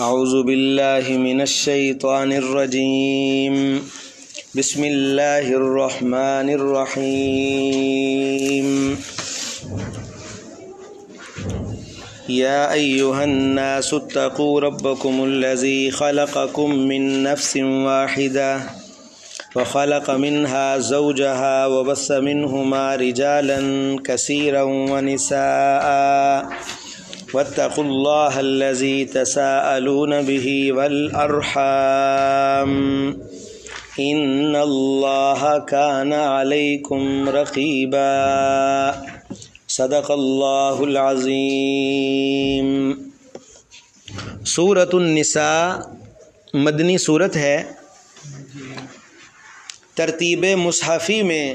اعوذ باللہ من الشیطان الرجیم بسم اللہ الرحمن الرحیم یا ایہا الناس اتقوا ربکم الذی خلقکم من نفس واحدہ وخلق منها زوجها وبث منهما رجالا كثيرا ونساء واتقوا الله الذي تساءلون به والأرحام إن الله كان عليكم رقيبا صدق الله العظيم۔ سورۃ النساء مدنی صورت ہے۔ ترتیب مصحفی میں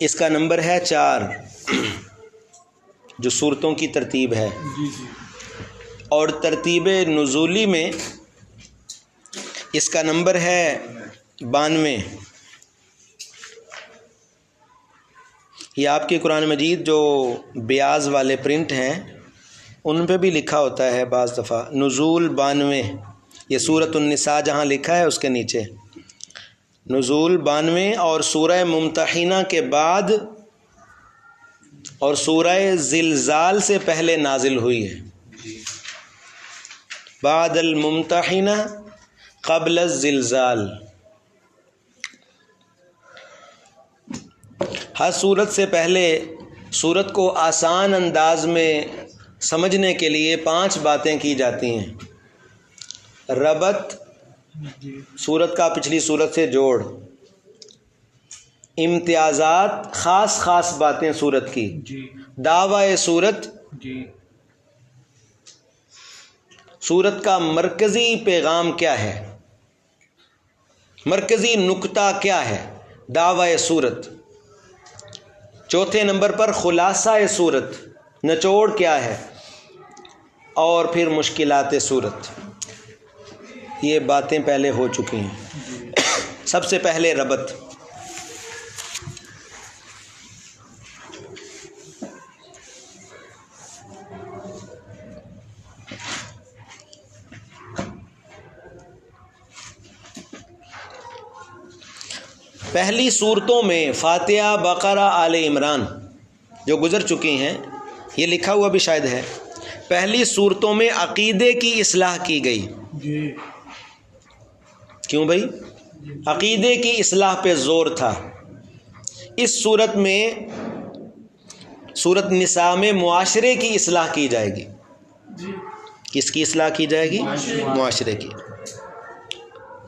اس کا نمبر ہے 4، جو صورتوں کی ترتیب ہے، اور ترتیب نزولی میں اس کا نمبر ہے 92۔ یہ آپ کے قرآن مجید جو بیاض والے پرنٹ ہیں ان پہ بھی لکھا ہوتا ہے بعض دفعہ نزول 92۔ یہ سورۃ النساء جہاں لکھا ہے اس کے نیچے نزول 92، اور سورہ ممتحنہ کے بعد اور سورہ زلزال سے پہلے نازل ہوئی ہے۔ بعد الممتحنہ قبل الزلزال۔ ہر سورت سے پہلے سورت کو آسان انداز میں سمجھنے کے لیے 5 باتیں کی جاتی ہیں۔ ربط، سورت کا پچھلی سورت سے جوڑ، امتیازات، خاص خاص باتیں سورت کی، دعوی سورت، سورت کا مرکزی پیغام کیا ہے، مرکزی نکتہ کیا ہے، دعوی سورت۔ چوتھے نمبر پر خلاصہ سورت، نچوڑ کیا ہے، اور پھر مشکلات سورت۔ یہ باتیں پہلے ہو چکی ہیں۔ سب سے پہلے ربط۔ پہلی صورتوں میں فاتحہ، بقرہ، آل عمران جو گزر چکی ہیں، یہ لکھا ہوا بھی شاید ہے، پہلی صورتوں میں عقیدے کی اصلاح کی گئی۔ کیوں بھائی؟ عقیدے کی اصلاح پہ زور تھا۔ اس صورت میں، صورت نساء میں معاشرے کی اصلاح کی جائے گی۔ کس کی اصلاح کی جائے گی؟ معاشرے کی۔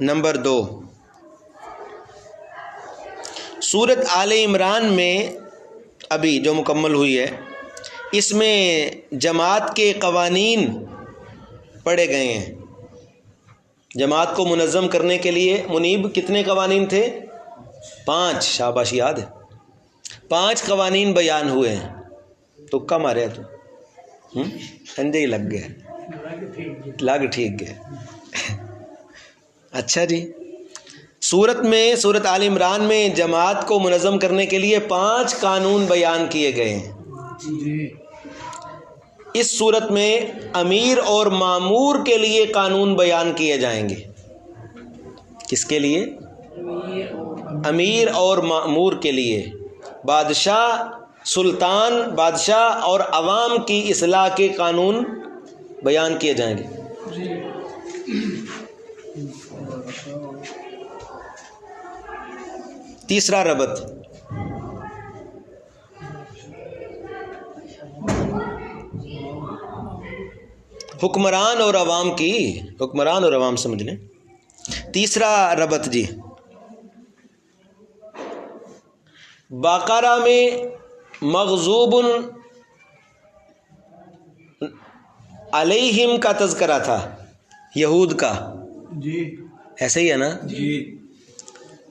نمبر 2، سورت آل عمران میں ابھی جو مکمل ہوئی ہے، اس میں جماعت کے قوانین پڑھے گئے ہیں۔ جماعت کو منظم کرنے کے لیے منیب کتنے قوانین تھے؟ 5۔ شاباش، یاد ہے۔ 5 قوانین بیان ہوئے ہیں۔ تکا مارے تو انجے ہی لگ گیا، لگ ٹھیک گیا۔ اچھا جی، سورت آل عمران میں جماعت کو منظم کرنے کے لیے 5 قانون بیان کیے گئے ہیں۔ اس صورت میں امیر اور مامور کے لیے قانون بیان کیے جائیں گے۔ کس کے لیے؟ امیر اور مامور کے لیے۔ بادشاہ، سلطان، بادشاہ اور عوام کی اصلاح کے قانون بیان کیے جائیں گے۔ تیسرا ربط، حکمران اور عوام کی، حکمران اور عوام سمجھ لیں۔ تیسرا ربط جی، بقرہ میں مغضوب علیہم کا تذکرہ تھا، یہود کا، جی ایسے ہی ہے نا جی۔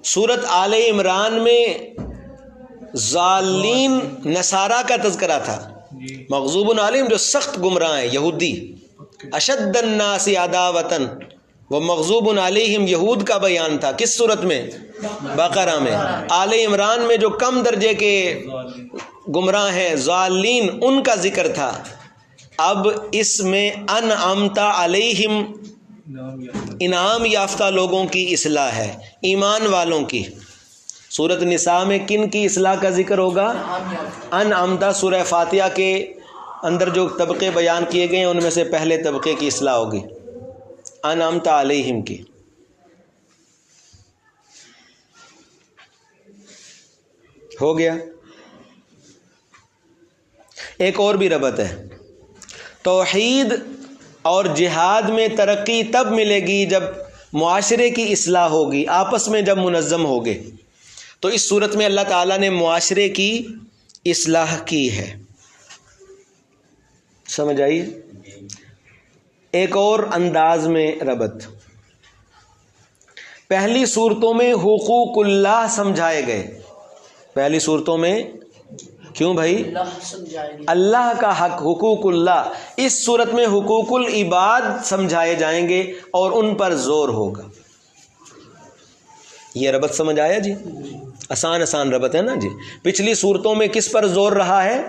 سورت آل عمران میں ضالین نصارہ کا تذکرہ تھا، مغضوب علیہم جو سخت گمراہ ہیں، یہودی، اشد الناس عداوۃ وہ مغضوب علیہم یہود کا بیان تھا۔ کس صورت میں؟ بقرہ میں۔ آل عمران میں جو کم درجے کے گمراہ ہیں ضالین، ان کا ذکر تھا۔ اب اس میں انعمت علیہم انعام یافتہ لوگوں کی اصلاح ہے، ایمان والوں کی۔ سورۃ نساء میں کن کی اصلاح کا ذکر ہوگا؟ انعمت۔ سورہ فاتحہ کے اندر جو طبقے بیان کیے گئے ہیں ان میں سے پہلے طبقے کی اصلاح ہوگی، انعمت علیہم کی۔ ہو گیا۔ ایک اور بھی ربط ہے، توحید اور جہاد میں ترقی تب ملے گی جب معاشرے کی اصلاح ہوگی، آپس میں جب منظم ہوگے۔ تو اس صورت میں اللہ تعالیٰ نے معاشرے کی اصلاح کی ہے، سمجھ آئی؟ ایک اور انداز میں ربط، پہلی صورتوں میں حقوق اللہ سمجھائے گئے، پہلی صورتوں میں کیوں بھائی؟ اللہ کا حق، حقوق اللہ۔ اس صورت میں حقوق العباد سمجھائے جائیں گے اور ان پر زور ہوگا۔ یہ ربط سمجھ آیا جی؟ آسان ربط ہے نا جی۔ پچھلی صورتوں میں کس پر زور رہا ہے؟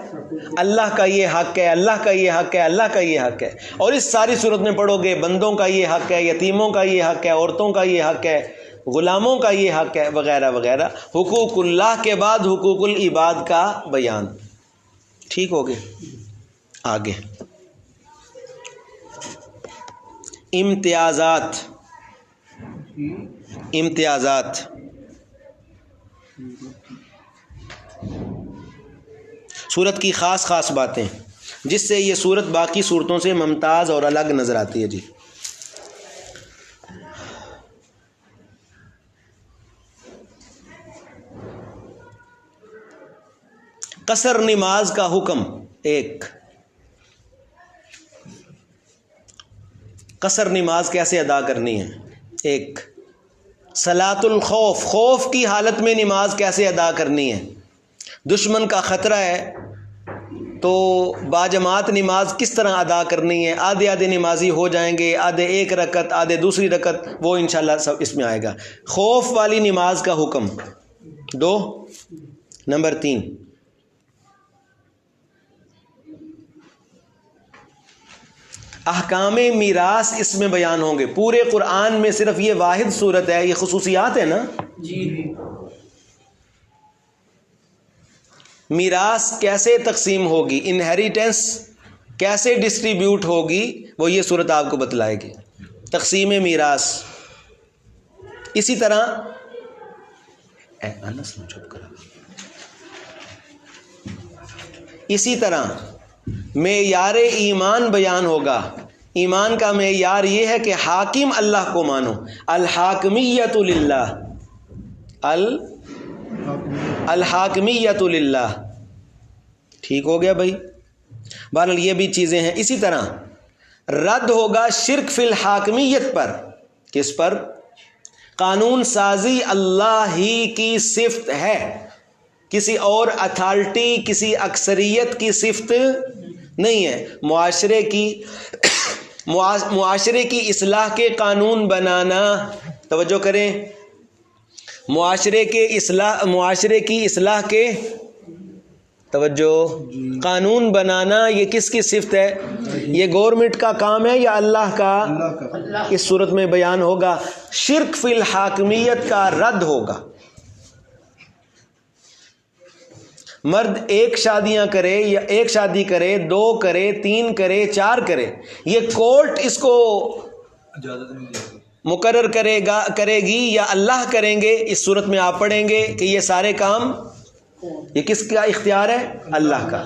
اللہ کا یہ حق ہے، اللہ کا یہ حق ہے، اللہ کا یہ حق ہے۔ اور اس ساری صورت میں پڑھو گے بندوں کا یہ حق ہے، یتیموں کا یہ حق ہے، عورتوں کا یہ حق ہے، غلاموں کا یہ حق ہے، وغیرہ وغیرہ۔ حقوق اللہ کے بعد حقوق العباد کا بیان۔ ٹھیک ہو گئے؟ آگے امتیازات، امتیازات سورت کی خاص خاص باتیں جس سے یہ سورت باقی صورتوں سے ممتاز اور الگ نظر آتی ہے جی۔ قصر نماز کا حکم، ایک قصر نماز کیسے ادا کرنی ہے، ایک صلاۃ الخوف، خوف کی حالت میں نماز کیسے ادا کرنی ہے، دشمن کا خطرہ ہے تو باجماعت نماز کس طرح ادا کرنی ہے، آدھے آدھے نمازی ہو جائیں گے، آدھے ایک رکعت آدھے دوسری رکعت، وہ انشاءاللہ سب اس میں آئے گا۔ خوف والی نماز کا حکم، دو۔ نمبر 3، احکام میراث اس میں بیان ہوں گے۔ پورے قرآن میں صرف یہ واحد صورت ہے، یہ خصوصیات ہے نا جی۔ میراث کیسے تقسیم ہوگی، انہیریٹنس کیسے ڈسٹریبیوٹ ہوگی، وہ یہ صورت آپ کو بتلائے گی، تقسیم میراث۔ اسی طرح معیار ایمان بیان ہوگا۔ ایمان کا معیار یہ ہے کہ حاکم اللہ کو مانو، الحاکمیت للہ، الحاکمیت للہ۔ ٹھیک ہو گیا بھائی؟ بہرحال یہ بھی چیزیں ہیں۔ اسی طرح رد ہوگا شرک فی الحاکمیت پر، کس پر؟ قانون سازی اللہ ہی کی صفت ہے، کسی اور اتھارٹی، کسی اکثریت کی صفت نہیں ہے۔ معاشرے کی اصلاح کے قانون بنانا، توجہ کریں، معاشرے کی اصلاح کے توجہ قانون بنانا، یہ کس کی صفت ہے؟ یہ گورنمنٹ کا کام ہے یا اللہ کا؟ اس صورت میں بیان ہوگا۔ شرک فی الحاکمیت کا رد ہوگا۔ مرد ایک شادیاں کرے یا ایک شادی کرے، 2 کرے، 3 کرے، 4 کرے، یہ کورٹ اس کو مقرر کرے گی یا اللہ کریں گے؟ اس صورت میں آپ پڑھیں گے کہ یہ سارے کام یہ کس کا اختیار ہے؟ اللہ کا۔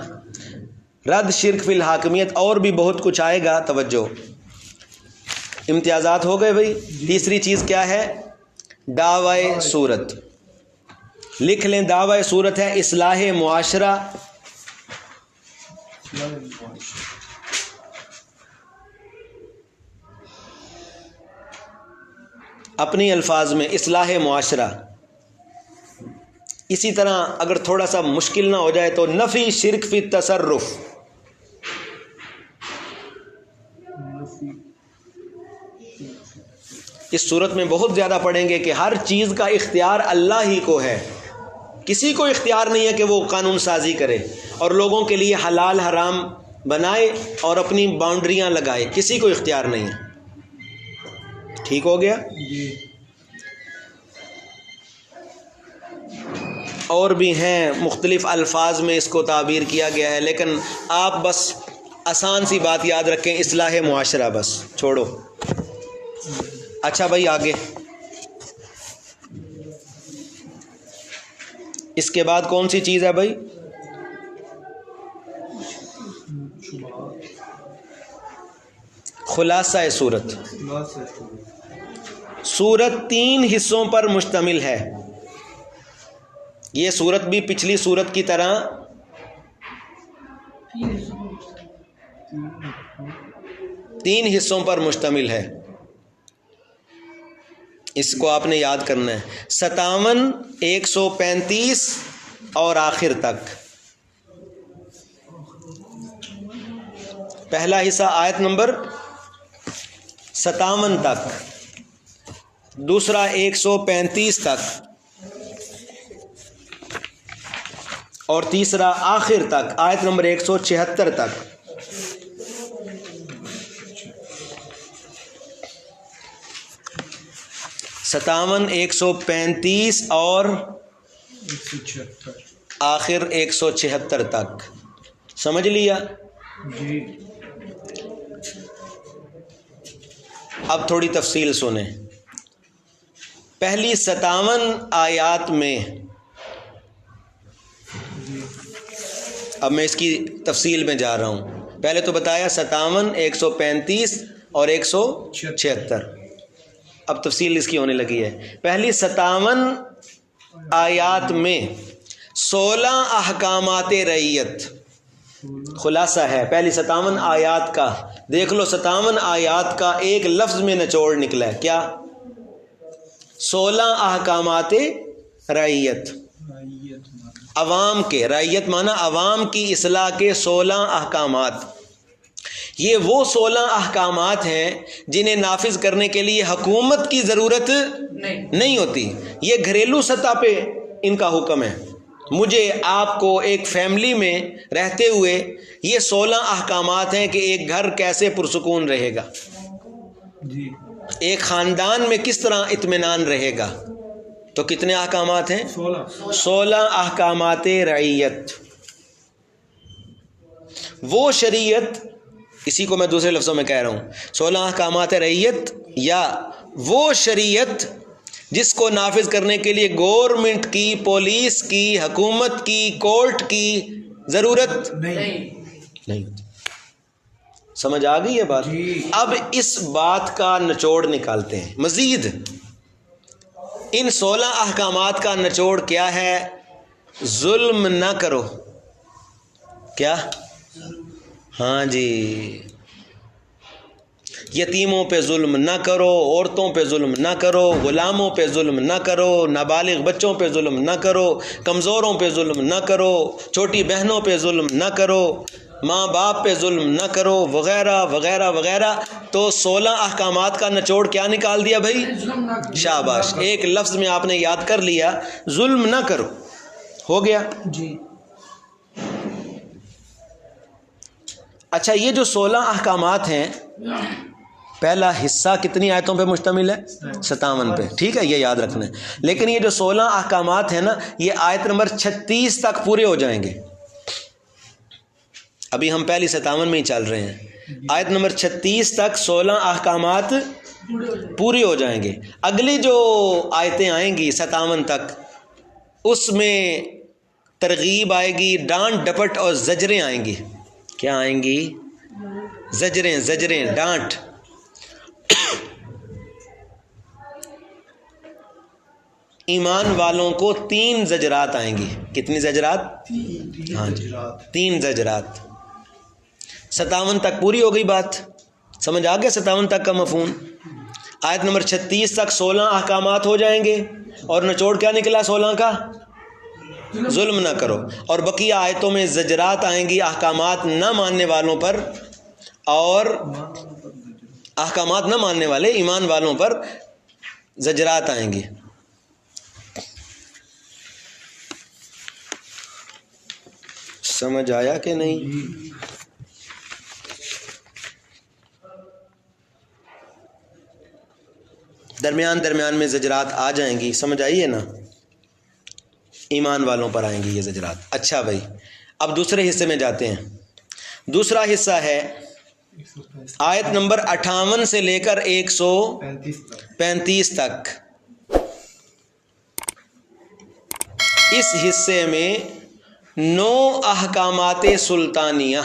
رد شرک فی الحاکمیت، اور بھی بہت کچھ آئے گا، توجہ۔ امتیازات ہو گئے بھائی۔ تیسری چیز کیا ہے؟ دعوی صورت، لکھ لیں، دعوی صورت ہے اصلاح معاشرہ۔ اپنی الفاظ میں اصلاح معاشرہ۔ اسی طرح اگر تھوڑا سا مشکل نہ ہو جائے تو نفی شرک فی تصرف۔ اس صورت میں بہت زیادہ پڑھیں گے کہ ہر چیز کا اختیار اللہ ہی کو ہے، کسی کو اختیار نہیں ہے کہ وہ قانون سازی کرے اور لوگوں کے لیے حلال حرام بنائے اور اپنی باؤنڈریاں لگائے، کسی کو اختیار نہیں ہے۔ ٹھیک ہو گیا؟ اور بھی ہیں مختلف الفاظ میں اس کو تعبیر کیا گیا ہے، لیکن آپ بس آسان سی بات یاد رکھیں، اصلاح معاشرہ، بس چھوڑو۔ اچھا بھائی آگے، اس کے بعد کون سی چیز ہے بھائی؟ خلاصہ صورت۔ سورت 3 حصوں پر مشتمل ہے۔ یہ سورت بھی پچھلی سورت کی طرح 3 حصوں پر مشتمل ہے، اس کو آپ نے یاد کرنا ہے۔ 57، 135 اور آخر تک۔ پہلا حصہ آیت نمبر 57 تک، دوسرا 135 تک، اور تیسرا آخر تک آیت نمبر 176 تک۔ ستاون، 135 اور آخر 176 تک۔ سمجھ لیا؟ جی۔ اب تھوڑی تفصیل سنیں۔ پہلی 57 آیات میں، اب میں اس کی تفصیل میں جا رہا ہوں۔ پہلے تو بتایا 57، 135 اور 176، اب تفصیل اس کی ہونے لگی ہے۔ پہلی 57 آیات میں 16 احکامات رعیت، خلاصہ ہے پہلی 57 آیات کا۔ دیکھ لو 57 آیات کا ایک لفظ میں نچوڑ نکلا ہے، کیا؟ 16 احکامات رعیت، عوام کے، رعیت معنی عوام کی اصلاح کے 16 احکامات۔ یہ وہ 16 احکامات ہیں جنہیں نافذ کرنے کے لیے حکومت کی ضرورت نہیں ہوتی، یہ گھریلو سطح پہ ان کا حکم ہے۔ مجھے آپ کو ایک فیملی میں رہتے ہوئے یہ 16 احکامات ہیں کہ ایک گھر کیسے پرسکون رہے گا، جی، ایک خاندان میں کس طرح اطمینان رہے گا۔ تو کتنے احکامات ہیں؟ 16 احکامات رعیت۔ وہ شریعت، اسی کو میں دوسرے لفظوں میں کہہ رہا ہوں، 16 احکامات رعیت یا وہ شریعت جس کو نافذ کرنے کے لیے گورنمنٹ کی، پولیس کی، حکومت کی، کورٹ کی ضرورت نہیں ہوتی۔ سمجھ آ گئی یہ بات؟ جی۔ اب اس بات کا نچوڑ نکالتے ہیں مزید۔ ان 16 احکامات کا نچوڑ کیا ہے؟ ظلم نہ کرو۔ کیا؟ ہاں جی، یتیموں پہ ظلم نہ کرو، عورتوں پہ ظلم نہ کرو، غلاموں پہ ظلم نہ کرو، نابالغ بچوں پہ ظلم نہ کرو، کمزوروں پہ ظلم نہ کرو، چھوٹی بہنوں پہ ظلم نہ کرو، ماں باپ پہ ظلم نہ کرو، وغیرہ وغیرہ وغیرہ۔ تو 16 احکامات کا نچوڑ کیا نکال دیا بھائی؟ شاباش، ایک لفظ میں آپ نے یاد کر لیا، ظلم نہ کرو، ہو گیا جی۔ اچھا، یہ جو 16 احکامات ہیں، پہلا حصہ کتنی آیتوں پہ مشتمل ہے؟ 57 پہ، ٹھیک ہے، یہ یاد رکھنا ہے۔ لیکن یہ جو 16 احکامات ہیں نا، یہ آیت نمبر 36 تک پورے ہو جائیں گے۔ ابھی ہم پہلی 57 میں ہی چل رہے ہیں، آیت نمبر 36 تک 16 احکامات پورے ہو جائیں گے۔ اگلی جو آیتیں آئیں گی 57 تک، اس میں ترغیب آئے گی، ڈانٹ ڈپٹ اور زجریں آئیں گی۔ کیا آئیں گی؟ زجریں، ڈانٹ۔ ایمان والوں کو 3 زجرات آئیں گی۔ کتنی زجرات؟ ہاں جی، 3 زجرات۔ 57 تک پوری ہو گئی بات، سمجھ آ گیا 57 تک کا مفہوم؟ آیت نمبر 36 تک 16 احکامات ہو جائیں گے، اور نچوڑ کیا نکلا 16 کا؟ ظلم نہ کرو۔ اور بقیہ آیتوں میں زجرات آئیں گی احکامات نہ ماننے والوں پر، اور احکامات نہ ماننے والے ایمان والوں پر زجرات آئیں گی۔ سمجھ آیا کہ نہیں؟ درمیان درمیان میں زجرات آ جائیں گی، سمجھ آئیے نا، ایمان والوں پر آئیں گی یہ زجرات۔ اچھا بھائی، اب دوسرے حصے میں جاتے ہیں۔ دوسرا حصہ ہے آیت نمبر 58 سے لے کر 135 تک۔ اس حصے میں 9 احکامات سلطانیہ،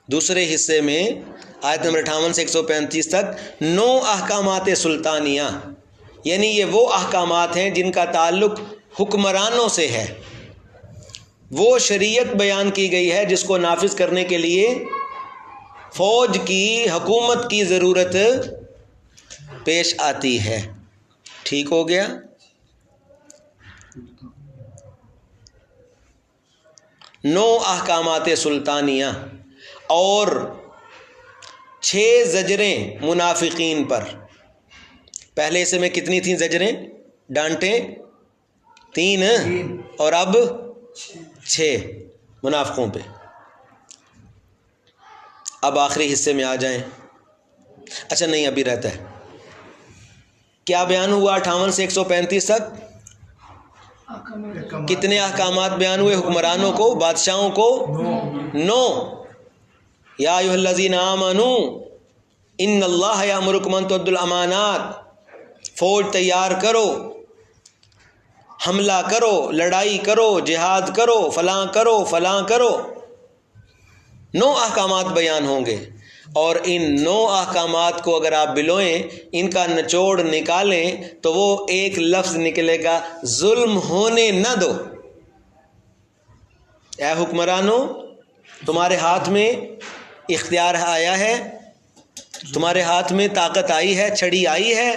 دوسرے حصے میں آیت نمبر 58 سے 135 تک 9 احکامات سلطانیہ، یعنی یہ وہ احکامات ہیں جن کا تعلق حکمرانوں سے ہے، وہ شریعت بیان کی گئی ہے جس کو نافذ کرنے کے لیے فوج کی، حکومت کی ضرورت پیش آتی ہے۔ ٹھیک ہو گیا؟ نو احکامات سلطانیہ اور 6 زجریں منافقین پر۔ پہلے حصے میں کتنی تھیں زجریں، ڈانٹیں؟ 3 اور اب 6 منافقوں پہ۔ اب آخری حصے میں آ جائیں۔ اچھا نہیں، ابھی رہتا ہے۔ کیا بیان ہوا 58 سے 135 تک؟ کتنے احکامات بیان ہوئے حکمرانوں کو، بادشاہوں کو؟ 9۔ یا ایھا الذین آمنوا ان اللہ یأمرکم ان تؤدوا الامانات، فوج تیار کرو، حملہ کرو، لڑائی کرو، جہاد کرو، فلاں کرو، فلاں کرو۔ 9 احکامات بیان ہوں گے، اور ان 9 احکامات کو اگر آپ بلوئیں، ان کا نچوڑ نکالیں تو وہ ایک لفظ نکلے گا، ظلم ہونے نہ دو۔ اے حکمرانوں، تمہارے ہاتھ میں اختیار آیا ہے، تمہارے ہاتھ میں طاقت آئی ہے، چھڑی آئی ہے،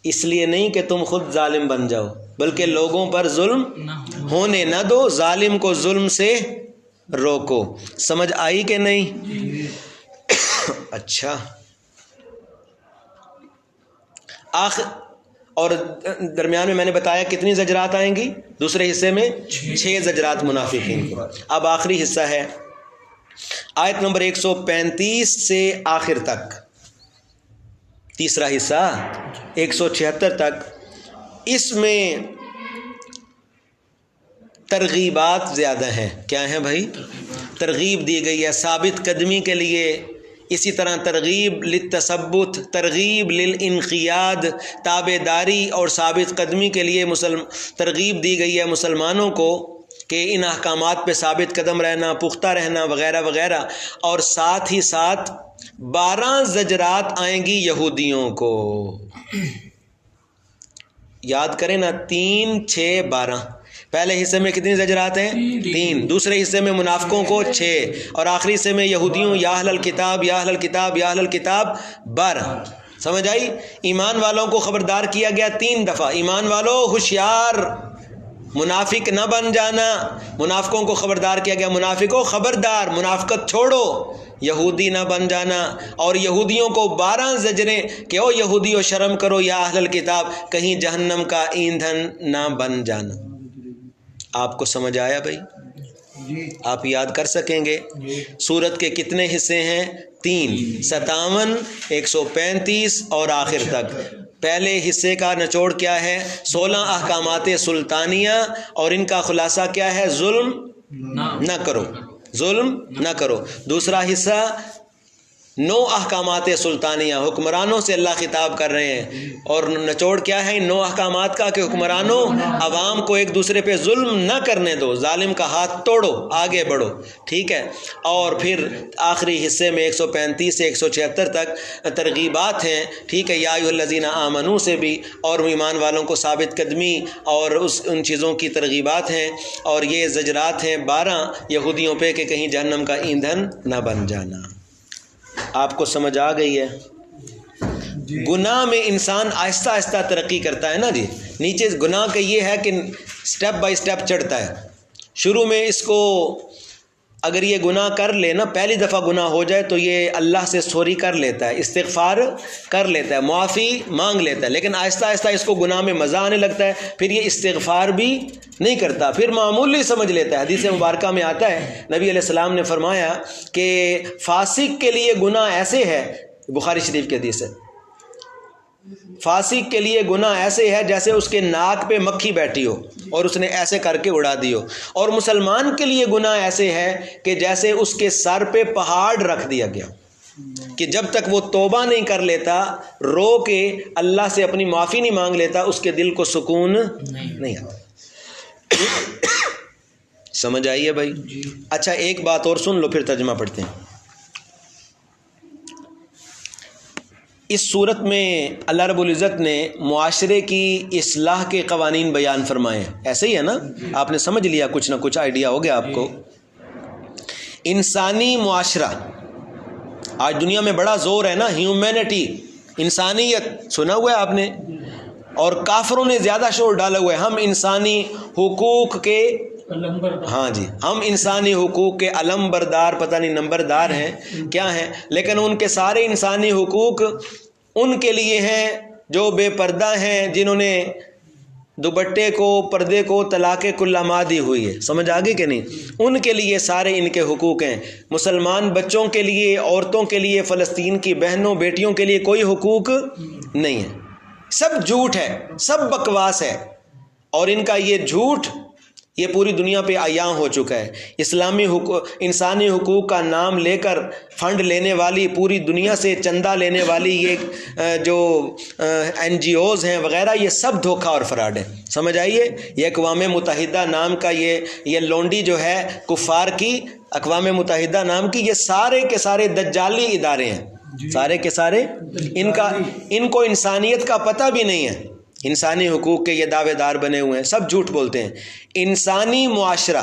اس لیے نہیں کہ تم خود ظالم بن جاؤ، بلکہ لوگوں پر ظلم ہونے نہ دو، ظالم کو ظلم سے روکو۔ سمجھ آئی کہ نہیں؟ اچھا، اور درمیان میں نے بتایا کتنی زجرات آئیں گی؟ دوسرے حصے میں 6 زجرات منافقین کو۔ اب آخری حصہ ہے آیت نمبر 135 سے آخر تک، تیسرا حصہ 176 تک۔ اس میں ترغیبات زیادہ ہیں۔ کیا ہیں بھائی؟ ترغیب دی گئی ہے ثابت قدمی کے لیے، اسی طرح ترغیب للتثبت، ترغیب للانقیاد، تابع داری اور ثابت قدمی کے لیے ترغیب دی گئی ہے مسلمانوں کو کہ ان احکامات پہ ثابت قدم رہنا، پختہ رہنا، وغیرہ وغیرہ۔ اور ساتھ ہی ساتھ 12 زجرات آئیں گی یہودیوں کو۔ یاد کریں نا، 3 6 12۔ پہلے حصے میں کتنی زجرات ہیں؟ 3۔ دوسرے حصے میں منافقوں کو 6، اور آخری حصے میں یہودیوں، یا اہل الکتاب، یا اہل الکتاب، یا اہل الکتاب 12۔ سمجھ آئی؟ ایمان والوں کو خبردار کیا گیا 3 دفعہ، ایمان والوں ہوشیار، منافق نہ بن جانا۔ منافقوں کو خبردار کیا گیا، منافقوں خبردار، منافقت چھوڑو، یہودی نہ بن جانا۔ اور یہودیوں کو 12 زجریں کہ او یہودیو شرم کرو یا اہل الکتاب، کہیں جہنم کا ایندھن نہ بن جانا۔ آپ کو سمجھ آیا بھائی؟ آپ یاد کر سکیں گے؟ سورت کے کتنے حصے ہیں؟ 3، 57، 135 اور آخر تک۔ پہلے حصے کا نچوڑ کیا ہے؟ 16 احکامات سلطانیہ، اور ان کا خلاصہ کیا ہے؟ ظلم نہ کرو، ظلم نہ کرو۔ دوسرا حصہ 9 احکامات سلطانیہ، حکمرانوں سے اللہ خطاب کر رہے ہیں، اور نچوڑ کیا ہے ان 9 احکامات کا؟ کہ حکمرانوں عوام کو ایک دوسرے پہ ظلم نہ کرنے دو، ظالم کا ہاتھ توڑو، آگے بڑھو۔ ٹھیک ہے؟ اور پھر آخری حصے میں 135 سے 176 تک ترغیبات ہیں۔ ٹھیک ہے؟ یا ایھا الذین آمنوا سے بھی، اور ایمان والوں کو ثابت قدمی اور ان چیزوں کی ترغیبات ہیں، اور یہ زجرات ہیں 12 یہودیوں پہ کہ کہیں جہنم کا ایندھن نہ بن جانا۔ آپ کو سمجھ آ گئی ہے؟ گناہ میں انسان آہستہ آہستہ ترقی کرتا ہے نا جی۔ نیچے گناہ کا یہ ہے کہ سٹیپ بائی سٹیپ چڑھتا ہے۔ شروع میں اس کو اگر یہ گناہ کر لے نا، پہلی دفعہ گناہ ہو جائے تو یہ اللہ سے سوری کر لیتا ہے، استغفار کر لیتا ہے، معافی مانگ لیتا ہے، لیکن آہستہ آہستہ اس کو گناہ میں مزہ آنے لگتا ہے، پھر یہ استغفار بھی نہیں کرتا، پھر معمولی سمجھ لیتا ہے۔ حدیث مبارکہ میں آتا ہے، نبی علیہ السلام نے فرمایا کہ فاسق کے لیے گناہ ایسے ہے، بخاری شریف کی حدیث ہے، فاسق کے لیے گناہ ایسے ہے جیسے اس کے ناک پہ مکھی بیٹھی ہو اور اس نے ایسے کر کے اڑا دی ہو، اور مسلمان کے لیے گناہ ایسے ہے کہ جیسے اس کے سر پہ پہاڑ رکھ دیا گیا، کہ جب تک وہ توبہ نہیں کر لیتا، رو کے اللہ سے اپنی معافی نہیں مانگ لیتا، اس کے دل کو سکون نہیں آتا۔ سمجھ آئی ہے بھائی؟ اچھا ایک بات اور سن لو، پھر ترجمہ پڑھتے ہیں۔ اس صورت میں اللہ رب العزت نے معاشرے کی اصلاح کے قوانین بیان فرمائے ہیں، ایسے ہی ہے نا؟ آپ نے سمجھ لیا، کچھ نہ کچھ آئیڈیا ہو گیا آپ کو۔ انسانی معاشرہ، آج دنیا میں بڑا زور ہے نا، ہیومینٹی، انسانیت، سنا ہوا ہے آپ نے، اور کافروں نے زیادہ شور ڈالا ہوا ہے، ہم انسانی حقوق کے، ہاں جی، ہم انسانی حقوق کے علم بردار، پتہ نہیں نمبردار ہیں کیا ہیں، لیکن ان کے سارے انسانی حقوق ان کے لیے ہیں جو بے پردہ ہیں، جنہوں نے دوپٹے کو، پردے کو طلاق کلہ ماں دی ہوئی ہے۔ سمجھ آگے کہ نہیں؟ ان کے لیے سارے ان کے حقوق ہیں۔ مسلمان بچوں کے لیے، عورتوں کے لیے، فلسطین کی بہنوں بیٹیوں کے لیے کوئی حقوق نہیں ہے، سب جھوٹ ہے، سب بکواس ہے، اور ان کا یہ جھوٹ یہ پوری دنیا پہ عیاں ہو چکا ہے۔ اسلامی حقوق، انسانی حقوق کا نام لے کر فنڈ لینے والی، پوری دنیا سے چندہ لینے والی یہ جو NGOs ہیں وغیرہ، یہ سب دھوکہ اور فراڈ ہے۔ سمجھ آئیے؟ یہ اقوام متحدہ نام کا یہ لونڈی جو ہے کفار کی، اقوام متحدہ نام کی، یہ سارے کے سارے دجالی ادارے ہیں، سارے کے سارے، ان کو انسانیت کا پتہ بھی نہیں ہے، انسانی حقوق کے یہ دعوے دار بنے ہوئے ہیں، سب جھوٹ بولتے ہیں۔ انسانی معاشرہ،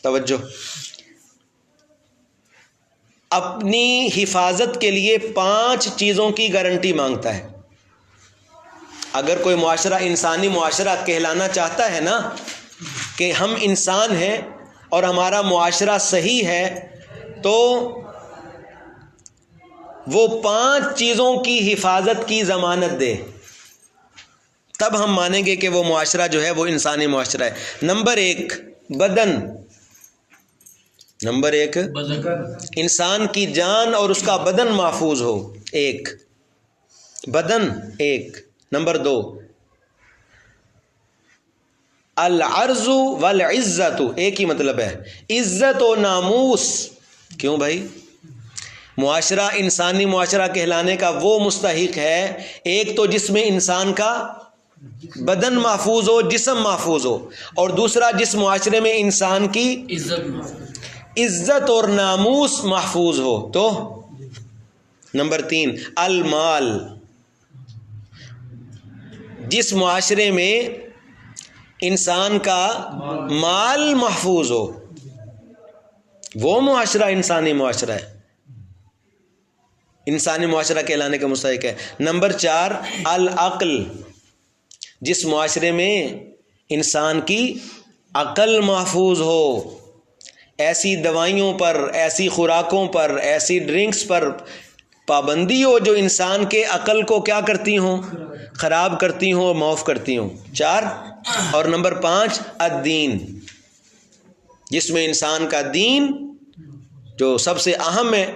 توجہ، اپنی حفاظت کے لیے 5 چیزوں کی گارنٹی مانگتا ہے۔ اگر کوئی معاشرہ انسانی معاشرہ کہلانا چاہتا ہے نا، کہ ہم انسان ہیں اور ہمارا معاشرہ صحیح ہے، تو وہ 5 چیزوں کی حفاظت کی ضمانت دے، تب ہم مانیں گے کہ وہ معاشرہ جو ہے وہ انسانی معاشرہ ہے۔ نمبر 1 بدن، نمبر 1 انسان کی جان اور اس کا بدن محفوظ ہو، ایک بدن، ایک۔ نمبر 2 العرض والعزت، ایک ہی مطلب ہے، عزت و ناموس۔ کیوں بھائی؟ معاشرہ انسانی معاشرہ کہلانے کا وہ مستحق ہے، ایک تو جس میں انسان کا بدن محفوظ ہو، جسم محفوظ ہو، اور دوسرا جس معاشرے میں انسان کی عزت اور ناموس محفوظ ہو۔ تو نمبر 3 المال، جس معاشرے میں انسان کا مال محفوظ ہو، وہ معاشرہ انسانی معاشرہ ہے، انسانی معاشرہ کہلانے کا مستحق ہے۔ نمبر 4 العقل، جس معاشرے میں انسان کی عقل محفوظ ہو، ایسی دوائیوں پر، ایسی خوراکوں پر، ایسی ڈرنکس پر پابندی ہو جو انسان کے عقل کو کیا کرتی ہوں؟ خراب کرتی ہوں، معاف کرتی ہوں۔ 4 اور نمبر 5 الدین، جس میں انسان کا دین جو سب سے اہم ہے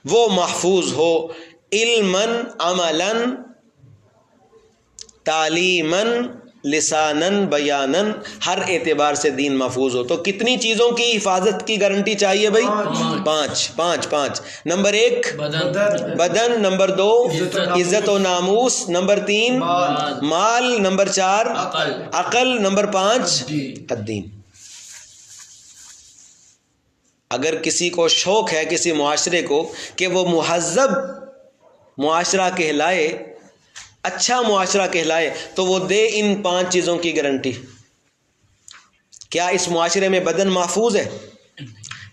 وہ محفوظ ہو، علماً، عملاً، تعلیماً، لساناً، بیاناً، ہر اعتبار سے دین محفوظ ہو۔ تو کتنی چیزوں کی حفاظت کی گارنٹی چاہیے بھائی؟ 5۔ نمبر 1 بدن، نمبر 2 عزت و ناموس، نمبر 3 مال، نمبر 4 عقل، نمبر 5 الدین۔ اگر کسی کو شوق ہے کسی معاشرے کو کہ وہ مہذب معاشرہ کہلائے، اچھا معاشرہ کہلائے، تو وہ دے ان 5 چیزوں کی گارنٹی۔ کیا اس معاشرے میں بدن محفوظ ہے؟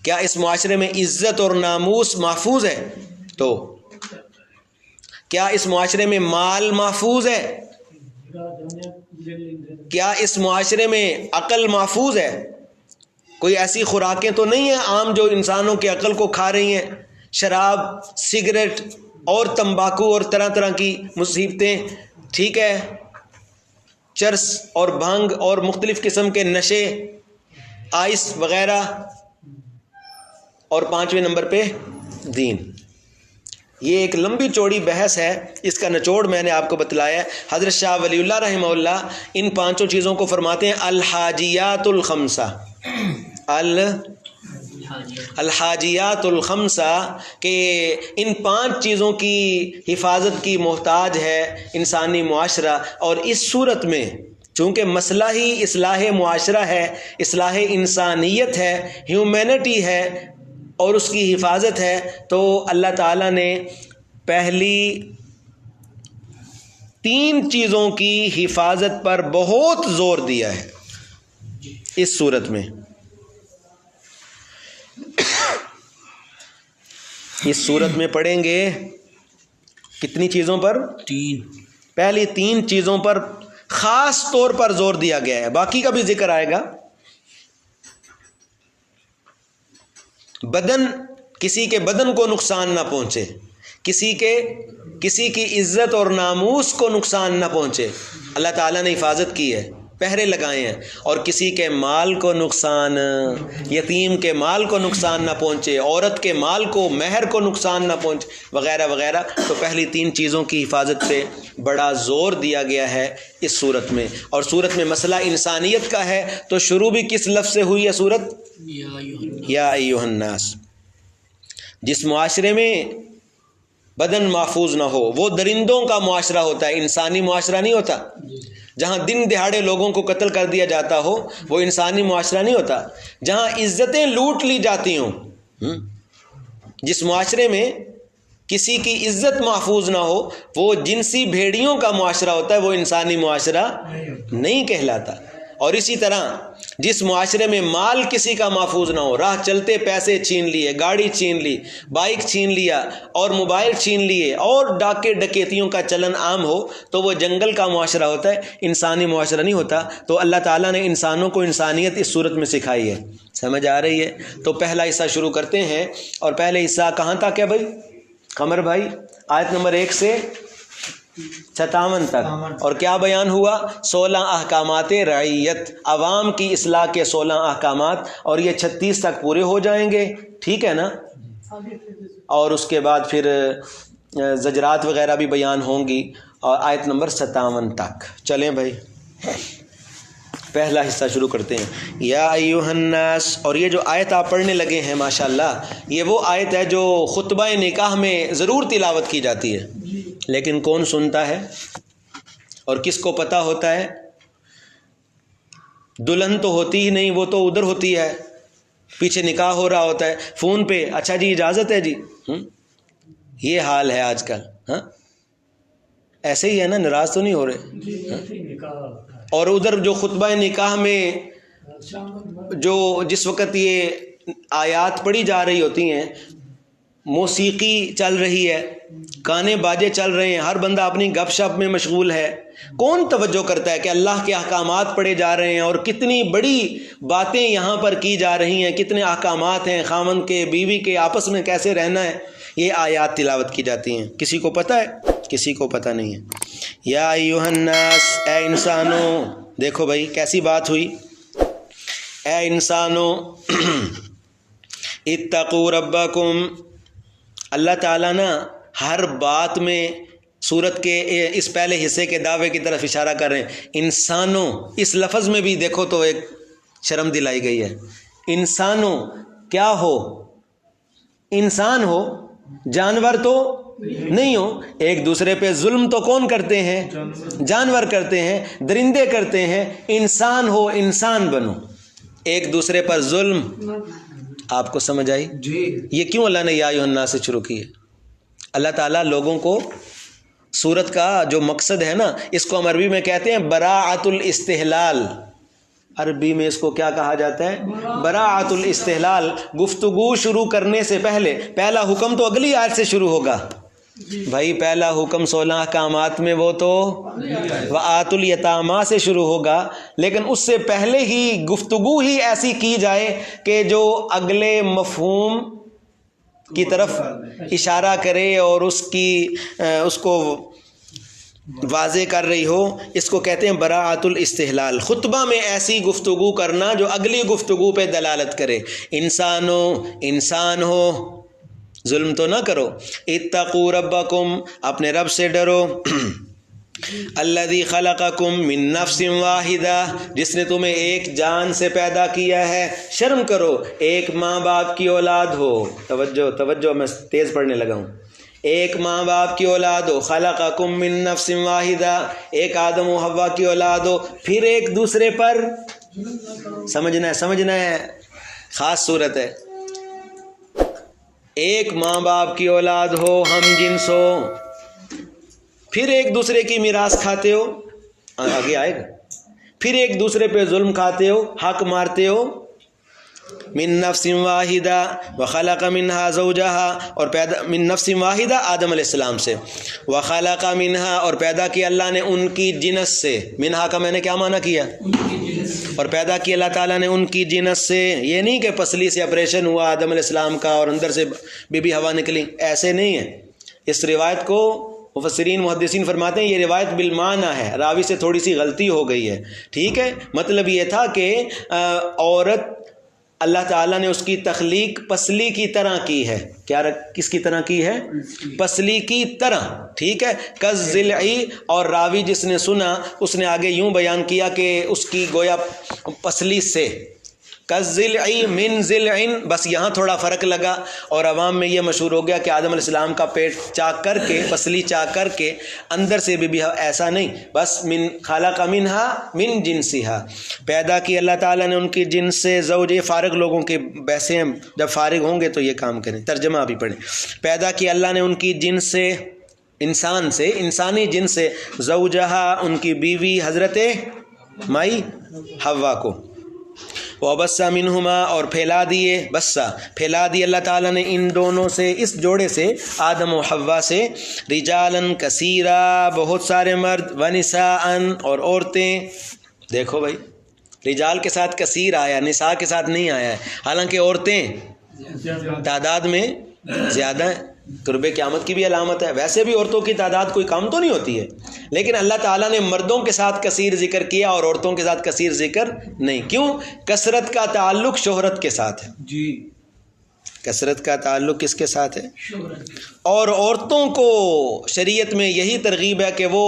کیا اس معاشرے میں عزت اور ناموس محفوظ ہے؟ تو کیا اس معاشرے میں مال محفوظ ہے؟ کیا اس معاشرے میں عقل محفوظ ہے؟ کوئی ایسی خوراکیں تو نہیں ہیں عام جو انسانوں کی عقل کو کھا رہی ہیں، شراب، سگریٹ اور تمباکو اور طرح طرح کی مصیبتیں، ٹھیک ہے، چرس اور بھنگ اور مختلف قسم کے نشے، آئس وغیرہ، اور 5ویں نمبر پہ دین۔ یہ ایک لمبی چوڑی بحث ہے، اس کا نچوڑ میں نے آپ کو بتلایا ہے۔ حضرت شاہ ولی اللہ رحمہ اللہ ان 5 چیزوں کو فرماتے ہیں الحاجیات الخمسہ، الحاجیات الخمسہ، کہ ان 5 چیزوں کی حفاظت کی محتاج ہے انسانی معاشرہ۔ اور اس صورت میں چونکہ مسئلہ ہی اصلاح معاشرہ ہے، اصلاح انسانیت ہے، ہیومینٹی ہے اور اس کی حفاظت ہے، تو اللہ تعالیٰ نے پہلی 3 چیزوں کی حفاظت پر بہت زور دیا ہے اس صورت میں۔ اس صورت میں پڑھیں گے کتنی چیزوں پر؟ 3۔ پہلی 3 چیزوں پر خاص طور پر زور دیا گیا ہے، باقی کا بھی ذکر آئے گا۔ بدن، کسی کے بدن کو نقصان نہ پہنچے، کسی کی عزت اور ناموس کو نقصان نہ پہنچے، اللہ تعالیٰ نے حفاظت کی ہے، پہرے لگائے ہیں، اور کسی کے مال کو نقصان، یتیم کے مال کو نقصان نہ پہنچے، عورت کے مال کو، مہر کو نقصان نہ پہنچے، وغیرہ وغیرہ۔ تو پہلی 3 چیزوں کی حفاظت پہ بڑا زور دیا گیا ہے اس صورت میں۔ اور صورت میں مسئلہ انسانیت کا ہے تو شروع بھی کس لفظ سے ہوئی ہے صورت؟ یا ایھا الناس۔ جس معاشرے میں بدن محفوظ نہ ہو وہ درندوں کا معاشرہ ہوتا ہے، انسانی معاشرہ نہیں ہوتا۔ جہاں دن دہاڑے لوگوں کو قتل کر دیا جاتا ہو وہ انسانی معاشرہ نہیں ہوتا۔ جہاں عزتیں لوٹ لی جاتی ہوں، جس معاشرے میں کسی کی عزت محفوظ نہ ہو وہ جنسی بھیڑیوں کا معاشرہ ہوتا ہے، وہ انسانی معاشرہ نہیں کہلاتا۔ اور اسی طرح جس معاشرے میں مال کسی کا محفوظ نہ ہو، راہ چلتے پیسے چھین لیے، گاڑی چھین لی، بائک چھین لیا اور موبائل چھین لیے اور ڈاکے ڈکیتیوں کا چلن عام ہو، تو وہ جنگل کا معاشرہ ہوتا ہے، انسانی معاشرہ نہیں ہوتا۔ تو اللہ تعالیٰ نے انسانوں کو انسانیت اس صورت میں سکھائی ہے، سمجھ آ رہی ہے؟ تو پہلا حصہ شروع کرتے ہیں، اور پہلے حصہ کہاں تک ہے بھائی قمر بھائی؟ آیت نمبر 1 سے 57 تک، اور کیا بیان ہوا؟ 16 احکامات رعیت، عوام کی اصلاح کے 16 احکامات، اور یہ 36 تک پورے ہو جائیں گے، ٹھیک ہے نا؟ اور اس کے بعد پھر زجرات وغیرہ بھی بیان ہوں گی، اور آیت نمبر 57 تک۔ چلیں بھائی پہلا حصہ شروع کرتے ہیں۔ یا ایھا الناس، اور یہ جو آیت آپ پڑھنے لگے ہیں ماشاءاللہ، یہ وہ آیت ہے جو خطبہ نکاح میں ضرور تلاوت کی جاتی ہے، لیکن کون سنتا ہے اور کس کو پتہ ہوتا ہے؟ دلہن تو ہوتی ہی نہیں، وہ تو ادھر ہوتی ہے، پیچھے نکاح ہو رہا ہوتا ہے، فون پہ اچھا جی اجازت ہے جی، یہ حال ہے آج کل۔ ہاں ایسے ہی ہے نا، ناراض تو نہیں ہو رہے؟ اور ادھر جو خطبہ نکاح میں جو جس وقت یہ آیات پڑھی جا رہی ہوتی ہیں، موسیقی چل رہی ہے، گانے باجے چل رہے ہیں، ہر بندہ اپنی گپ شپ میں مشغول ہے، کون توجہ کرتا ہے کہ اللہ کے احکامات پڑھے جا رہے ہیں اور کتنی بڑی باتیں یہاں پر کی جا رہی ہیں، کتنے احکامات ہیں، خاوند کے بیوی کے آپس میں کیسے رہنا ہے، یہ آیات تلاوت کی جاتی ہیں۔ کسی کو پتہ ہے؟ کسی کو پتہ نہیں ہے۔ یا ایھا الناس، اے انسانوں، دیکھو بھائی کیسی بات ہوئی، اے انسانوں، اتقوا ربکم۔ اللہ تعالیٰ نا ہر بات میں سورت کے اس پہلے حصے کے دعوے کی طرف اشارہ کر رہے ہیں۔ انسانوں، اس لفظ میں بھی دیکھو تو ایک شرم دلائی گئی ہے۔ انسانوں کیا ہو؟ انسان ہو، جانور تو نہیں ہو۔ ایک دوسرے پہ ظلم تو کون کرتے ہیں؟ جانور کرتے ہیں، درندے کرتے ہیں۔ انسان ہو، انسان بنو، ایک دوسرے پر ظلم۔ آپ کو سمجھ آئی؟ یہ کیوں اللہ نے یا ایھا الناس سے شروع کی ہے؟ اللہ تعالیٰ لوگوں کو، سورت کا جو مقصد ہے نا، اس کو ہم عربی میں کہتے ہیں براعۃ الاستحلال۔ عربی میں اس کو کیا کہا جاتا ہے؟ براعۃ الاستحلال۔ گفتگو شروع کرنے سے پہلے پہلا حکم تو اگلی آیت سے شروع ہوگا، بھائی پہلا حکم 16 احکامات میں وہ تو وآتُ الیتامیٰ سے شروع ہوگا، لیکن اس سے پہلے ہی گفتگو ہی ایسی کی جائے کہ جو اگلے مفہوم کی طرف اشارہ کرے اور اس کو واضح کر رہی ہو. اس کو کہتے ہیں براءۃ الاستحلال. خطبہ میں ایسی گفتگو کرنا جو اگلی گفتگو پہ دلالت کرے. انسان ہو، ظلم تو نہ کرو. اتقوا ربکم، اپنے رب سے ڈرو. الذی خلقکم من نفس واحدہ، جس نے تمہیں ایک جان سے پیدا کیا ہے. شرم کرو، ایک ماں باپ کی اولاد ہو. توجہ میں تیز پڑھنے لگا ہوں. ایک ماں باپ کی اولاد ہو. خلقکم من نفس واحدہ، ایک آدم و حوا کی اولاد ہو. پھر ایک دوسرے پر سمجھنا ہے خاص صورت ہے. ایک ماں باپ کی اولاد ہو، ہم جنس ہو، پھر ایک دوسرے کی میراث کھاتے ہو. آگے آئے گا. پھر ایک دوسرے پہ ظلم کھاتے ہو، حق مارتے ہو. من نفس واحدہ وخلق منہا زوجہا، اور پیدا من نفس واحدہ آدم علیہ السلام سے. وخلق منہا، اور پیدا کیا اللہ نے ان کی جنس سے. منہا کا میں نے کیا معنی کیا؟ اور پیدا کیا اللہ تعالیٰ نے ان کی جنس سے. یہ نہیں کہ پسلی سے آپریشن ہوا آدم علیہ السلام کا اور اندر سے بی بی ہوا نکلی، ایسے نہیں ہے. اس روایت کو مفسرین محدثین فرماتے ہیں یہ روایت بالمعنی ہے، راوی سے تھوڑی سی غلطی ہو گئی ہے. ٹھیک ہے، مطلب یہ تھا کہ عورت اللہ تعالیٰ نے اس کی تخلیق پسلی کی طرح کی ہے. کس کی طرح کی ہے؟ پسلی کی طرح. ٹھیک ہے. کالضلع، اور راوی جس نے سنا اس نے آگے یوں بیان کیا کہ اس کی گویا پسلی سے. کالضلع من ضلع، بس یہاں تھوڑا فرق لگا اور عوام میں یہ مشہور ہو گیا کہ آدم علیہ السلام کا پیٹ چاک کر کے، پسلی چاک کر کے اندر سے بھی ایسا نہیں، بس من خلق منہا من جنسہا، پیدا کی اللہ تعالیٰ نے ان کی جنس سے. زوج، فارغ لوگوں کے بحثیں جب فارغ ہوں گے تو یہ کام کریں، ترجمہ بھی پڑھیں. پیدا کی اللہ نے ان کی جنس سے، انسان سے، انسانی جنس سے. زوجہا، ان کی بیوی حضرت مائی حوا کو. وَبَثَّ مِنْهُمَا، اور پھیلا دیے اللہ تعالیٰ نے ان دونوں سے، اس جوڑے سے، آدم و حوا سے. رجالاً کثیرا، بہت سارے مرد. وَنِسَاءً، اور عورتیں. دیکھو بھائی، رجال کے ساتھ کثیر آیا، نساء کے ساتھ نہیں آیا ہے، حالانکہ عورتیں تعداد میں زیادہ ہیں. قرب قیامت کی بھی علامت ہے. ویسے بھی عورتوں کی تعداد کوئی کم تو نہیں ہوتی ہے، لیکن اللہ تعالیٰ نے مردوں کے ساتھ کثیر ذکر کیا اور عورتوں کے ساتھ کثیر ذکر نہیں. کیوں؟ کثرت کا تعلق شہرت کے ساتھ ہے. جی، کثرت کا تعلق کس کے ساتھ ہے؟ اور عورتوں کو شریعت میں یہی ترغیب ہے کہ وہ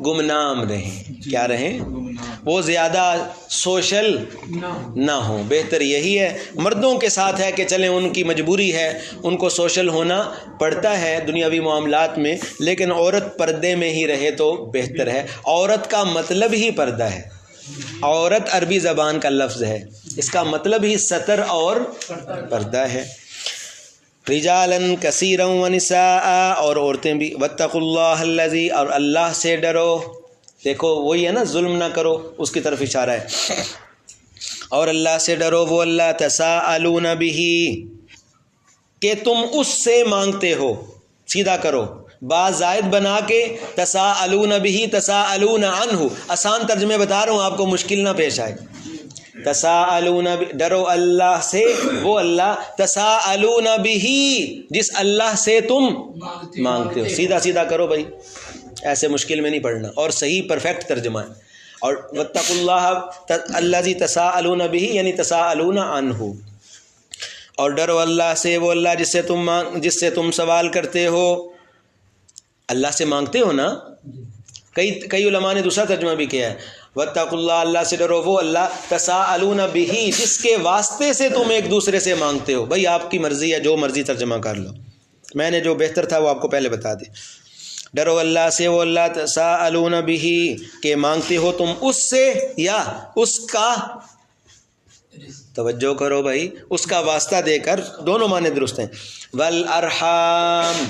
گمنام رہیں. کیا رہیں؟ وہ زیادہ سوشل نہ ہوں. بہتر یہی ہے. مردوں کے ساتھ ہے کہ چلیں ان کی مجبوری ہے، ان کو سوشل ہونا پڑتا ہے دنیاوی معاملات میں، لیکن عورت پردے میں ہی رہے تو بہتر ہے. عورت کا مطلب ہی پردہ ہے. عورت عربی زبان کا لفظ ہے، اس کا مطلب ہی ستر اور پردہ ہے. رجالاً کثیرا ونساء، اور عورتیں بھی. واتقوا اللہ الذی، اور اللہ سے ڈرو. دیکھو وہی ہے نا، ظلم نہ کرو، اس کی طرف اشارہ ہے. اور اللہ سے ڈرو، وہ اللہ تساءلون بہ، کہ تم اس سے مانگتے ہو. سیدھا کرو، بعض زائد بنا کے تساءلون بہ، تساءلون عنہ. آسان ترجمے بتا رہا ہوں آپ کو مشکل نہ پیش آئے. تساءلون، ڈرو اللہ سے، وہ اللہ تساءلون بہ، جس اللہ سے تم مانگتے ہو. سیدھا سیدھا کرو بھائی، ایسے مشکل میں نہیں پڑھنا. اور صحیح پرفیکٹ ترجمہ ہے. اور واتقوا اللہ الذی تساءلون بہ، یعنی تساءلون عنہ. اور ڈرو اللہ سے، وہ اللہ جس سے تم سوال کرتے ہو. اللہ سے مانگتے ہو نا. کئی علماء نے دوسرا ترجمہ بھی کیا ہے، واتقوا اللہ، اللہ سے ڈرو، وہ اللہ تساءلون بہ، جس کے واسطے سے تم ایک دوسرے سے مانگتے ہو. بھائی آپ کی مرضی ہے، جو مرضی ترجمہ کر لو، میں نے جو بہتر تھا وہ آپ کو پہلے بتا دی. ڈرو اللہ سے، وہ اللہ تساءلون بہ، کہ مانگتے ہو تم اس سے یا اس کا. توجہ کرو بھائی، اس کا واسطہ دے کر، دونوں معنی درست ہیں. والارحام،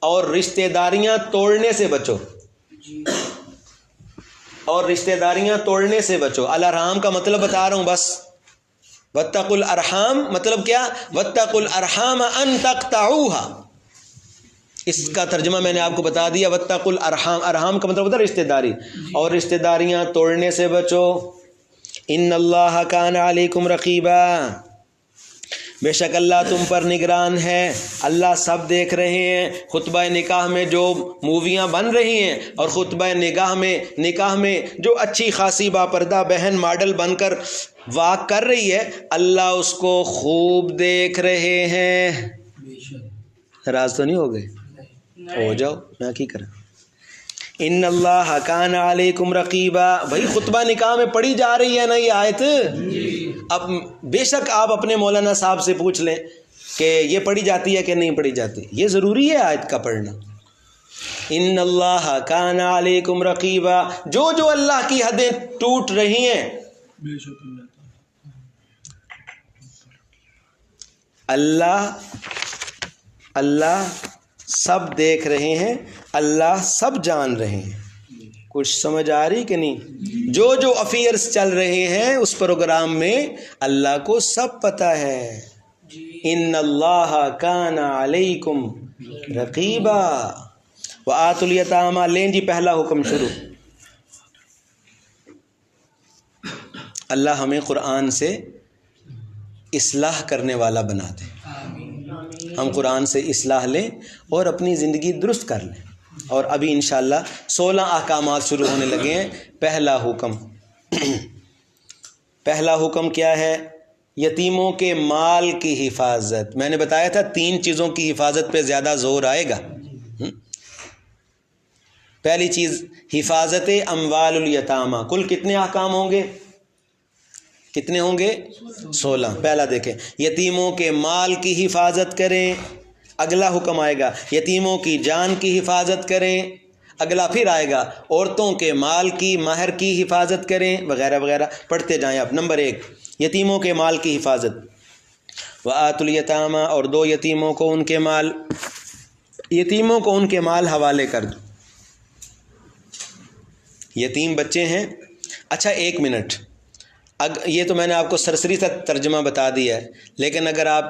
اور رشتہ داریاں توڑنے سے بچو. اور رشتہ داریاں توڑنے سے بچو. الارحام کا مطلب بتا رہا ہوں بس. واتقوا الارحام مطلب کیا؟ واتقوا الارحام ان تقطعوها. اس کا ترجمہ میں نے آپ کو بتا دیا، واتقوا الارحام، ارحام کا مطلب ہوتا ہے رشتہ داری، اور رشتہ داریاں توڑنے سے بچو۔ ان اللہ کان علیکم رقیبا، بے شک اللہ تم پر نگران ہے، اللہ سب دیکھ رہے ہیں۔ خطبہ نکاح میں جو موویاں بن رہی ہیں اور خطبہ نکاح میں جو اچھی خاصی باپردہ بہن ماڈل بن کر واک کر رہی ہے، اللہ اس کو خوب دیکھ رہے ہیں۔ راز تو نہیں ہو گئے؟ ہو جاؤ، میں کی کریں۔ ان اللہ کان علیکم رقیبا، بھائی خطبہ نکاح میں پڑھی جا رہی ہے نا یہ آیت، اب بے شک آپ اپنے مولانا صاحب سے پوچھ لیں کہ یہ پڑھی جاتی ہے کہ نہیں پڑھی جاتی، یہ ضروری ہے آیت کا پڑھنا۔ ان اللہ کان علیکم رقیبا، جو جو اللہ کی حدیں ٹوٹ رہی ہیں اللہ سب دیکھ رہے ہیں، اللہ سب جان رہے ہیں۔ کچھ سمجھ آ رہی کہ نہیں؟ جو جو افیئرس چل رہے ہیں اس پروگرام میں اللہ کو سب پتہ ہے۔ ان اللہ کان علیکم رقیبا وآتوا الیتامی، لیں جی پہلا حکم شروع۔ اللہ ہمیں قرآن سے اصلاح کرنے والا بنا دے، ہم قرآن سے اصلاح لیں اور اپنی زندگی درست کر لیں۔ اور ابھی انشاءاللہ 16 احکامات شروع ہونے لگے ہیں۔ پہلا حکم کیا ہے؟ یتیموں کے مال کی حفاظت۔ میں نے بتایا تھا 3 چیزوں کی حفاظت پہ زیادہ زور آئے گا۔ پہلی چیز حفاظت اموال الیتامہ۔ کل کتنے احکام ہوں گے؟ کتنے ہوں گے؟ 16۔ پہلا دیکھیں، یتیموں کے مال کی حفاظت کریں۔ اگلا حکم آئے گا یتیموں کی جان کی حفاظت کریں۔ اگلا پھر آئے گا عورتوں کے مال کی، مہر کی حفاظت کریں، وغیرہ وغیرہ، پڑھتے جائیں آپ۔ نمبر 1 یتیموں کے مال کی حفاظت، وآتوا الیتامی، اور دو یتیموں کو ان کے مال حوالے کر دو۔ یتیم بچے ہیں، اچھا 1 منٹ، یہ تو میں نے آپ کو سرسری سا ترجمہ بتا دیا ہے، لیکن اگر آپ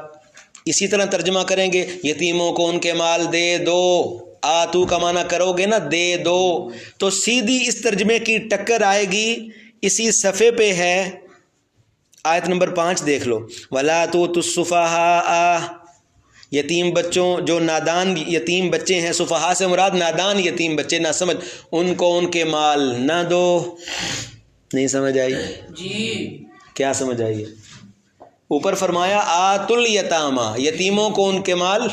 اسی طرح ترجمہ کریں گے یتیموں کو ان کے مال دے دو، آتو کا معنی کرو گے نا دے دو، تو سیدھی اس ترجمے کی ٹکر آئے گی۔ اسی صفحے پہ ہے آیت نمبر 5 دیکھ لو، وَلَا تُؤْتُوا السُّفَهَاءَ، یتیم بچوں، جو نادان یتیم بچے ہیں، سفہاء سے مراد نادان یتیم بچے، نہ سمجھ، ان کو ان کے مال نہ دو۔ نہیں سمجھ آئی؟ جی کیا سمجھ آئی ہے؟ اوپر فرمایا آتوا الیتامی، یتیموں کو ان کے مال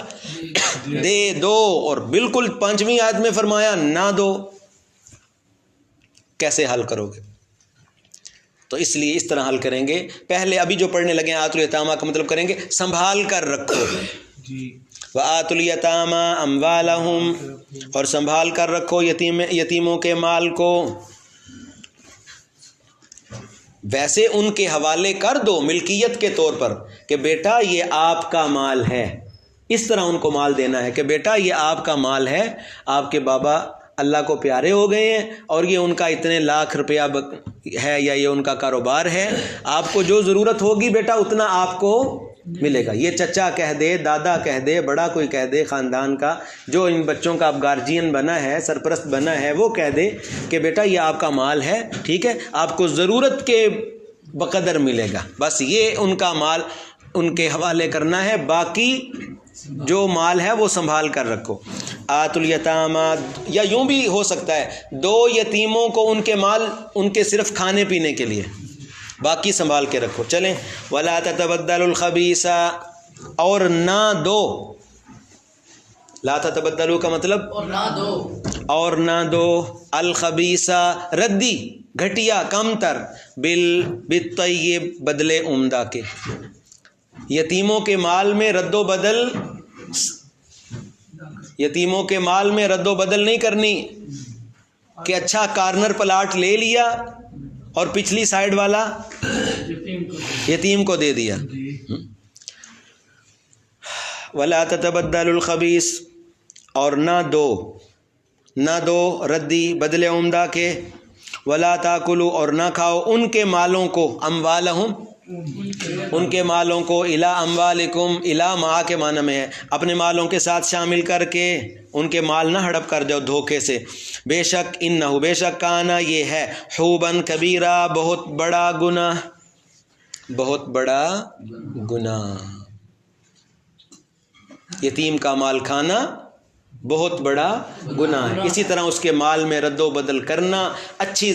دے دو، اور بالکل 5ویں آیت میں فرمایا نہ دو۔ کیسے حل کرو گے؟ تو اس لیے اس طرح حل کریں گے، پہلے ابھی جو پڑھنے لگے آتوا الیتامی کا مطلب کریں گے سنبھال کر رکھو۔ وآتوا الیتامی اموالہم، اور سنبھال کر رکھو یتیموں کے مال کو، ویسے ان کے حوالے کر دو ملکیت کے طور پر کہ بیٹا یہ آپ کا مال ہے، اس طرح ان کو مال دینا ہے کہ بیٹا یہ آپ کا مال ہے، آپ کے بابا اللہ کو پیارے ہو گئے ہیں اور یہ ان کا اتنے لاکھ روپیہ ہے یا یہ ان کا کاروبار ہے، آپ کو جو ضرورت ہوگی بیٹا اتنا آپ کو ملے گا۔ یہ چچا کہہ دے، دادا کہہ دے، بڑا کوئی کہہ دے خاندان کا، جو ان بچوں کا اب گارجین بنا ہے، سرپرست بنا ہے، وہ کہہ دے کہ بیٹا یہ آپ کا مال ہے، ٹھیک ہے، آپ کو ضرورت کے بقدر ملے گا، بس یہ ان کا مال ان کے حوالے کرنا ہے، باقی جو مال ہے وہ سنبھال کر رکھو۔ آتوا الیتامی، یا یوں بھی ہو سکتا ہے 2 یتیموں کو ان کے مال ان کے صرف کھانے پینے کے لیے، باقی سنبھال کے رکھو۔ چلیں، وَلَا تَتَبَدَّلُوا الْخَبِيثَ، اور نہ دو، لا تتبدلوا کا مطلب اور نہ دو، الخبیث ردی، گھٹیا، کم تر، بالطیب، بدلے عمدہ کے۔ یتیموں کے مال میں رد و بدل، یتیموں کے مال میں رد و بدل نہیں کرنی کہ اچھا کارنر پلاٹ لے لیا اور پچھلی سائیڈ والا یتیم کو دے دیا۔ وَلَا تَتَبَدَّلُوا الْخَبِيثَ، اور نہ دو ردی، بدلے عمدہ کے، وَلَا تَأْكُلُوا، اور نہ کھاؤ ان کے مالوں کو، اموالہم، ان کے مالوں کو الا اموالکم، الا ما کے معنی میں ہے اپنے مالوں کے ساتھ شامل کر کے ان کے مال نہ ہڑپ کر جاؤ دھوکے سے. بے شک انہو، بے شک کانا یہ ہے، حوبن کبیرہ بہت بڑا گناہ، بہت بڑا گناہ. یتیم کا مال کھانا بہت بڑا گناہ ہے. اسی طرح اس کے مال میں رد و بدل کرنا، اچھی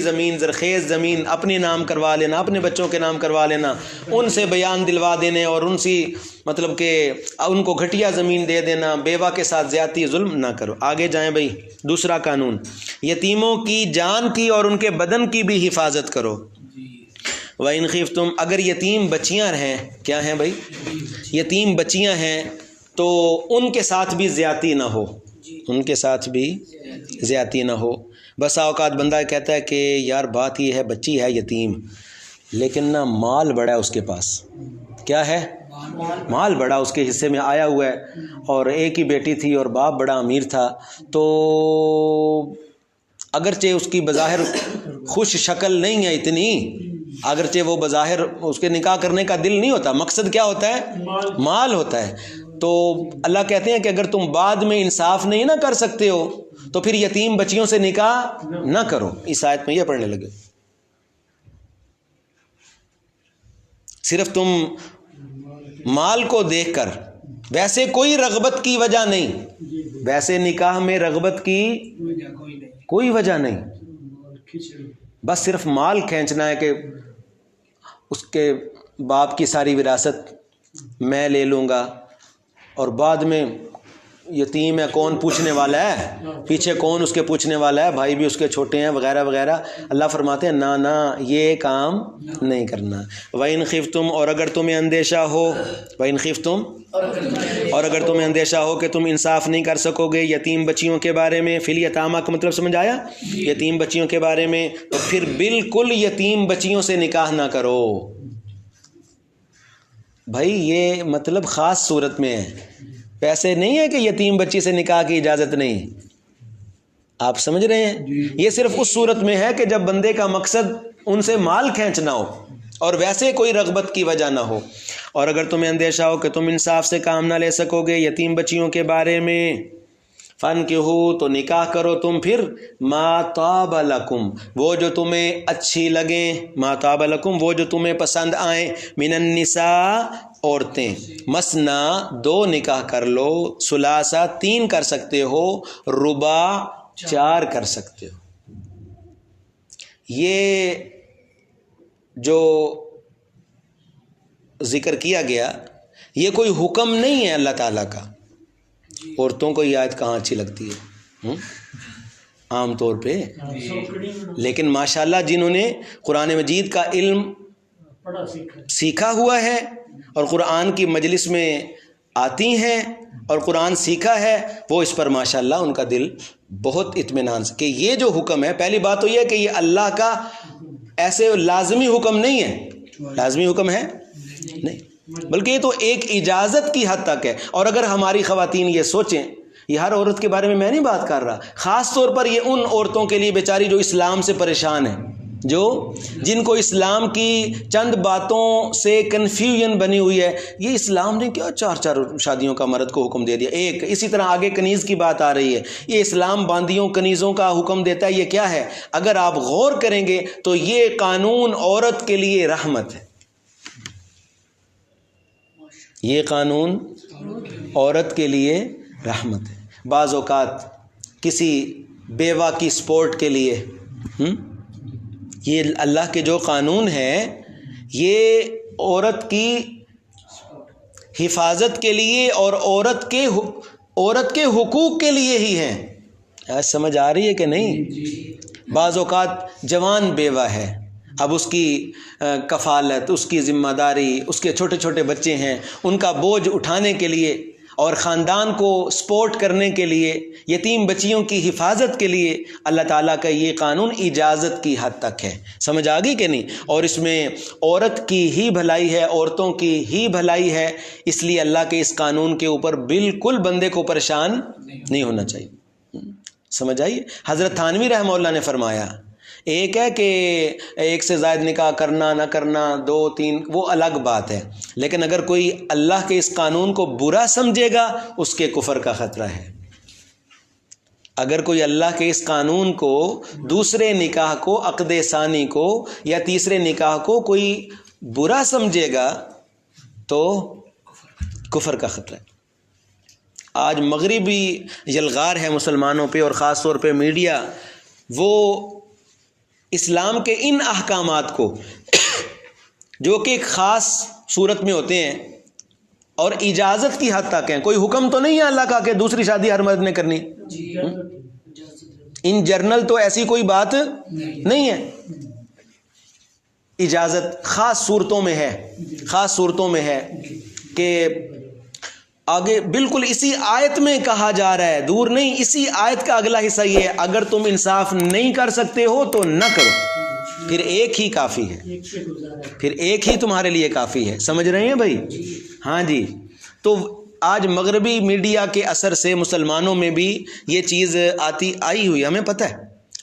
زمین زرخیز زمین اپنے نام کروا لینا، اپنے بچوں کے نام کروا لینا، ان سے بیان دلوا دینے اور ان سے مطلب کہ ان کو گھٹیا زمین دے دینا، بیوہ کے ساتھ زیادتی ظلم نہ کرو. آگے جائیں بھائی. دوسرا قانون، یتیموں کی جان کی اور ان کے بدن کی بھی حفاظت کرو. وَإِنْ خِفْتُمْ، اگر یتیم بچیاں ہیں، کیا ہیں بھائی؟ یتیم بچیاں ہیں تو ان کے ساتھ بھی زیادتی نہ ہو، ان کے ساتھ بھی زیادتی نہ ہو. بسا اوقات بندہ کہتا ہے کہ یار بات یہ ہے بچی ہے یتیم لیکن نہ مال بڑا ہے اس کے پاس. کیا ہے؟ مال بڑا اس کے حصے میں آیا ہوا ہے، اور ایک ہی بیٹی تھی اور باپ بڑا امیر تھا. تو اگرچہ اس کی بظاہر خوش شکل نہیں ہے اتنی، اگرچہ وہ بظاہر اس کے نکاح کرنے کا دل نہیں ہوتا، مقصد کیا ہوتا ہے؟ مال ہوتا ہے. تو اللہ کہتے ہیں کہ اگر تم بعد میں انصاف نہیں نہ کر سکتے ہو تو پھر یتیم بچیوں سے نکاح نہ کرو. اس آیت میں یہ پڑھنے لگے. صرف تم مال کو دیکھ کر، ویسے کوئی رغبت کی وجہ نہیں، ویسے نکاح میں رغبت کی کوئی وجہ نہیں، بس صرف مال کھینچنا ہے کہ اس کے باپ کی ساری وراثت میں لے لوں گا، اور بعد میں یتیم ہے کون پوچھنے والا ہے، پیچھے کون اس کے پوچھنے والا ہے، بھائی بھی اس کے چھوٹے ہیں وغیرہ وغیرہ. اللہ فرماتے ہیں نہ یہ کام نہیں کرنا. وَإِنْ خِفْتُمْ، اور اگر تمہیں اندیشہ ہو، وَإِنْ خِفْتُمْ، اور اگر تمہیں اندیشہ ہو کہ تم انصاف نہیں کر سکو گے یتیم بچیوں کے بارے میں، فی الیتامہ کا مطلب سمجھ آیا؟ یتیم بچیوں کے بارے میں، تو پھر بالکل یتیم بچیوں سے نکاح نہ کرو. بھائی یہ مطلب خاص صورت میں ہے، پیسے نہیں ہے کہ یتیم بچی سے نکاح کی اجازت نہیں. آپ سمجھ رہے ہیں؟ یہ صرف اس صورت میں ہے کہ جب بندے کا مقصد ان سے مال کھینچنا ہو اور ویسے کوئی رغبت کی وجہ نہ ہو. اور اگر تمہیں اندیشہ ہو کہ تم انصاف سے کام نہ لے سکو گے یتیم بچیوں کے بارے میں، فَانْكِحُوا، تو نکاح کرو تم پھر مَا طَابَ لَكُمْ، وہ جو تمہیں اچھی لگیں، مَا طَابَ لَكُمْ، وہ جو تمہیں پسند آئیں، مِنَ النِّسَاء، عورتیں، مثنا، 2 نکاح کر لو، ثلاثہ 3 کر سکتے ہو، رباع 4 کر سکتے ہو. یہ جو ذکر کیا گیا یہ کوئی حکم نہیں ہے اللہ تعالیٰ کا. عورتوں کو یہ آیت کہاں اچھی لگتی ہے عام طور پہ، لیکن ماشاءاللہ جنہوں نے قرآن مجید کا علم سیکھا ہوا ہے اور قرآن کی مجلس میں آتی ہیں اور قرآن سیکھا ہے، وہ اس پر ماشاءاللہ ان کا دل بہت اطمینان سے کہ یہ جو حکم ہے، پہلی بات تو یہ ہے کہ یہ اللہ کا ایسے لازمی حکم نہیں ہے، لازمی حکم ہے نہیں، بلکہ یہ تو ایک اجازت کی حد تک ہے. اور اگر ہماری خواتین یہ سوچیں، یہ ہر عورت کے بارے میں نہیں بات کر رہا، خاص طور پر یہ ان عورتوں کے لیے بیچاری جو اسلام سے پریشان ہیں، جن کو اسلام کی چند باتوں سے کنفیوژن بنی ہوئی ہے. یہ اسلام نے کیا 4 شادیوں کا مرد کو حکم دے دیا ایک. اسی طرح آگے کنیز کی بات آ رہی ہے، یہ اسلام باندیوں کنیزوں کا حکم دیتا ہے. یہ کیا ہے؟ اگر آپ غور کریں گے تو یہ قانون عورت کے لیے رحمت ہے. یہ قانون عورت کے لیے رحمت ہے. بعض اوقات کسی بیوہ کی سپورٹ کے لیے یہ اللہ کے جو قانون ہیں یہ عورت کی حفاظت کے لیے اور عورت کے حقوق کے لیے ہی ہیں. سمجھ آ رہی ہے کہ نہیں؟ بعض اوقات جوان بیوہ ہے، اب اس کی کفالت، اس کی ذمہ داری، اس کے چھوٹے چھوٹے بچے ہیں، ان کا بوجھ اٹھانے کے لیے اور خاندان کو سپورٹ کرنے کے لیے، یتیم بچیوں کی حفاظت کے لیے اللہ تعالیٰ کا یہ قانون اجازت کی حد تک ہے. سمجھ آ گئی کہ نہیں؟ اور اس میں عورت کی ہی بھلائی ہے، عورتوں کی ہی بھلائی ہے. اس لیے اللہ کے اس قانون کے اوپر بالکل بندے کو پریشان نہیں ہونا چاہیے. سمجھ آئیے؟ حضرت تھانوی رحمہ اللہ نے فرمایا ایک ہے کہ ایک سے زائد نکاح کرنا نہ کرنا، 2 3، وہ الگ بات ہے، لیکن اگر کوئی اللہ کے اس قانون کو برا سمجھے گا اس کے کفر کا خطرہ ہے۔ اگر کوئی اللہ کے اس قانون کو، دوسرے نکاح کو، عقد ثانی کو یا تیسرے نکاح کو کوئی برا سمجھے گا تو کفر کا خطرہ ہے۔ آج مغربی یلغار ہے مسلمانوں پہ، اور خاص طور پہ میڈیا، وہ اسلام کے ان احکامات کو جو کہ ایک خاص صورت میں ہوتے ہیں اور اجازت کی حد تک ہیں، کوئی حکم تو نہیں ہے اللہ کا کہ دوسری شادی ہر مرد نے کرنی، ان جرنل تو ایسی کوئی بات نہیں ہے، اجازت خاص صورتوں میں ہے، خاص صورتوں میں ہے کہ آگے بالکل اسی آیت میں کہا جا رہا ہے، دور نہیں، اسی آیت کا اگلا حصہ یہ ہے، اگر تم انصاف نہیں کر سکتے ہو تو نہ کرو، پھر ایک ہی کافی ہے، پھر ایک ہی تمہارے لیے کافی ہے۔ سمجھ رہے ہیں بھائی؟ ہاں جی۔ تو آج مغربی میڈیا کے اثر سے مسلمانوں میں بھی یہ چیز آئی ہوئی، ہمیں پتہ ہے،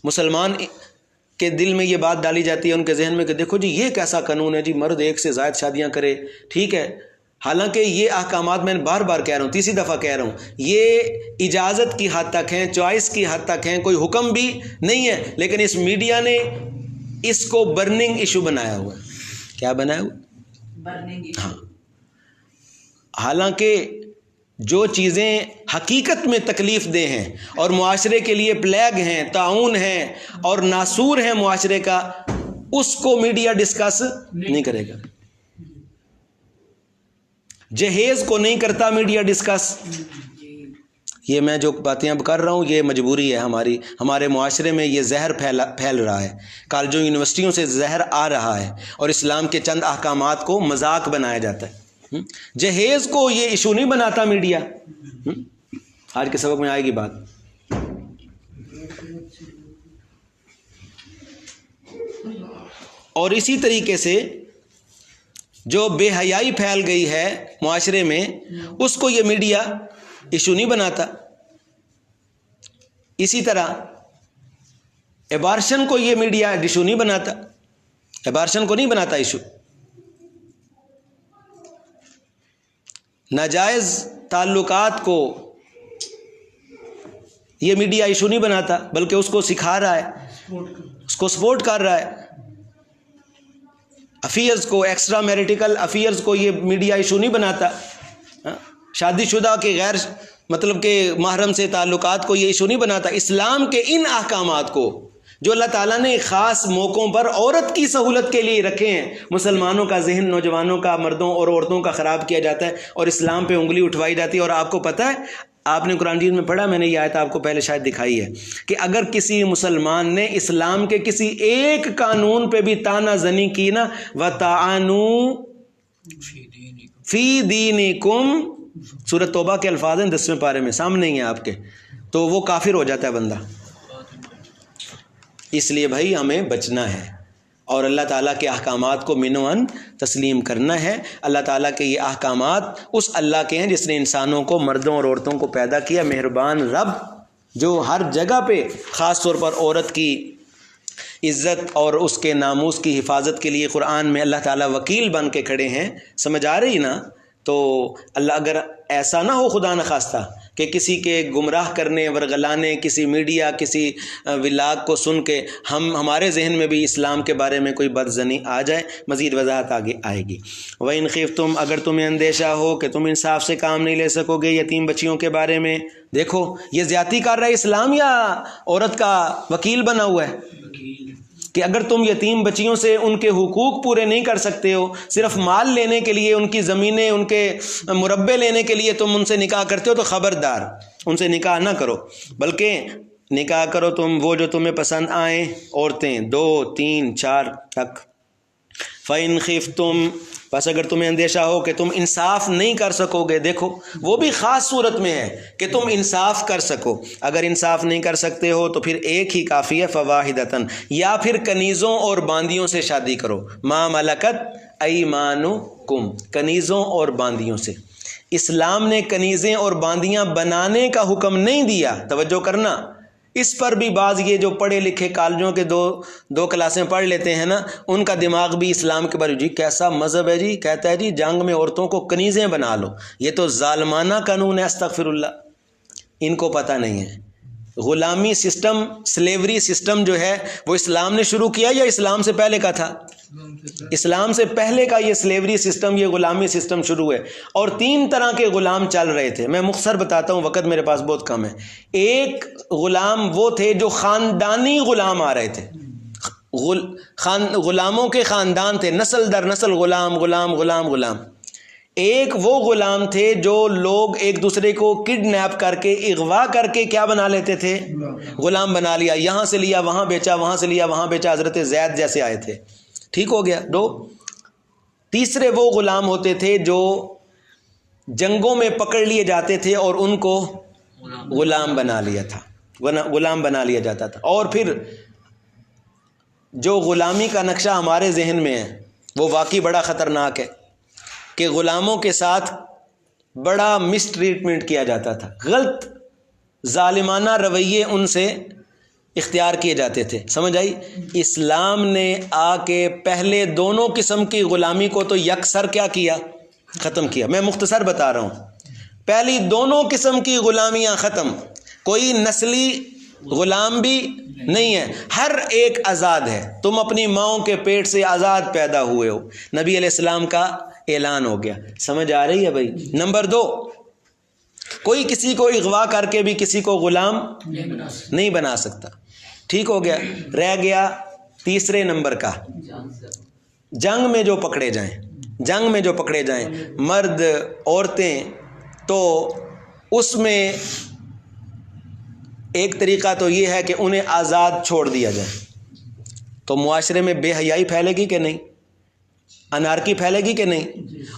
مسلمان کے دل میں یہ بات ڈالی جاتی ہے، ان کے ذہن میں کہ دیکھو جی یہ کیسا قانون ہے جی، مرد ایک سے زائد شادیاں کرے، ٹھیک ہے، حالانکہ یہ احکامات میں بار بار کہہ رہا ہوں، تیسری دفعہ کہہ رہا ہوں، یہ اجازت کی حد تک ہیں، چوائس کی حد تک ہیں، کوئی حکم بھی نہیں ہے، لیکن اس میڈیا نے اس کو برننگ ایشو بنایا ہوا ہے۔ کیا بنایا ہوا؟ Burning issue. ہاں، حالانکہ جو چیزیں حقیقت میں تکلیف دہ ہیں اور معاشرے کے لیے پلیگ ہیں، طاعون ہیں اور ناسور ہیں معاشرے کا، اس کو میڈیا ڈسکس نہیں کرے گا، جہیز کو نہیں کرتا میڈیا ڈسکس۔ یہ میں جو باتیں اب کر رہا ہوں یہ مجبوری ہے ہماری، ہمارے معاشرے میں یہ زہر پھیل رہا ہے، کالجوں یونیورسٹیوں سے زہر آ رہا ہے اور اسلام کے چند احکامات کو مذاق بنایا جاتا ہے۔ جہیز کو یہ ایشو نہیں بناتا میڈیا۔ آج کے سبق میں آئے گی بات۔ اور اسی طریقے سے جو بے حیائی پھیل گئی ہے معاشرے میں، اس کو یہ میڈیا ایشو نہیں بناتا۔ اسی طرح ایبارشن کو یہ میڈیا ایشو نہیں بناتا، ایبارشن کو نہیں بناتا ایشو۔ ناجائز تعلقات کو یہ میڈیا ایشو نہیں بناتا، بلکہ اس کو سکھا رہا ہے، اس کو سپورٹ کر رہا ہے۔ افیئرز کو، ایکسٹرا میریٹیکل افیئرز کو یہ میڈیا ایشو نہیں بناتا۔ شادی شدہ کے غیر مطلب کہ محرم سے تعلقات کو یہ ایشو نہیں بناتا۔ اسلام کے ان احکامات کو جو اللہ تعالیٰ نے خاص موقعوں پر عورت کی سہولت کے لیے رکھے ہیں، مسلمانوں کا ذہن، نوجوانوں کا، مردوں اور عورتوں کا خراب کیا جاتا ہے اور اسلام پہ انگلی اٹھوائی جاتی ہے۔ اور آپ کو پتہ ہے، آپ نے قرآن مجید میں پڑھا، میں نے یہ آیت آپ کو پہلے شاید دکھائی ہے، کہ اگر کسی مسلمان نے اسلام کے کسی ایک قانون پہ بھی طعنہ زنی کی نا، وَتَعَانُوا فِي دِينِكُمْ، سورۃ توبہ کے الفاظ ہیں 10ویں پارے میں، سامنے ہی ہیں آپ کے، تو وہ کافر ہو جاتا ہے بندہ۔ اس لیے بھائی ہمیں بچنا ہے اور اللہ تعالیٰ کے احکامات کو منوان تسلیم کرنا ہے۔ اللہ تعالیٰ کے یہ احکامات اس اللہ کے ہیں جس نے انسانوں کو، مردوں اور عورتوں کو پیدا کیا، مہربان رب جو ہر جگہ پہ خاص طور پر عورت کی عزت اور اس کے ناموس کی حفاظت کے لیے قرآن میں اللہ تعالیٰ وکیل بن کے کھڑے ہیں۔ سمجھ آ رہی نا؟ تو اللہ، اگر ایسا نہ ہو خدا نخواستہ کہ کسی کے گمراہ کرنے، ورغلانے، کسی میڈیا، کسی ولاگ کو سن کے ہمارے ذہن میں بھی اسلام کے بارے میں کوئی بد ظنی آ جائے، مزید وضاحت آگے آئے گی۔ وَإِنْ خِفْتُمْ، اگر تمہیں اندیشہ ہو کہ تم انصاف سے کام نہیں لے سکو گے یتیم بچیوں کے بارے میں۔ دیکھو یہ زیادتی کر رہا ہے اسلام یا عورت کا وکیل بنا ہوا ہے؟ کہ اگر تم یتیم بچیوں سے ان کے حقوق پورے نہیں کر سکتے ہو، صرف مال لینے کے لیے، ان کی زمینیں، ان کے مربے لینے کے لیے تم ان سے نکاح کرتے ہو، تو خبردار ان سے نکاح نہ کرو، بلکہ نکاح کرو تم وہ جو تمہیں پسند آئیں، عورتیں 2 3 4 تک۔ فَإِنْ خِفْتُمْ، بس اگر تمہیں اندیشہ ہو کہ تم انصاف نہیں کر سکو گے، دیکھو وہ بھی خاص صورت میں ہے کہ تم انصاف کر سکو، اگر انصاف نہیں کر سکتے ہو تو پھر ایک ہی کافی ہے، فواحدتن، یا پھر کنیزوں اور باندیوں سے شادی کرو، ما ملکت ایمانکم، کنیزوں اور باندیوں سے۔ اسلام نے کنیزیں اور باندیاں بنانے کا حکم نہیں دیا، توجہ کرنا، اس پر بھی بعض یہ جو پڑھے لکھے کالجوں کے دو کلاسیں پڑھ لیتے ہیں نا، ان کا دماغ بھی اسلام کے بارے جی کیسا مذہب ہے جی، کہتا ہے جی جنگ میں عورتوں کو کنیزیں بنا لو، یہ تو ظالمانہ قانون ہے، استغفر اللہ۔ ان کو پتہ نہیں ہے غلامی سسٹم، سلیوری سسٹم جو ہے وہ اسلام نے شروع کیا یا اسلام سے پہلے کا تھا؟ اسلام سے پہلے کا یہ سلیوری سسٹم، یہ غلامی سسٹم شروع ہے۔ اور 3 طرح کے غلام چل رہے تھے، میں مختصر بتاتا ہوں، وقت میرے پاس بہت کم ہے۔ ایک غلام وہ تھے جو خاندانی غلام آ رہے تھے، غلاموں کے خاندان تھے، نسل در نسل غلام غلام غلام غلام۔ ایک وہ غلام تھے جو لوگ ایک دوسرے کو کڈنیپ کر کے اغوا کر کے کیا بنا لیتے تھے؟ غلام بنا لیا، یہاں سے لیا وہاں بیچا، وہاں سے لیا وہاں بیچا، حضرت زید جیسے آئے تھے، ٹھیک ہو گیا 2۔ تیسرے وہ غلام ہوتے تھے جو جنگوں میں پکڑ لیے جاتے تھے اور ان کو غلام بنا لیا تھا، غلام بنا لیا جاتا تھا۔ اور پھر جو غلامی کا نقشہ ہمارے ذہن میں ہے وہ واقعی بڑا خطرناک ہے کہ غلاموں کے ساتھ بڑا مس ٹریٹمنٹ کیا جاتا تھا، غلط ظالمانہ رویے ان سے اختیار کیے جاتے تھے، سمجھ آئی؟ اسلام نے آ کے پہلے دونوں قسم کی غلامی کو تو یکسر کیا کیا؟ ختم کیا۔ میں مختصر بتا رہا ہوں، پہلی دونوں قسم کی غلامیاں ختم، کوئی نسلی غلام بھی نہیں ہے، ہر ایک آزاد ہے، تم اپنی ماؤں کے پیٹ سے آزاد پیدا ہوئے ہو، نبی علیہ السلام کا اعلان ہو گیا۔ سمجھ آ رہی ہے بھائی؟ نمبر 2، کوئی کسی کو اغوا کر کے بھی کسی کو غلام نہیں بنا سکتا، ٹھیک ہو گیا۔ رہ گیا تیسرے نمبر کا، جنگ میں جو پکڑے جائیں، جنگ میں جو پکڑے جائیں مرد عورتیں، تو اس میں ایک طریقہ تو یہ ہے کہ انہیں آزاد چھوڑ دیا جائے، تو معاشرے میں بے حیائی پھیلے گی کہ نہیں؟ انارکی پھیلے گی کہ نہیں؟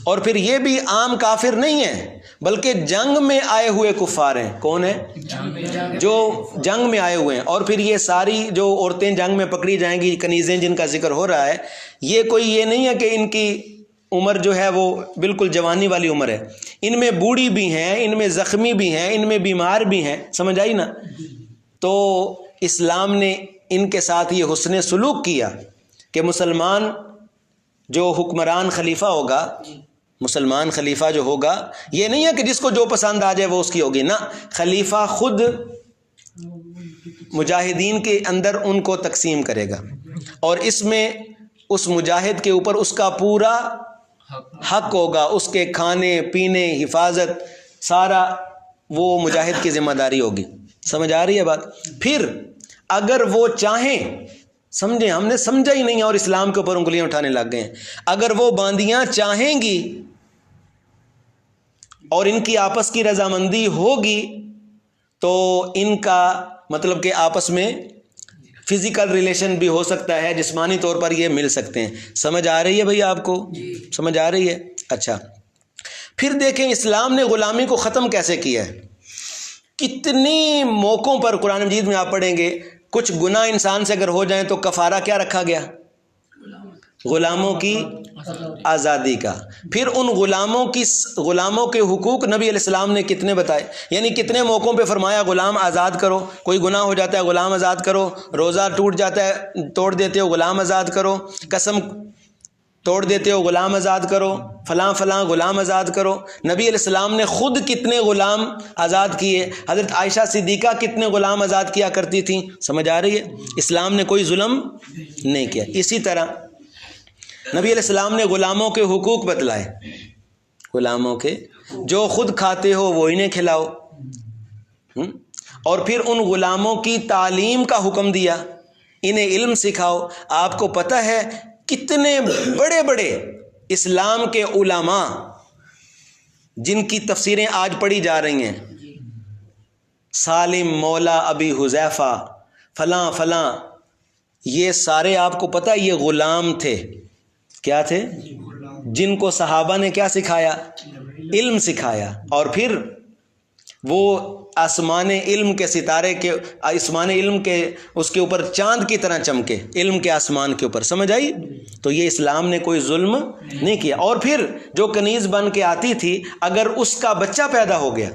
اور پھر یہ بھی عام کافر نہیں ہے بلکہ جنگ میں آئے ہوئے کفار ہیں۔ کون ہیں؟ جو جنگ میں آئے ہوئے ہیں۔ اور پھر یہ ساری جو عورتیں جنگ میں پکڑی جائیں گی، کنیزیں جن کا ذکر ہو رہا ہے، یہ کوئی یہ نہیں ہے کہ ان کی عمر جو ہے وہ بالکل جوانی والی عمر ہے، ان میں بوڑھی بھی ہیں، ان میں زخمی بھی ہیں، ان میں بیمار بھی ہیں، سمجھ آئی نا؟ تو اسلام نے ان کے ساتھ یہ حسن سلوک کیا کہ مسلمان جو حکمران خلیفہ ہوگا، مسلمان خلیفہ جو ہوگا، یہ نہیں ہے کہ جس کو جو پسند آ جائے وہ اس کی ہوگی، نہ، خلیفہ خود مجاہدین کے اندر ان کو تقسیم کرے گا، اور اس میں اس مجاہد کے اوپر اس کا پورا حق ہوگا، اس کے کھانے پینے حفاظت سارا وہ مجاہد کی ذمہ داری ہوگی۔ سمجھ آ رہی ہے بات؟ پھر اگر وہ چاہیں، سمجھیں، ہم نے سمجھا ہی نہیں اور اسلام کے اوپر انگلیاں اٹھانے لگ گئے ہیں، اگر وہ باندیاں چاہیں گی اور ان کی آپس کی رضامندی ہوگی تو ان کا مطلب کہ آپس میں فزیکل ریلیشن بھی ہو سکتا ہے، جسمانی طور پر یہ مل سکتے ہیں۔ سمجھ آ رہی ہے بھئی آپ کو؟ سمجھ آ رہی ہے؟ اچھا، پھر دیکھیں اسلام نے غلامی کو ختم کیسے کیا ہے۔ کتنی موقعوں پر قرآن مجید میں آپ پڑھیں گے، کچھ گناہ انسان سے اگر ہو جائیں تو کفارہ کیا رکھا گیا؟ غلاموں کی آزادی کا۔ پھر ان غلاموں کے حقوق نبی علیہ السلام نے کتنے بتائے، یعنی کتنے موقعوں پہ فرمایا غلام آزاد کرو، کوئی گناہ ہو جاتا ہے غلام آزاد کرو، روزہ ٹوٹ جاتا ہے توڑ دیتے ہو غلام آزاد کرو، قسم توڑ دیتے ہو غلام آزاد کرو، فلاں فلاں غلام آزاد کرو۔ نبی علیہ السلام نے خود کتنے غلام آزاد کیے، حضرت عائشہ صدیقہ کتنے غلام آزاد کیا کرتی تھیں۔ سمجھ آ رہی ہے؟ اسلام نے کوئی ظلم نہیں کیا۔ اسی طرح نبی علیہ السلام نے غلاموں کے حقوق بتلائے، غلاموں کے جو خود کھاتے ہو وہ انہیں کھلاؤ، اور پھر ان غلاموں کی تعلیم کا حکم دیا، انہیں علم سکھاؤ۔ آپ کو پتہ ہے کتنے بڑے بڑے اسلام کے علماء جن کی تفسیریں آج پڑھی جا رہی ہیں، سالم مولا ابی حذیفہ فلاں فلاں، یہ سارے آپ کو پتہ یہ غلام تھے۔ کیا تھے؟ جن کو صحابہ نے کیا سکھایا؟ علم سکھایا، اور پھر وہ آسمان علم کے ستارے کے، آسمان علم کے اس کے اوپر چاند کی طرح چمکے، علم کے آسمان کے اوپر۔ سمجھ آئی؟ تو یہ اسلام نے کوئی ظلم نہیں کیا۔ اور پھر جو کنیز بن کے آتی تھی، اگر اس کا بچہ پیدا ہو گیا،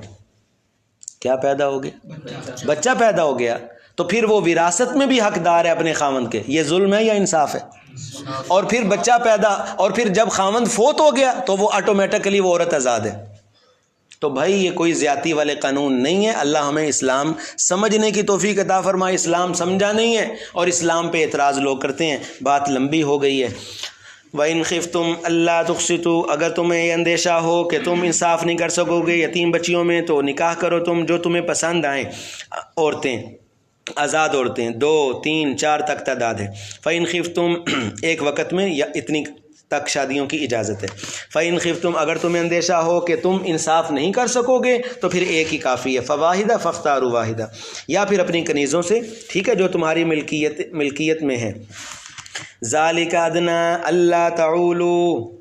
کیا پیدا ہو گیا؟ بچہ پیدا ہو گیا، تو پھر وہ وراثت میں بھی حقدار ہے اپنے خاوند کے. یہ ظلم ہے یا انصاف ہے؟ اور پھر بچہ پیدا اور پھر جب خاوند فوت ہو گیا تو وہ آٹومیٹکلی وہ عورت آزاد ہے. تو بھائی یہ کوئی زیادتی والے قانون نہیں ہے. اللہ ہمیں اسلام سمجھنے کی توفیق عطا فرمائے. اسلام سمجھا نہیں ہے اور اسلام پہ اعتراض لوگ کرتے ہیں. بات لمبی ہو گئی ہے. وَإِنْ خِفْتُمْ أَلَّا تُقْسِطُوا، اگر تمہیں یہ اندیشہ ہو کہ تم انصاف نہیں کر سکو گے یتیم بچیوں میں، تو نکاح کرو تم جو تمہیں پسند آئیں عورتیں، آزاد عورتیں. 2 3 4 تک تعداد ہے. فَإِنْ خِفْتُمْ ایک وقت میں یا اتنی تک شادیوں کی اجازت ہے. فَإِنْ خِفْتُمْ اگر تمہیں اندیشہ ہو کہ تم انصاف نہیں کر سکو گے تو پھر ایک ہی کافی ہے. فواحدہ فاختاروا واحدہ، یا پھر اپنی کنیزوں سے، ٹھیک ہے، جو تمہاری ملکیت میں ہے. ذالک ادنا اللہ تعولوا،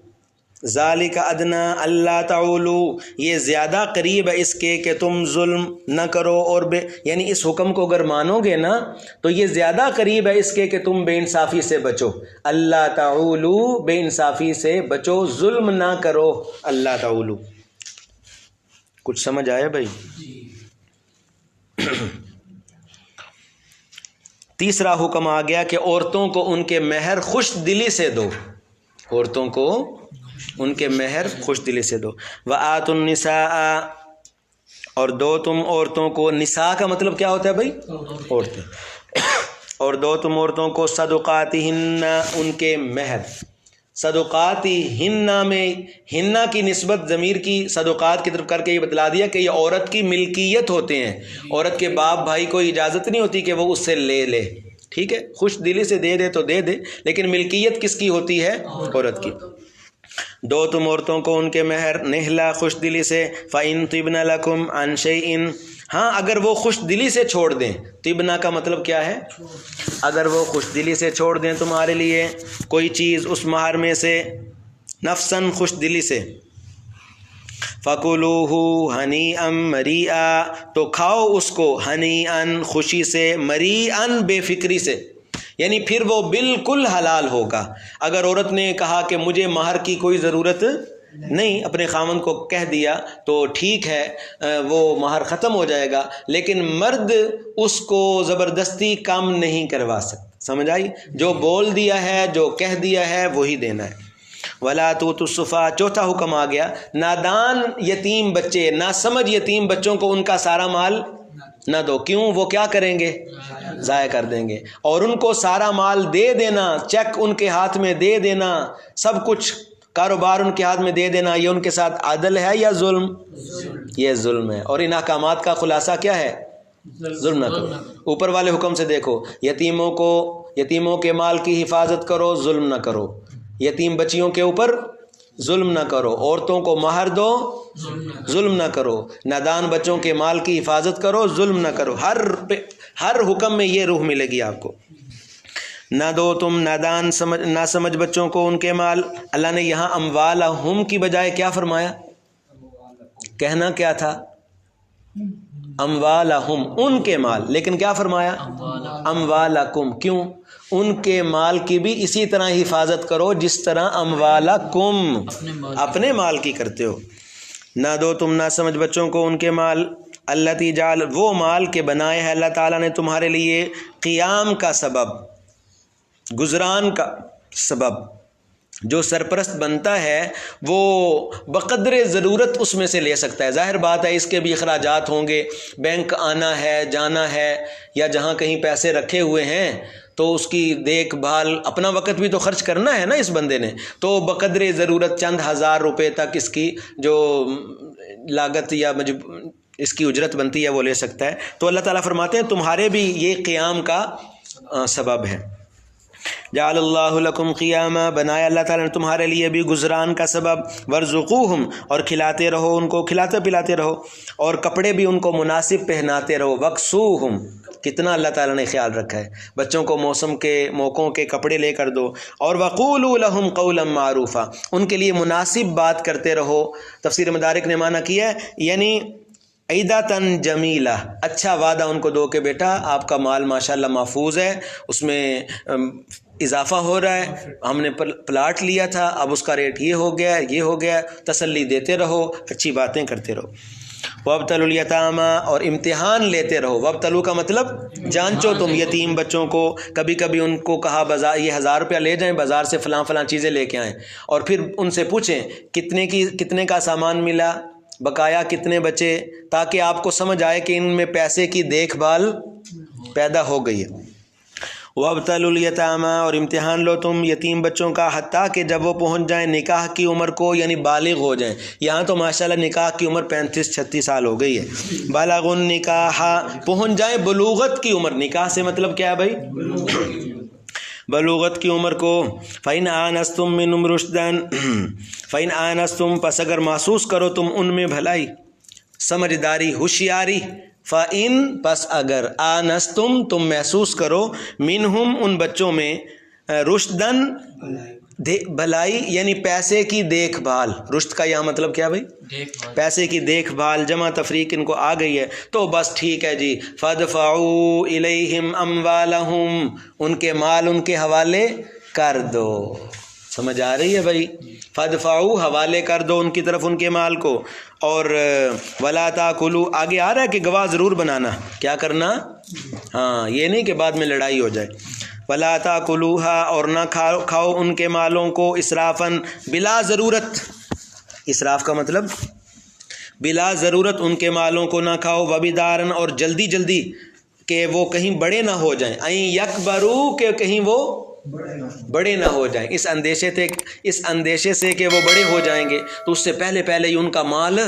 ذالک ادنا اللہ تعولوا، یہ زیادہ قریب ہے اس کے کہ تم ظلم نہ کرو. اور یعنی اس حکم کو اگر مانو گے نا تو یہ زیادہ قریب ہے اس کے کہ تم بے انصافی سے بچو. اللہ تعولوا، بے انصافی سے بچو، ظلم نہ کرو. اللہ تعولوا، کچھ سمجھ آیا بھائی؟ تیسرا حکم آ گیا کہ عورتوں کو ان کے مہر خوش دلی سے دو. عورتوں کو ان کے مہر خوش دلی سے دو. وآتوا النساء، اور دو تم عورتوں کو، نساء کا مطلب کیا ہوتا ہے بھائی؟ عورتیں. اور دو تم عورتوں کو صدقاتہن، ان کے مہر. صدقاتہن میں ہنہ کی نسبت ضمیر کی صدقات کی طرف کر کے یہ بتلا دیا کہ یہ عورت کی ملکیت ہوتے ہیں. عورت کے باپ بھائی کو اجازت نہیں ہوتی کہ وہ اس سے لے لے، ٹھیک ہے، خوش دلی سے دے دے تو دے دے، لیکن ملکیت کس کی ہوتی ہے؟ عورت کی. دو تم عورتوں کو ان کے مہر نہلا، خوش دلی سے. فَإِن طِبْنَ لَكُمْ عَنْ شَيْءٍ، ہاں اگر وہ خوش دلی سے چھوڑ دیں. طبنا کا مطلب کیا ہے؟ اگر وہ خوش دلی سے چھوڑ دیں تمہارے لیے کوئی چیز اس مہر میں سے، نفساً خوش دلی سے. فَكُلُوهُ هَنِيئًا مَرِيئًا، تو کھاؤ اس کو، ہنیئًا خوشی سے، مریئًا بے فکری سے، یعنی پھر وہ بالکل حلال ہوگا. اگر عورت نے کہا کہ مجھے مہر کی کوئی ضرورت نہیں، اپنے خاوند کو کہہ دیا تو ٹھیک ہے، وہ مہر ختم ہو جائے گا، لیکن مرد اس کو زبردستی کم نہیں کروا سکتا. سمجھ آئی؟ جو بول دیا ہے، جو کہہ دیا ہے وہی دینا ہے. وَلَا تُؤْتُوا السُّفَهَاءَ، چوتھا حکم آ گیا، نادان یتیم بچے، ناسمجھ یتیم بچوں کو ان کا سارا مال نہ دو. کیوں؟ وہ کیا کریں گے؟ ضائع کر دیں گے. اور ان کو سارا مال دے دینا، چیک ان کے ہاتھ میں دے دینا، سب کچھ کاروبار ان کے ہاتھ میں دے دینا، یہ ان کے ساتھ عدل ہے یا ظلم؟ یہ ظلم ہے. اور ان احکامات کا خلاصہ کیا ہے؟ ظلم نہ کرو. اوپر والے حکم سے دیکھو، یتیموں کے مال کی حفاظت کرو، ظلم نہ کرو. یتیم بچیوں کے اوپر ظلم نہ کرو. عورتوں کو مہر دو، ظلم نہ کرو. نادان بچوں کے مال کی حفاظت کرو، ظلم نہ کرو. ہر حکم میں یہ روح ملے گی آپ کو. نہ دو تم نادان نہ سمجھ بچوں کو ان کے مال. اللہ نے یہاں اموالہم کی بجائے کیا فرمایا؟ کہنا کیا تھا؟ اموالہم، ان کے مال، لیکن کیا فرمایا؟ اموالکم. کیوں؟ ان کے مال کی بھی اسی طرح حفاظت کرو جس طرح اموالکم اپنے مال کی کرتے ہو. نہ دو تم نہ سمجھ بچوں کو ان کے مال، التی جعل، وہ مال کے بنائے ہے اللہ تعالیٰ نے تمہارے لیے قیام کا سبب، گزران کا سبب. جو سرپرست بنتا ہے وہ بقدر ضرورت اس میں سے لے سکتا ہے. ظاہر بات ہے اس کے بھی اخراجات ہوں گے، بینک آنا ہے جانا ہے، یا جہاں کہیں پیسے رکھے ہوئے ہیں تو اس کی دیکھ بھال، اپنا وقت بھی تو خرچ کرنا ہے نا اس بندے نے. تو بقدر ضرورت چند ہزار روپے تک اس کی جو لاگت یا اس کی اجرت بنتی ہے وہ لے سکتا ہے. تو اللہ تعالیٰ فرماتے ہیں تمہارے بھی یہ قیام کا سبب ہے. جعل اللہ لکم قیاما، بنایا اللہ تعالیٰ نے تمہارے لیے بھی گزران کا سبب. ورزقوہم، اور کھلاتے رہو ان کو، کھلاتے پلاتے رہو، اور کپڑے بھی ان کو مناسب پہناتے رہو. وکسوہم، کتنا اللہ تعالیٰ نے خیال رکھا ہے، بچوں کو موسم کے موقعوں کے کپڑے لے کر دو. اور وقولوا لہم قولا معروفا، ان کے لیے مناسب بات کرتے رہو. تفسیر مدارک نے معنی کیا ہے یعنی عیدتاً جمیلہ، اچھا وعدہ ان کو دو کہ بیٹا آپ کا مال ماشاءاللہ محفوظ ہے، اس میں اضافہ ہو رہا ہے، ہم نے پلاٹ لیا تھا اب اس کا ریٹ یہ ہو گیا، یہ ہو گیا. تسلی دیتے رہو، اچھی باتیں کرتے رہو. وابتلوا الیتاما، اور امتحان لیتے رہو. وابتلو کا مطلب جانچو تم یتیم بچوں کو. کبھی کبھی ان کو کہا بازار یہ 1000 روپیہ لے جائیں بازار سے فلاں فلاں چیزیں لے کے آئیں، اور پھر ان سے پوچھیں کتنے کا سامان ملا، بقایا کتنے بچے، تاکہ آپ کو سمجھ آئے کہ ان میں پیسے کی دیکھ بھال پیدا ہو گئی ہے. وابتلوا الیتاما، اور امتحان لو تم یتیم بچوں کا، حتیٰ کہ جب وہ پہنچ جائیں نکاح کی عمر کو، یعنی بالغ ہو جائیں. یہاں تو ماشاءاللہ نکاح کی عمر 35-36 سال ہو گئی ہے. بالغ النکاح، پہنچ جائیں بلوغت کی عمر. نکاح سے مطلب کیا ہے بھائی؟ بلوغت کی عمر کو. فَإِنْ آنَسْتُم مِّنْهُمْ رُشْدًا، فَإِنْ آنَسْتُم، پس اگر محسوس کرو تم ان میں بھلائی، سمجھداری، ہوشیاری. فَإِن، پس اگر، آنستم، تم محسوس کرو، منہم، ان بچوں میں، رشدن، بھلائی، یعنی پیسے کی دیکھ بھال. رشد کا یہاں مطلب کیا بھائی؟ پیسے کی دیکھ بھال، جمع تفریق ان کو آ گئی ہے تو بس ٹھیک ہے جی. فَادْفَعُوا إِلَيْهِمْ أَمْوَالَهُمْ، ان کے مال ان کے حوالے کر دو. سمجھ آ رہی ہے بھائی؟ فَادْفَعُوا، حوالے کر دو ان کی طرف ان کے مال کو. اور وَلَا تَأْكُلُوا، آگے آ رہا ہے کہ گواہ ضرور بنانا. کیا کرنا؟ ہاں، یہ نہیں کہ بعد میں لڑائی ہو جائے. وَلَا تَأْكُلُوهَا، اور نہ کھاؤ ان کے مالوں کو، اسرافاً، بلا ضرورت. اسراف کا مطلب بلا ضرورت ان کے مالوں کو نہ کھاؤ. وَبِدَارًا، اور جلدی جلدی کہ وہ کہیں بڑے نہ ہو جائیں. اَئِن يَكْبَرُوا، کہ کہیں وہ بڑے نہ ہو جائیں. اس اندیشے سے کہ وہ بڑے ہو جائیں گے تو اس سے پہلے ہی ان کا مال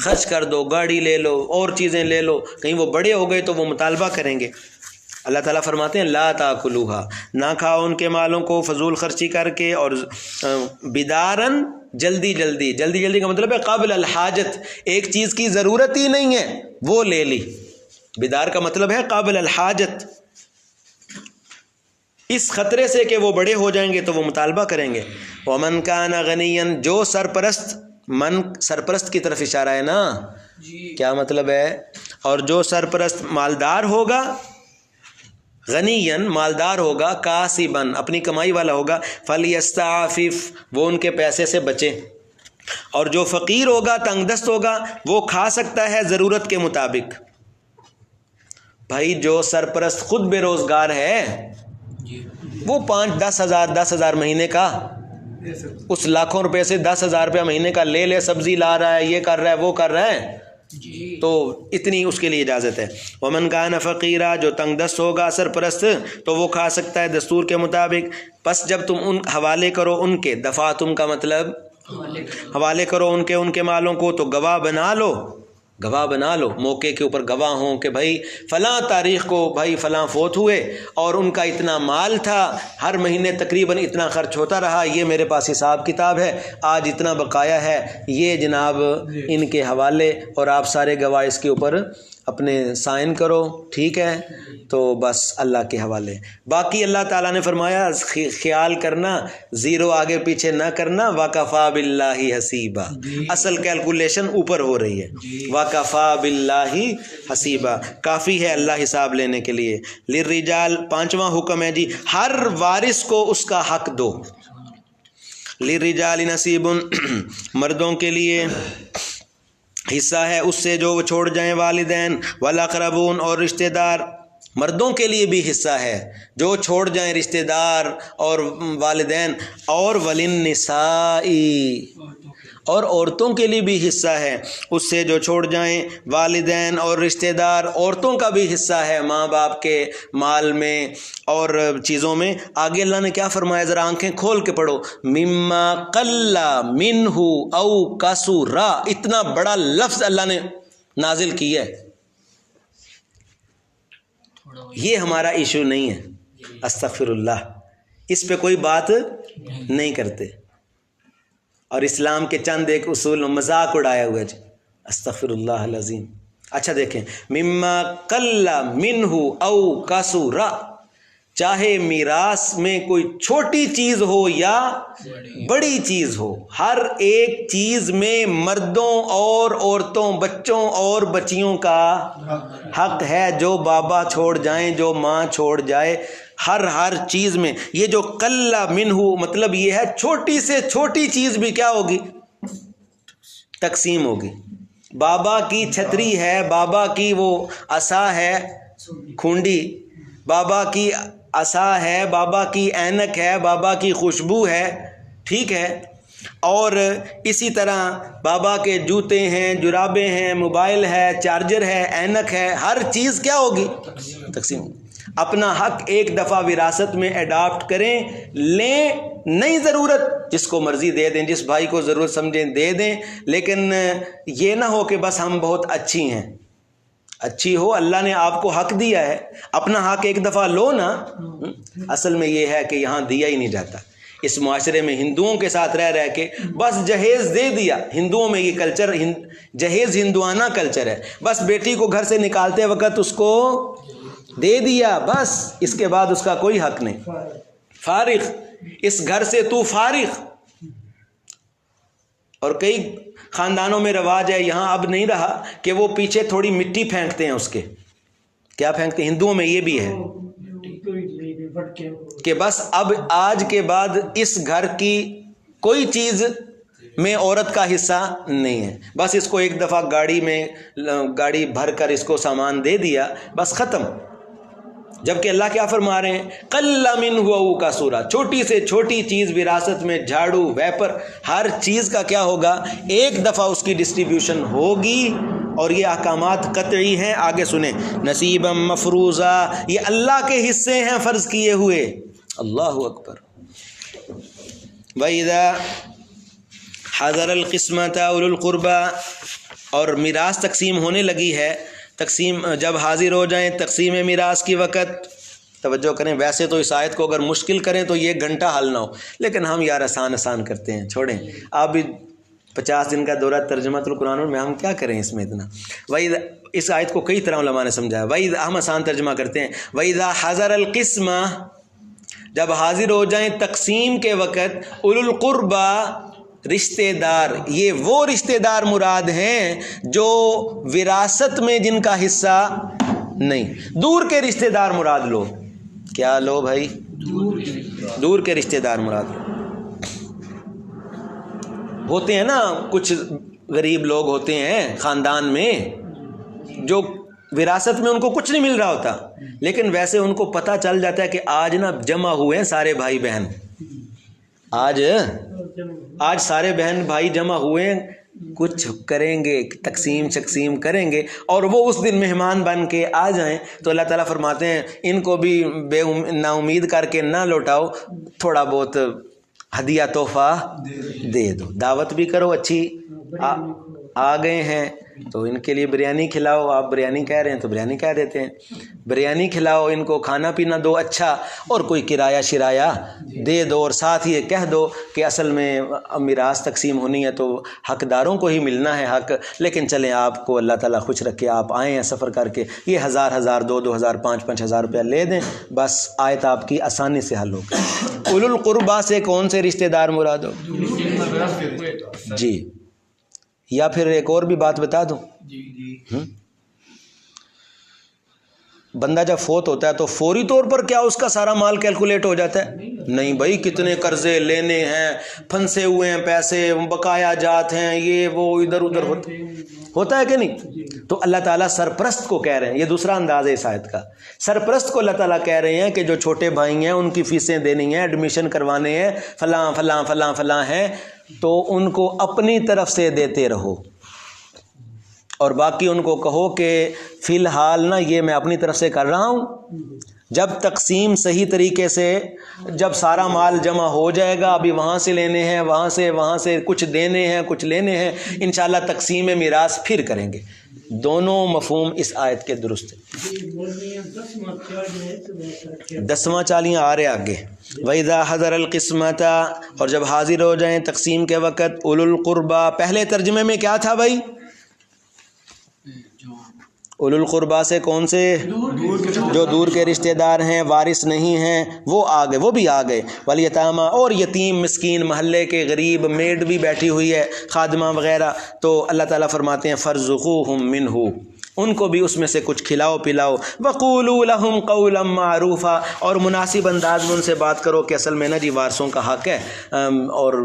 خرچ کر دو، گاڑی لے لو اور چیزیں لے لو، کہیں وہ بڑے ہو گئے تو وہ مطالبہ کریں گے. اللہ تعالیٰ فرماتے ہیں لا تاکلوها، نہ کھاؤ ان کے مالوں کو فضول خرچی کر کے. اور بدارن، جلدی جلدی کا مطلب ہے قبل الحاجت، ایک چیز کی ضرورت ہی نہیں ہے وہ لے لی. بدار کا مطلب ہے قبل الحاجت، اس خطرے سے کہ وہ بڑے ہو جائیں گے تو وہ مطالبہ کریں گے. ومن کان غنیا، جو سرپرست، من سرپرست کی طرف اشارہ ہے نا، کیا مطلب ہے؟ اور جو سرپرست مالدار ہوگا، غنیًا، مالدار ہوگا، کاسباً، اپنی کمائی والا ہوگا، فلیستعفف، وہ ان کے پیسے سے بچے. اور جو فقیر ہوگا، تنگ دست ہوگا، وہ کھا سکتا ہے ضرورت کے مطابق. بھائی جو سرپرست خود بے روزگار ہے، وہ 5-10 ہزار مہینے کا، اس لاکھوں روپے سے 10,000 روپیہ مہینے کا لے سبزی لا رہا ہے، یہ کر رہا ہے، وہ کر رہا ہے، تو اتنی اس کے لیے اجازت ہے. ومن کان فقیرا، جو تنگ دست ہوگا سرپرست تو وہ کھا سکتا ہے دستور کے مطابق. پس جب تم ان حوالے کرو ان کے، دفعتم کا مطلب حوالے کرو ان کے مالوں کو، تو گواہ بنا لو، موقع کے اوپر گواہ ہوں کہ بھائی فلاں تاریخ کو بھائی فلاں فوت ہوئے اور ان کا اتنا مال تھا، ہر مہینے تقریباً اتنا خرچ ہوتا رہا، یہ میرے پاس حساب کتاب ہے، آج اتنا بقایا ہے، یہ جناب ان کے حوالے، اور آپ سارے گواہ اس کے اوپر اپنے سائن کرو. ٹھیک ہے، تو بس اللہ کے حوالے. باقی اللہ تعالیٰ نے فرمایا خیال کرنا، زیرو آگے پیچھے نہ کرنا. وَكَفَى بِاللَّهِ حَسِيبًا، اصل کیلکولیشن اوپر ہو رہی ہے. وَكَفَى بِاللَّهِ حَسِيبًا، کافی ہے اللہ حساب لینے کے لیے. لِلرِّجَالِ، 5واں حکم ہے جی، ہر وارث کو اس کا حق دو. لِلرِّجَالِ نَصِيبٌ، مردوں کے لیے حصہ ہے اس سے جو وہ چھوڑ جائیں، والدین والاقربون، اور رشتہ دار. مردوں کے لیے بھی حصہ ہے جو چھوڑ جائیں رشتہ دار اور والدین. اور وللنساء، اور عورتوں کے لیے بھی حصہ ہے اس سے جو چھوڑ جائیں والدین اور رشتہ دار. عورتوں کا بھی حصہ ہے ماں باپ کے مال میں اور چیزوں میں. آگے اللہ نے کیا فرمایا، ذرا آنکھیں کھول کے پڑھو. مما قل منہ او کثر، اتنا بڑا لفظ اللہ نے نازل کیا ہے. یہ ہمارا ایشو نہیں ہے، استغفر اللہ، اس پہ کوئی بات نہیں کرتے. اور اسلام کے چند ایک اصول مذاق اڑایا ہوا ہے جی، استغفر اللہ العظیم. اچھا دیکھیں، مما قل منہ او کثر، چاہے میراث میں کوئی چھوٹی چیز ہو یا بڑی چیز ہو، ہر ایک چیز میں مردوں اور عورتوں، بچوں اور بچیوں کا حق ہے. جو بابا چھوڑ جائیں، جو ماں چھوڑ جائے، ہر چیز میں. یہ جو قل منہ مطلب یہ ہے چھوٹی سے چھوٹی چیز بھی کیا ہوگی، تقسیم ہوگی. بابا کی چھتری ہے، بابا کی وہ عصا ہے کھونڈی، بابا کی عصا ہے، بابا کی اینک ہے، بابا کی خوشبو ہے، ٹھیک ہے، اور اسی طرح بابا کے جوتے ہیں، جرابیں ہیں، موبائل ہے، چارجر ہے، اینک ہے، ہر چیز کیا ہوگی؟ تقسیم ہوگی۔ اپنا حق ایک دفعہ وراثت میں اڈاپٹ کریں، لیں، نہیں ضرورت جس کو مرضی دے دیں، جس بھائی کو ضرورت سمجھیں دے دیں، لیکن یہ نہ ہو کہ بس ہم بہت اچھی ہیں۔ اچھی ہو، اللہ نے آپ کو حق دیا ہے، اپنا حق ایک دفعہ لو نا۔ اصل میں یہ ہے کہ یہاں دیا ہی نہیں جاتا، اس معاشرے میں ہندوؤں کے ساتھ رہ رہ کے بس جہیز دے دیا۔ ہندوؤں میں یہ کلچر جہیز ہندوانہ کلچر ہے، بس بیٹی کو گھر سے نکالتے وقت اس کو دے دیا، بس اس کے بعد اس کا کوئی حق نہیں، فارغ، اس گھر سے تو فارغ۔ اور کئی خاندانوں میں رواج ہے، یہاں اب نہیں رہا، کہ وہ پیچھے تھوڑی مٹی پھینکتے ہیں اس کے، کیا پھینکتے ہیں؟ ہندوؤں میں یہ بھی ہے کہ بس اب آج کے بعد اس گھر کی کوئی چیز میں عورت کا حصہ نہیں ہے، بس اس کو ایک دفعہ گاڑی بھر کر اس کو سامان دے دیا، بس ختم۔ جبکہ اللہ کیا فرما رہے ہیں؟ قل منہ او کا سورہ، چھوٹی سے چھوٹی چیز وراثت میں، جھاڑو، ویپر، ہر چیز کا کیا ہوگا؟ ایک دفعہ اس کی ڈسٹریبیوشن ہوگی، اور یہ احکامات قطعی ہیں۔ آگے سنیں، نصیبا مفروضہ، یہ اللہ کے حصے ہیں فرض کیے ہوئے۔ اللہ اکبر۔ وَإِذَا حَضَرَ الْقِسْمَةَ أُولُو الْقُرْبَى، اور میراث تقسیم ہونے لگی ہے، تقسیم جب حاضر ہو جائیں تقسیم میراث کی وقت، توجہ کریں، ویسے تو اس آیت کو اگر مشکل کریں تو یہ گھنٹہ حل نہ ہو، لیکن ہم یار آسان کرتے ہیں، چھوڑیں، آپ بھی 50 دن کا دورہ ترجمہ القرآن میں ہم کیا کریں اس میں اتنا۔ وَإِذَا، اس آیت کو کئی طرح علماء نے سمجھایا، وَإِذَا، ہم آسان ترجمہ کرتے ہیں، وَإِذَا حَضَرَ الْقِسْمَةَ، جب حاضر ہو جائیں تقسیم کے وقت، اولو القربى، رشتہ دار، یہ وہ رشتہ دار مراد ہیں جو وراثت میں جن کا حصہ نہیں، دور کے رشتہ دار مراد لو، کیا لو بھائی؟ دور کے رشتہ دار مراد ہوتے ہیں نا، کچھ غریب لوگ ہوتے ہیں خاندان میں جو وراثت میں ان کو کچھ نہیں مل رہا ہوتا، لیکن ویسے ان کو پتہ چل جاتا ہے کہ آج نا جمع ہوئے ہیں سارے بھائی بہن، آج سارے بہن بھائی جمع ہوئے ہیں، کچھ کریں گے، تقسیم کریں گے، اور وہ اس دن مہمان بن کے آ جائیں، تو اللہ تعالیٰ فرماتے ہیں ان کو بھی نا امید کر کے نہ لوٹاؤ، تھوڑا بہت ہدیہ تحفہ دے دو، دعوت بھی کرو اچھی، آ گئے ہیں تو ان کے لیے بریانی کھلاؤ، آپ بریانی کہہ رہے ہیں تو بریانی کہہ دیتے ہیں، بریانی کھلاؤ، ان کو کھانا پینا دو اچھا، اور کوئی کرایہ شرایہ دے دو، اور ساتھ یہ کہہ دو کہ اصل میں میراث تقسیم ہونی ہے تو حقداروں کو ہی ملنا ہے حق، لیکن چلیں آپ کو اللہ تعالیٰ خوش رکھے، آپ آئے ہیں سفر کر کے، یہ 1000 2,000 5,000 روپیہ لے دیں، بس آیت آپ کی آسانی سے حل ہوگی۔ اولو القربہ سے کون سے رشتہ دار مراد ہو؟ جی، یا پھر ایک اور بھی بات بتا دوں، بندہ جب فوت ہوتا ہے تو فوری طور پر کیا اس کا سارا مال کیلکولیٹ ہو جاتا ہے؟ نہیں بھائی، کتنے قرضے لینے ہیں، پھنسے ہوئے ہیں پیسے، بقایا جات ہیں، یہ وہ ادھر ادھر ہوتا ہے کہ نہیں؟ تو اللہ تعالیٰ سرپرست کو کہہ رہے ہیں، یہ دوسرا انداز ہے اس آیت کا، سرپرست کو اللہ تعالیٰ کہہ رہے ہیں کہ جو چھوٹے بھائی ہیں ان کی فیسیں دینی ہیں، ایڈمیشن کروانے ہیں، فلاں فلاں فلاں فلاں ہیں، تو ان کو اپنی طرف سے دیتے رہو، اور باقی ان کو کہو کہ فی الحال نا یہ میں اپنی طرف سے کر رہا ہوں، جب تقسیم صحیح طریقے سے، جب سارا مال جمع ہو جائے گا، ابھی وہاں سے لینے ہیں، وہاں سے کچھ دینے ہیں، کچھ لینے ہیں، انشاءاللہ تقسیم میراث پھر کریں گے۔ دونوں مفہوم اس آیت کے درست ہیں۔ 10واں چالیاں آ رہے آگے، وَإِذَا حَضَرَ الْقِسْمَةَ، اور جب حاضر ہو جائیں تقسیم کے وقت، اولو القربہ، پہلے ترجمے میں کیا تھا بھائی؟ اولو القربہ سے کون سے؟ جو دور کے رشتہ دار ہیں، وارث نہیں ہیں، وہ آگئے، وہ بھی آگئے، والیتامہ، اور یتیم مسکین، محلے کے غریب، میڈ بھی بیٹھی ہوئی ہے، خادمہ وغیرہ، تو اللہ تعالیٰ فرماتے ہیں فَارْزُقُوهُم مِّنْهُ، ان کو بھی اس میں سے کچھ کھلاؤ پلاؤ. وَقُولُوا لَهُمْ قَوْلًا مَعْرُوفًا، اور مناسب انداز میں ان سے بات کرو کہ اصل میں نا جی وارثوں کا حق ہے اور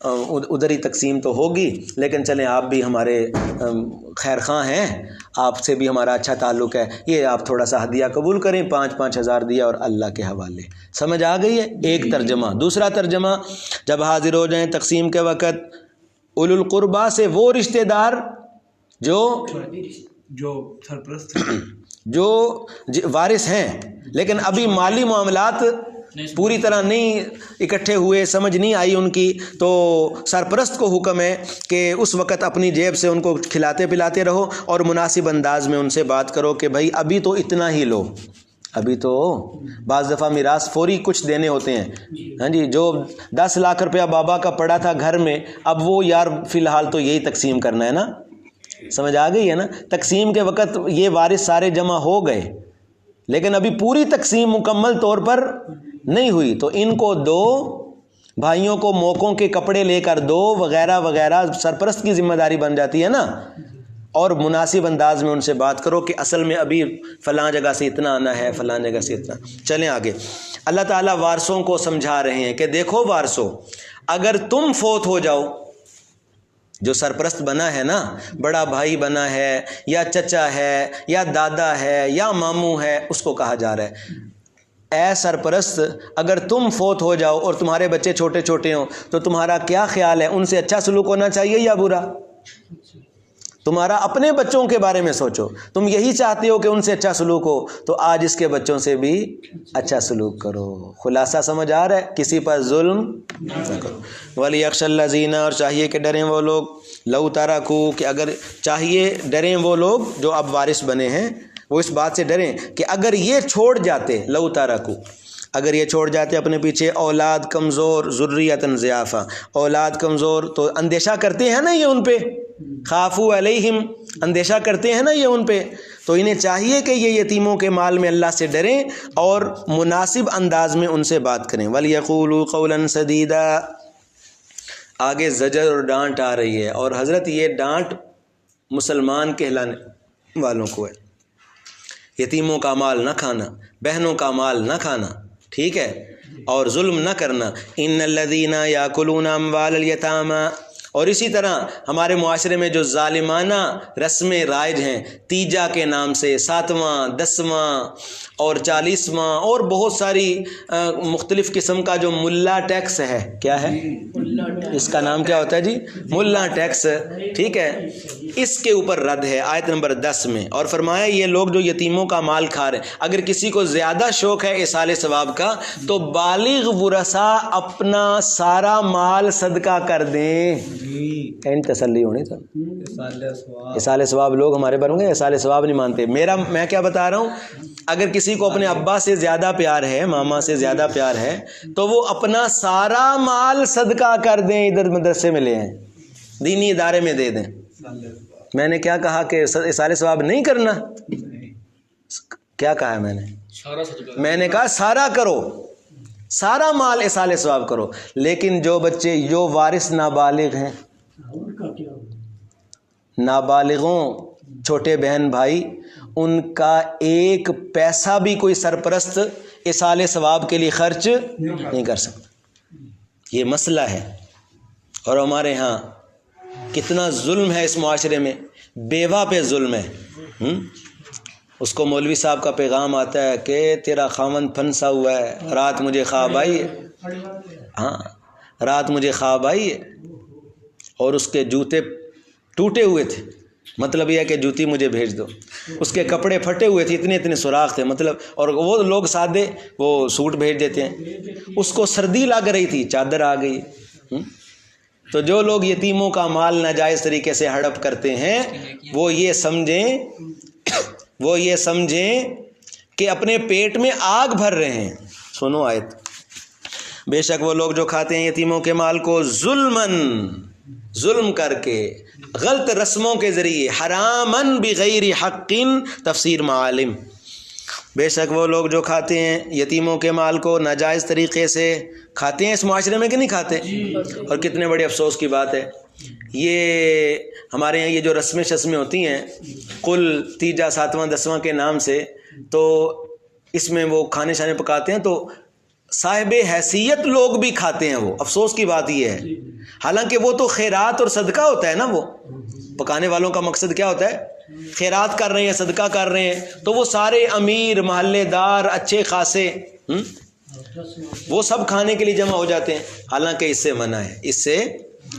ادھر ہی تقسیم تو ہوگی، لیکن چلیں آپ بھی ہمارے خیر خواہ ہیں، آپ سے بھی ہمارا اچھا تعلق ہے، یہ آپ تھوڑا سا ہدیہ قبول کریں، 5-5 ہزار دیا اور اللہ کے حوالے. سمجھ آ گئی ہے ایک ترجمہ. دوسرا ترجمہ، جب حاضر ہو جائیں تقسیم کے وقت اولو القربا سے وہ رشتہ دار جو سرپرست جو وارث ہیں لیکن ابھی مالی معاملات پوری طرح نہیں اکٹھے ہوئے، سمجھ نہیں آئی ان کی، تو سرپرست کو حکم ہے کہ اس وقت اپنی جیب سے ان کو کھلاتے پلاتے رہو اور مناسب انداز میں ان سے بات کرو کہ بھائی ابھی تو اتنا ہی لو. ابھی تو بعض دفعہ میراث فوری کچھ دینے ہوتے ہیں. ہاں جی، جو 10 لاکھ روپیہ بابا کا پڑا تھا گھر میں، اب وہ یار فی الحال تو یہی تقسیم کرنا ہے نا. سمجھ آ گئی ہے نا. تقسیم کے وقت یہ وارث سارے جمع ہو گئے لیکن ابھی پوری تقسیم مکمل طور پر نہیں ہوئی، تو ان کو دو، بھائیوں کو موقعوں کے کپڑے لے کر دو وغیرہ وغیرہ. سرپرست کی ذمہ داری بن جاتی ہے نا. اور مناسب انداز میں ان سے بات کرو کہ اصل میں ابھی فلاں جگہ سے اتنا آنا ہے، فلاں جگہ سے اتنا. چلیں آگے. اللہ تعالیٰ وارثوں کو سمجھا رہے ہیں کہ دیکھو وارثوں، اگر تم فوت ہو جاؤ، جو سرپرست بنا ہے نا، بڑا بھائی بنا ہے یا چچا ہے یا دادا ہے یا ماموں ہے، اس کو کہا جا رہا ہے اے سرپرست، اگر تم فوت ہو جاؤ اور تمہارے بچے چھوٹے چھوٹے ہوں تو تمہارا کیا خیال ہے؟ ان سے اچھا سلوک ہونا چاہیے یا برا؟ تمہارا اپنے بچوں کے بارے میں سوچو. تم یہی چاہتے ہو کہ ان سے اچھا سلوک ہو، تو آج اس کے بچوں سے بھی اچھا سلوک کرو. خلاصہ سمجھ آ رہا ہے؟ کسی پر ظلم نہ کرو. وَلْيَخْشَ الَّذِينَ، اور چاہیے کہ ڈریں وہ لوگ، لَوْ تَرَكُوا، کہ اگر چاہیے ڈریں وہ لوگ جو اب وارث بنے ہیں، وہ اس بات سے ڈریں کہ اگر یہ چھوڑ جاتے، لَوْ تَرَكُوا، اگر یہ چھوڑ جاتے اپنے پیچھے اولاد کمزور، ذریۃ ضعافا، اولاد کمزور، تو اندیشہ کرتے ہیں نا یہ ان پہ، خافوا علیہم، اندیشہ کرتے ہیں نا یہ ان پہ، تو انہیں چاہیے کہ یہ یتیموں کے مال میں اللہ سے ڈریں اور مناسب انداز میں ان سے بات کریں. وَلْيَقُولُوا قَوْلًا سَدِيدًا. آگے زجر اور ڈانٹ آ رہی ہے، اور حضرت یہ ڈانٹ مسلمان کہلانے والوں کو ہے. یتیموں کا مال نہ کھانا، بہنوں کا مال نہ کھانا، ٹھیک ہے، اور ظلم نہ کرنا. ان الذین یاکلون اموال الیتامی، اور اسی طرح ہمارے معاشرے میں جو ظالمانہ رسمیں رائج ہیں، تیجا کے نام سے، 7واں 10واں اور 40واں اور بہت ساری مختلف قسم کا جو ملا ٹیکس ہے، کیا ہے اس کا نام کیا ہوتا ہے جی؟ ملا ٹیکس، ٹھیک ہے، اس کے اوپر رد ہے آیت نمبر 10 میں. اور فرمایا یہ لوگ جو یتیموں کا مال کھا رہے ہیں، اگر کسی کو زیادہ شوق ہے ایصال ثواب کا تو بالغ ورثہ اپنا سارا مال صدقہ کر دیں. کہیں تسلی ہونی تھا. ایصال ثواب لوگ ہمارے بن گئے ایصال ثواب نہیں مانتے. میں کیا بتا رہا ہوں، اگر کسی کو اپنے ابا سے زیادہ پیار ہے، ماما سے زیادہ پیار ہے، تو وہ اپنا سارا مال صدقہ کر دیں، ادھر مدرسے میں لے آئیں، دینی ادارے میں دے دیں. میں نے کیا کہا کہ ایصال ثواب نہیں کرنا؟ کیا کہا ہے میں نے کہا سارا کرو، سارا مال ایصال ثواب کرو. لیکن جو بچے جو وارث نابالغ ہیں، نابالغوں چھوٹے بہن بھائی، ان کا ایک پیسہ بھی کوئی سرپرست ایصال ثواب کے لیے خرچ نہیں کر سکتا. یہ مسئلہ ہے. اور ہمارے ہاں کتنا ظلم ہے اس معاشرے میں، بیوہ پہ ظلم ہے. اس کو مولوی صاحب کا پیغام آتا ہے کہ تیرا خاوند پھنسا ہوا ہے، رات مجھے خواب آئی ہے، ہاں رات مجھے خواب آئی ہے، اور اس کے جوتے ٹوٹے ہوئے تھے، مطلب یہ ہے کہ جوتی مجھے بھیج دو. اس کے کپڑے پھٹے ہوئے تھے، اتنے سوراخ تھے، مطلب، اور وہ لوگ سادے وہ سوٹ بھیج دیتے ہیں. اس کو سردی لگ رہی تھی، چادر آ گئی. تو جو لوگ یتیموں کا مال ناجائز طریقے سے ہڑپ کرتے ہیں، وہ یہ سمجھیں کہ اپنے پیٹ میں آگ بھر رہے ہیں. سنو آیت، بے شک وہ لوگ جو کھاتے ہیں یتیموں کے مال کو ظلم کر کے، غلط رسموں کے ذریعے، حرامن بغیر حق، تفسیر معالم، بے شک وہ لوگ جو کھاتے ہیں یتیموں کے مال کو ناجائز طریقے سے کھاتے ہیں. اس معاشرے میں کہ نہیں کھاتے؟ اور کتنے بڑے افسوس کی بات ہے یہ ہمارے یہاں یہ جو رسمیں شسمیں ہوتی ہیں کل تیجا ساتواں دسواں کے نام سے، تو اس میں وہ کھانے شانے پکاتے ہیں تو صاحب حیثیت لوگ بھی کھاتے ہیں، وہ افسوس کی بات یہ ہے، حالانکہ وہ تو خیرات اور صدقہ ہوتا ہے نا، وہ پکانے والوں کا مقصد کیا ہوتا ہے؟ خیرات کر رہے ہیں، صدقہ کر رہے ہیں، تو وہ سارے امیر محلے دار اچھے خاصے وہ سب کھانے کے لیے جمع ہو جاتے ہیں، حالانکہ اس سے منع ہے، اس سے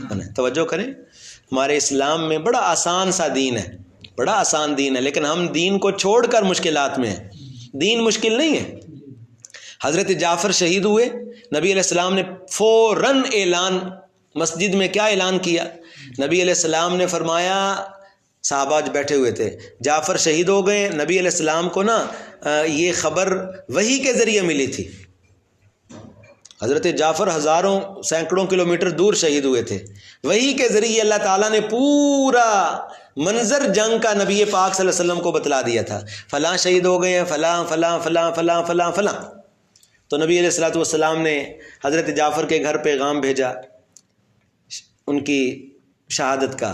منع ہے۔ توجہ کریں، ہمارے اسلام میں بڑا آسان سا دین ہے، بڑا آسان دین ہے، لیکن ہم دین کو چھوڑ کر مشکلات میں ہیں۔ دین مشکل نہیں ہے۔ حضرت جعفر شہید ہوئے، نبی علیہ السلام نے فوراً اعلان، مسجد میں کیا اعلان کیا؟ نبی علیہ السلام نے فرمایا، صحابہ بیٹھے ہوئے تھے، جعفر شہید ہو گئے۔ نبی علیہ السلام کو نا یہ خبر وحی کے ذریعے ملی تھی۔ حضرت جعفر ہزاروں سینکڑوں کلومیٹر دور شہید ہوئے تھے، وحی کے ذریعے اللہ تعالیٰ نے پورا منظر جنگ کا نبی پاک صلی اللہ علیہ وسلم کو بتلا دیا تھا، فلاں شہید ہو گئے ہیں، فلاں فلاں فلاں فلاں فلاں فلاں۔ تو نبی علیہ الصلوۃ والسلام نے حضرت جعفر کے گھر پیغام بھیجا ان کی شہادت کا۔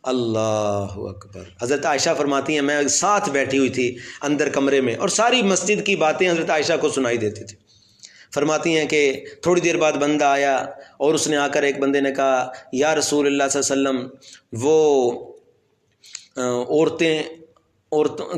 اللہ اکبر۔ حضرت عائشہ فرماتی ہیں میں ساتھ بیٹھی ہوئی تھی اندر کمرے میں، اور ساری مسجد کی باتیں حضرت عائشہ کو سنائی دیتی تھی۔ فرماتی ہیں کہ تھوڑی دیر بعد بندہ آیا اور اس نے آ کر، ایک بندے نے کہا یا رسول اللہ صلی اللہ علیہ وسلم، وہ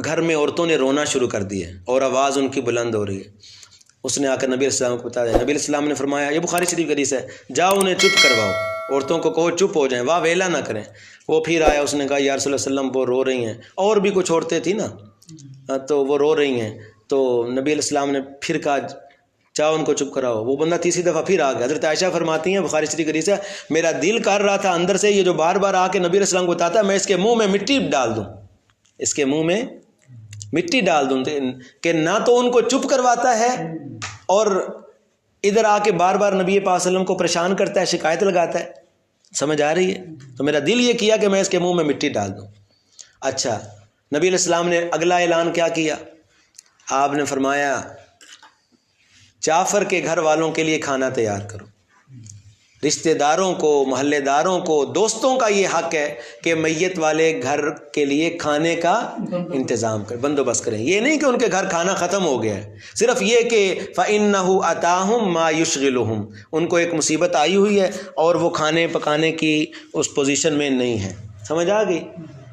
گھر میں عورتوں نے رونا شروع کر دی ہے اور آواز ان کی بلند ہو رہی ہے۔ اس نے آ کر نبی علیہ السلام کو بتایا، نبی علیہ السلام نے فرمایا، یہ بخاری شریف کی حدیث ہے، جاؤ انہیں چپ کرواؤ، عورتوں کو کہو چپ ہو جائیں، واہ ویلا نہ کریں۔ وہ پھر آیا، اس نے کہا یا رسول اللہ صلی اللہ علیہ وسلم وہ رو رہی ہیں، اور بھی کچھ عورتیں تھیں نا تو وہ رو رہی ہیں۔ تو نبی علیہ السلام نے پھر کہا جاؤ ان کو چپ کراؤ۔ وہ بندہ تیسری دفعہ پھر آ گیا۔ حضرت عائشہ فرماتی ہیں، بخاری شریف کی حدیث ہے، میرا دل کر رہا تھا اندر سے، یہ جو بار بار آ کے نبی علیہ السلام کو بتاتا ہے، میں اس کے منہ میں مٹی ڈال دوں، اس کے منہ میں مٹی ڈال دوں، کہ نہ تو ان کو چپ کرواتا ہے اور ادھر آ کے بار بار نبی پاک صلی اللہ علیہ وسلم کو پریشان کرتا ہے، شکایت لگاتا ہے۔ سمجھ آ رہی ہے؟ تو میرا دل یہ کیا کہ میں اس کے منہ میں مٹی ڈال دوں۔ اچھا، نبی علیہ السلام نے اگلا اعلان کیا کیا؟ آپ نے فرمایا جعفر کے گھر والوں کے لیے کھانا تیار کرو، رشتہ داروں کو، محلے داروں کو، دوستوں کا یہ حق ہے کہ میت والے گھر کے لیے کھانے کا انتظام کریں، بندوبست کریں۔ یہ نہیں کہ ان کے گھر کھانا ختم ہو گیا ہے، صرف یہ کہ فَإِنَّهُ أَتَاهُمْ مَا يُشْغِلُهُمْ، ان کو ایک مصیبت آئی ہوئی ہے اور وہ کھانے پکانے کی اس پوزیشن میں نہیں ہے۔ سمجھ آ گئی؟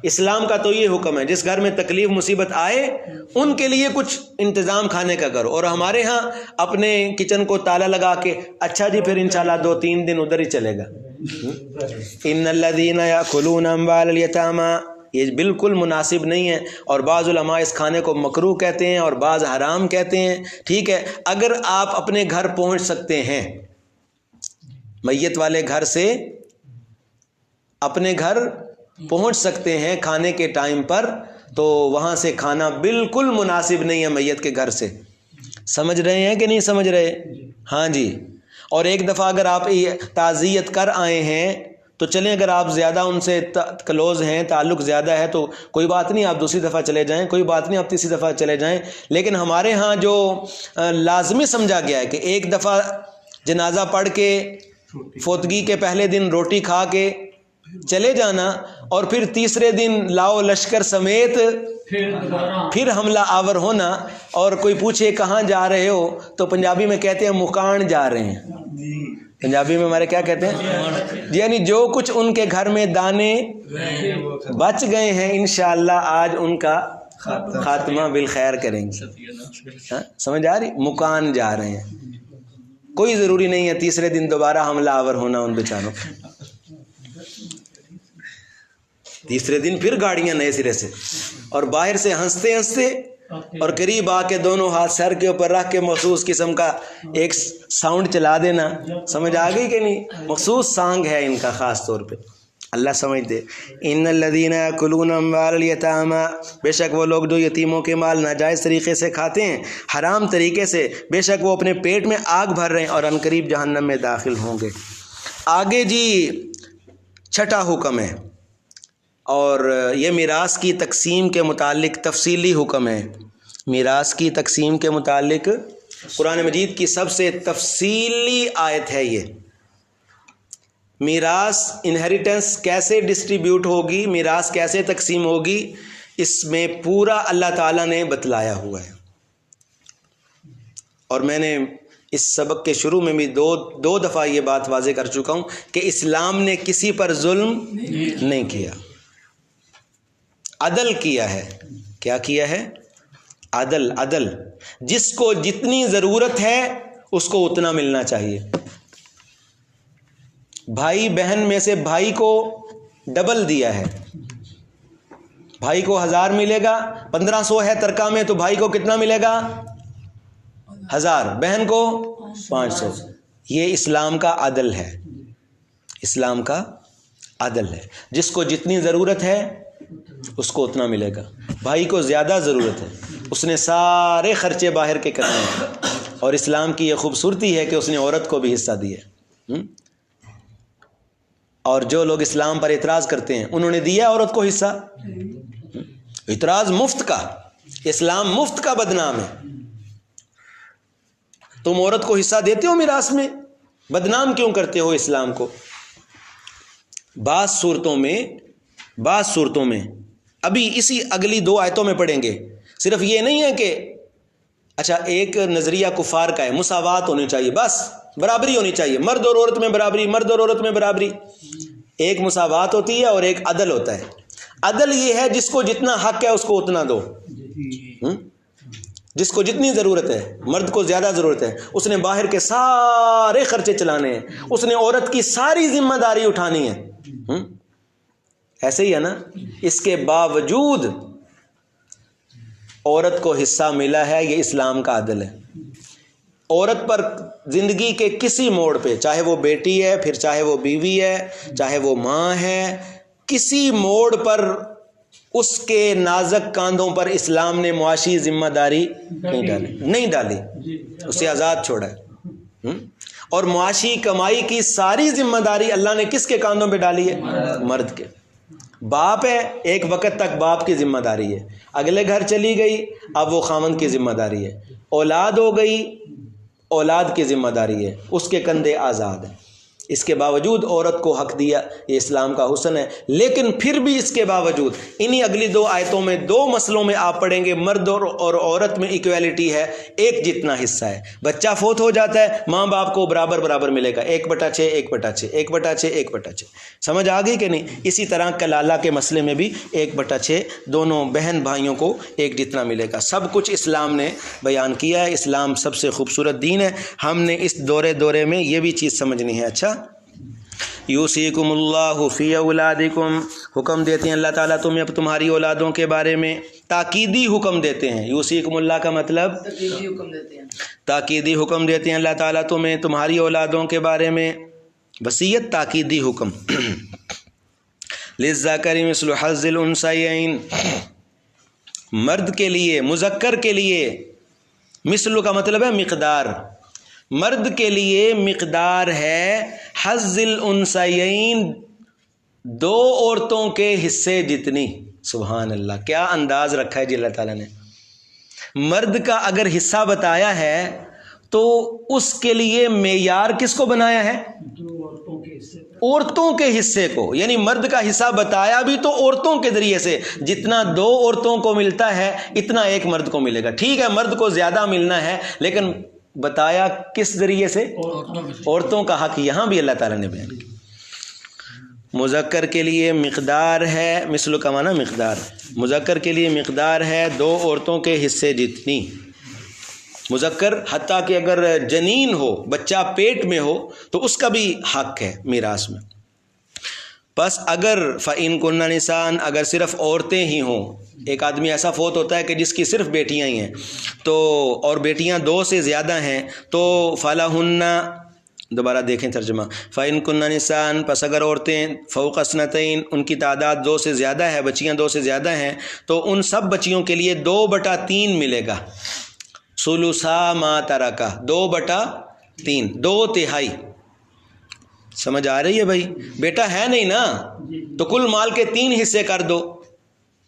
اسلام کا تو یہ حکم ہے، جس گھر میں تکلیف مصیبت آئے ان کے لیے کچھ انتظام کھانے کا کرو۔ اور ہمارے ہاں اپنے کچن کو تالا لگا کے، اچھا جی پھر انشاءاللہ 2-3 دن ادھر ہی چلے گا۔ ان الذین یاکلون اموال الیتامی، یہ بالکل مناسب نہیں ہے، اور بعض علماء اس کھانے کو مکروہ کہتے ہیں اور بعض حرام کہتے ہیں۔ ٹھیک ہے، اگر آپ اپنے گھر پہنچ سکتے ہیں، میت والے گھر سے اپنے گھر پہنچ سکتے ہیں کھانے کے ٹائم پر، تو وہاں سے کھانا بالکل مناسب نہیں ہے میت کے گھر سے۔ سمجھ رہے ہیں کہ نہیں سمجھ رہے؟ ہاں جی۔ اور ایک دفعہ اگر آپ تعزیت کر آئے ہیں تو چلیں، اگر آپ زیادہ ان سے کلوز ہیں، تعلق زیادہ ہے، تو کوئی بات نہیں، آپ دوسری دفعہ چلے جائیں، کوئی بات نہیں، آپ تیسری دفعہ چلے جائیں۔ لیکن ہمارے ہاں جو لازمی سمجھا گیا ہے کہ ایک دفعہ جنازہ پڑھ کے فوتگی کے پہلے دن روٹی کھا کے چلے جانا، اور پھر تیسرے دن لاؤ لشکر سمیت پھر حملہ آور ہونا، اور کوئی پوچھے کہاں جا رہے ہو تو پنجابی میں کہتے ہیں مکان جا رہے ہیں۔ پنجابی میں ہمارے کیا کہتے ہیں؟ یعنی جو کچھ ان کے گھر میں دانے بچ گئے ہیں، انشاءاللہ آج ان کا خاتمہ بالخیر کریں گے۔ سمجھ آ رہی؟ مکان جا رہے ہیں، کوئی ضروری نہیں ہے تیسرے دن دوبارہ حملہ آور ہونا ان بیچاروں کو۔ تیسرے دن پھر گاڑیاں نئے سرے سے، اور باہر سے ہنستے ہنستے، اور قریب آ کے دونوں ہاتھ سر کے اوپر رکھ کے مخصوص قسم کا ایک ساؤنڈ چلا دینا۔ سمجھ آ گئی کہ نہیں؟ مخصوص سانگ ہے ان کا خاص طور پہ، اللہ سمجھ دے۔ ان الذین یاکلون اموال الیتامی، بے شک وہ لوگ جو یتیموں کے مال ناجائز طریقے سے کھاتے ہیں، حرام طریقے سے، بے شک وہ اپنے پیٹ میں آگ بھر رہے ہیں اور عنقریب جہنم میں داخل ہوں گے۔ آگے جی چھٹا حکم ہے، اور یہ میراث کی تقسیم کے متعلق تفصیلی حکم ہے۔ میراث کی تقسیم کے متعلق قرآن مجید کی سب سے تفصیلی آیت ہے یہ۔ میراث انہیریٹنس کیسے ڈسٹریبیوٹ ہوگی، میراث کیسے تقسیم ہوگی، اس میں پورا اللہ تعالیٰ نے بتلایا ہوا ہے. اور میں نے اس سبق کے شروع میں بھی دو دفعہ یہ بات واضح کر چکا ہوں کہ اسلام نے کسی پر ظلم نہیں کیا، عدل کیا ہے. کیا کیا ہے؟ عدل. جس کو جتنی ضرورت ہے اس کو اتنا ملنا چاہیے. بھائی بہن میں سے بھائی کو ڈبل دیا ہے، بھائی کو 1000 ملے گا، 1500 ہے ترکہ میں تو بھائی کو کتنا ملے گا؟ 1000، بہن کو 500. یہ اسلام کا عدل ہے. اسلام کا عدل ہے. جس کو جتنی ضرورت ہے اس کو اتنا ملے گا. بھائی کو زیادہ ضرورت ہے، اس نے سارے خرچے باہر کے کرنے ہیں، اور اسلام کی یہ خوبصورتی ہے کہ اس نے عورت کو بھی حصہ دیا. اور جو لوگ اسلام پر اعتراض کرتے ہیں انہوں نے دیا عورت کو حصہ. اعتراض مفت کا، اسلام مفت کا بدنام ہے. تم عورت کو حصہ دیتے ہو میراث میں، بدنام کیوں کرتے ہو اسلام کو؟ بعض صورتوں میں ابھی اسی اگلی 2 آیتوں میں پڑھیں گے. صرف یہ نہیں ہے کہ اچھا ایک نظریہ کفار کا ہے، مساوات ہونی چاہیے، بس برابری ہونی چاہیے، مرد اور عورت میں برابری، مرد اور عورت میں برابری. ایک مساوات ہوتی ہے اور ایک عدل ہوتا ہے. عدل یہ ہے جس کو جتنا حق ہے اس کو اتنا دو. جس کو جتنی ضرورت ہے، مرد کو زیادہ ضرورت ہے، اس نے باہر کے سارے خرچے چلانے ہیں، اس نے عورت کی ساری ذمہ داری اٹھانی ہے. ایسے ہی ہے نا؟ اس کے باوجود عورت کو حصہ ملا ہے. یہ اسلام کا عدل ہے. عورت پر زندگی کے کسی موڑ پہ، چاہے وہ بیٹی ہے، پھر چاہے وہ بیوی ہے، چاہے وہ ماں ہے، کسی موڑ پر اس کے نازک کاندھوں پر اسلام نے معاشی ذمہ داری نہیں ڈالی، اسے آزاد چھوڑا ہے. اور معاشی کمائی کی ساری ذمہ داری اللہ نے کس کے کاندھوں پہ ڈالی ہے؟ مرد کے. باپ ہے، ایک وقت تک باپ کی ذمہ داری ہے، اگلے گھر چلی گئی اب وہ خامند کی ذمہ داری ہے. اولاد ہو گئی، اولاد کی ذمہ داری ہے، اس کے کندھے آزاد ہیں. اس کے باوجود عورت کو حق دیا. یہ اسلام کا حسن ہے. لیکن پھر بھی اس کے باوجود انہی اگلی 2 آیتوں میں 2 مسئلوں میں آپ پڑھیں گے مرد اور عورت میں ایکویلٹی ہے، ایک جتنا حصہ ہے. بچہ فوت ہو جاتا ہے، ماں باپ کو برابر ملے گا، 1/6 1/6 1/6 1/6. سمجھ آ گئی کہ نہیں؟ اسی طرح کلالہ کے مسئلے میں بھی 1/6 دونوں بہن بھائیوں کو ایک جتنا ملے گا. سب کچھ اسلام نے بیان کیا ہے. اسلام سب سے خوبصورت دین ہے. ہم نے اس دورے میں یہ بھی چیز سمجھنی ہے. اچھا، یوصیکم اللہ فی اولادکم، حکم دیتے ہیں اللہ تعالیٰ تمہیں اب تمہاری اولادوں کے بارے میں. تاکیدی حکم دیتے ہیں. یوصیکم اللہ کا مطلب تاکیدی حکم دیتے ہیں اللہ تعالیٰ تمہیں تمہاری اولادوں کے بارے میں. وصیت تاکیدی حکم. للذکر مثل حظ الانثیین، مرد کے لیے، مذکر کے لیے، مثل کا مطلب ہے مقدار، مرد کے لیے مقدار ہے حظ الانثیین، 2 عورتوں کے حصے جتنی. سبحان اللہ، کیا انداز رکھا ہے جی اللہ تعالیٰ نے. مرد کا اگر حصہ بتایا ہے تو اس کے لیے معیار کس کو بنایا ہے؟ عورتوں کے حصے کو. یعنی مرد کا حصہ بتایا بھی تو عورتوں کے ذریعے سے، جتنا 2 عورتوں کو ملتا ہے اتنا ایک مرد کو ملے گا. ٹھیک ہے مرد کو زیادہ ملنا ہے، لیکن بتایا کس ذریعے سے؟ عورتوں کا حق یہاں بھی اللہ تعالیٰ نے بیان کیا. مذکر کے لیے مقدار ہے، مثل کا معنی مقدار، مذکر کے لیے مقدار ہے 2 عورتوں کے حصے جتنی. مذکر حتیٰ کہ اگر جنین ہو، بچہ پیٹ میں ہو تو اس کا بھی حق ہے میراث میں. بس اگر فَإِن كُنَّ نِسَاءً، اگر صرف عورتیں ہی ہوں، ایک آدمی ایسا فوت ہوتا ہے کہ جس کی صرف بیٹیاں ہی ہیں تو، اور بیٹیاں 2 سے زیادہ ہیں تو فَلَهُنَّ، دوبارہ دیکھیں ترجمہ، فَإِن كُنَّ نِسَاءً، پس اگر عورتیں فوق اثنتین، ان کی تعداد 2 سے زیادہ ہے، بچیاں 2 سے زیادہ ہیں، تو ان سب بچیوں کے لیے 2/3 ملے گا. ثلثا ما ترکا، 2/3، 2/3. سمجھ آ رہی ہے بھائی؟ بیٹا ہے نہیں نا تو کل مال کے 3 حصے کر دو،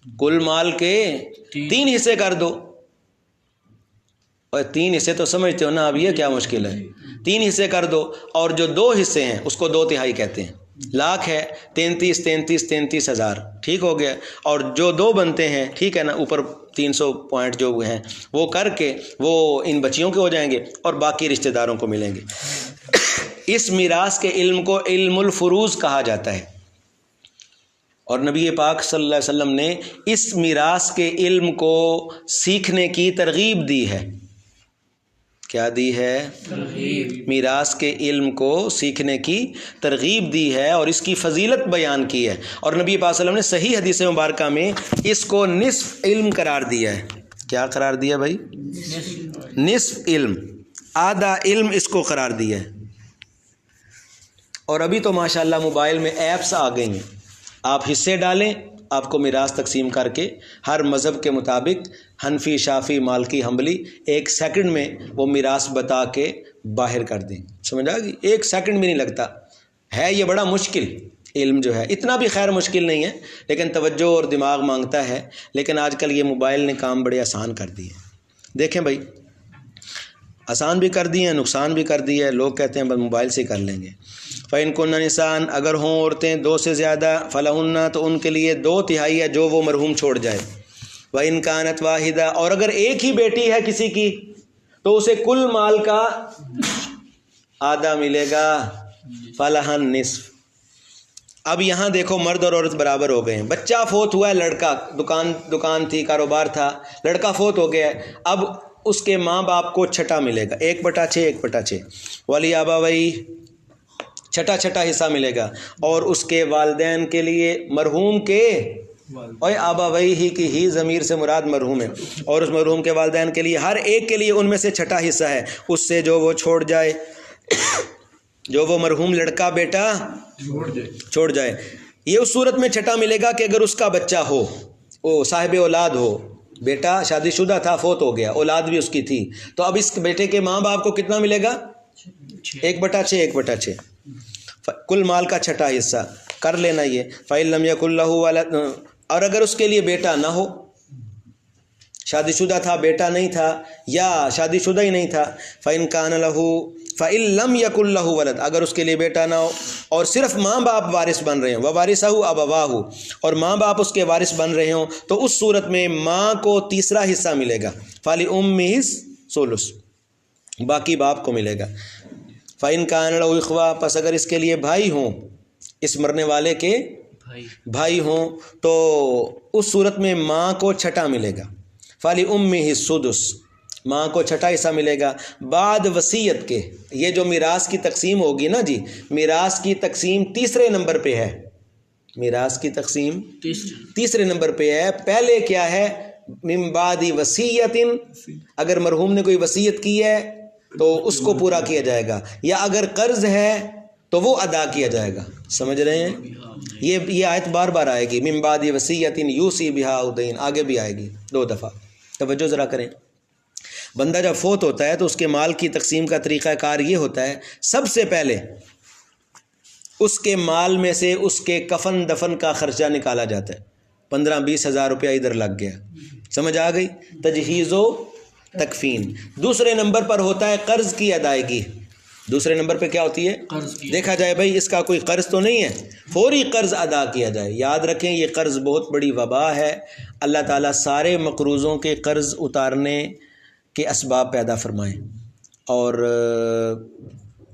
کل مال کے 3 حصے کر دو. اور 3 حصے تو سمجھتے ہو نا، اب یہ کیا مشکل ہے؟ 3 حصے کر دو، اور جو 2 حصے ہیں اس کو 2/3 کہتے ہیں۔ لاکھ ہے 33 ہزار، ٹھیک ہو گیا، اور جو 2 بنتے ہیں، ٹھیک ہے نا، اوپر 300 پوائنٹ جو ہیں وہ کر کے وہ ان بچیوں کے ہو جائیں گے اور باقی رشتہ داروں کو ملیں گے۔ اس میراث کے علم کو علم الفروض کہا جاتا ہے، اور نبی پاک صلی اللہ علیہ وسلم نے اس میراث کے علم کو سیکھنے کی ترغیب دی ہے۔ کیا دی ہے؟ میراث کے علم کو سیکھنے کی ترغیب دی ہے اور اس کی فضیلت بیان کی ہے، اور نبی پاک صلی اللہ علیہ وسلم نے صحیح حدیث مبارکہ میں اس کو نصف علم قرار دیا ہے۔ کیا قرار دیا بھائی؟ نصف علم، آدھا علم اس کو قرار دیا ہے۔ اور ابھی تو ماشاءاللہ موبائل میں ایپس آ گئی ہیں، آپ حصے ڈالیں، آپ کو میراث تقسیم کر کے ہر مذہب کے مطابق حنفی، شافی، مالکی، حنبلی 1 سیکنڈ میں وہ میراث بتا کے باہر کر دیں۔ سمجھ آ گئی؟ 1 سیکنڈ بھی نہیں لگتا ہے۔ یہ بڑا مشکل علم جو ہے، اتنا بھی خیر مشکل نہیں ہے، لیکن توجہ اور دماغ مانگتا ہے۔ لیکن آج کل یہ موبائل نے کام بڑے آسان کر دیے۔ دیکھیں بھائی، آسان بھی کر دی ہیں، نقصان بھی کر دی ہے۔ لوگ کہتے ہیں بس موبائل سے کر لیں گے۔ فَإِن كُنَّ نِسَاءً، اگر ہوں عورتیں 2 سے زیادہ، فَلَهُنَّ، تو ان کے لیے 2/3 ہے جو وہ مرحوم چھوڑ جائے۔ وَإِن كَانَتْ وَاحِدَةً، اور اگر ایک ہی بیٹی ہے کسی کی تو اسے کل مال کا آدھا ملے گا، فَلَهَا النِّصْفُ۔ اب یہاں دیکھو مرد اور عورت برابر ہو گئے ہیں۔ بچہ فوت ہوا ہے، لڑکا، دکان تھی، کاروبار تھا، لڑکا فوت ہو گیا ہے، اب اس کے ماں باپ کو چھٹا ملے گا، 1/6 1/6۔ وَلِأَبَوَيْهِ، چھٹا حصہ ملے گا، اور اس کے والدین کے لیے، مرحوم کے، اور آباویہ کی ہی ضمیر سے مراد مرحوم ہے، اور اس مرحوم کے والدین کے لیے، ہر ایک کے لیے ان میں سے چھٹا حصہ ہے اس سے جو وہ چھوڑ جائے، جو وہ مرحوم لڑکا بیٹا چھوڑ جائے۔ یہ اس صورت میں چھٹا ملے گا کہ اگر اس کا بچہ ہو، وہ صاحب اولاد ہو، بیٹا شادی شدہ تھا، فوت ہو گیا، اولاد بھی اس کی تھی، تو اب اس بیٹے کے ماں باپ کو کتنا ملے گا؟ 1/6 1/6، کل مال کا چھٹا حصہ کر لینا یہ۔ فَإِن لَمْ يَكُن لَهُ وَلَدٌ، اور اگر اس کے لیے بیٹا نہ ہو، شادی شدہ تھا، بیٹا نہیں تھا، یا شادی شدہ ہی نہیں تھا، فَإِن كَانَ لَهُ فَإِن لَمْ يَكُن لَهُ وَلَدٌ، اگر اس کے لیے بیٹا نہ ہو اور صرف ماں باپ وارث بن رہے ہوں، وَوَارِثُهُ أَبَوَاهُ، اور ماں باپ اس کے وارث بن رہے ہوں، تو اس صورت میں ماں کو تیسرا حصہ ملے گا، فَلِأُمِّهِ الثُّلُثُ، باقی باپ کو ملے گا۔ فَإِن كَانَ لَهُ إِخْوَةٌ، پس اگر اس کے لیے بھائی ہوں، اس مرنے والے کے بھائی ہوں، تو اس صورت میں ماں کو چھٹا ملے گا، فَلِأُمِّهِ السُّدُسُ، ماں کو چھٹا حصہ ملے گا بعد وصیت کے۔ یہ جو میراث کی تقسیم ہوگی نا جی، میراث کی تقسیم تیسرے نمبر پہ ہے، میراث کی تقسیم تیسرے نمبر پہ ہے۔ پہلے کیا ہے؟ من بعد وصیت، اگر مرحوم نے کوئی وصیت کی ہے تو اس کو پورا کیا جائے گا، یا اگر قرض ہے تو وہ ادا کیا جائے گا۔ سمجھ رہے ہیں؟ یہ آیت بار بار آئے گی، من بعد وصیت یوصی بہا او دین، آگے بھی آئے گی 2 دفعہ۔ توجہ ذرا کریں، بندہ جب فوت ہوتا ہے تو اس کے مال کی تقسیم کا طریقہ کار یہ ہوتا ہے، سب سے پہلے اس کے مال میں سے اس کے کفن دفن کا خرچہ نکالا جاتا ہے۔ 15-20 ہزار روپیہ ادھر لگ گیا، سمجھ آ گئی؟ تجہیز و تکفین۔ دوسرے نمبر پر ہوتا ہے قرض کی ادائیگی۔ دوسرے نمبر پہ کیا ہوتی ہے؟ دیکھا جائے بھائی اس کا کوئی قرض تو نہیں ہے، فوری قرض ادا کیا جائے۔ یاد رکھیں یہ قرض بہت بڑی وبا ہے، اللہ تعالیٰ سارے مقروضوں کے قرض اتارنے کے اسباب پیدا فرمائیں، اور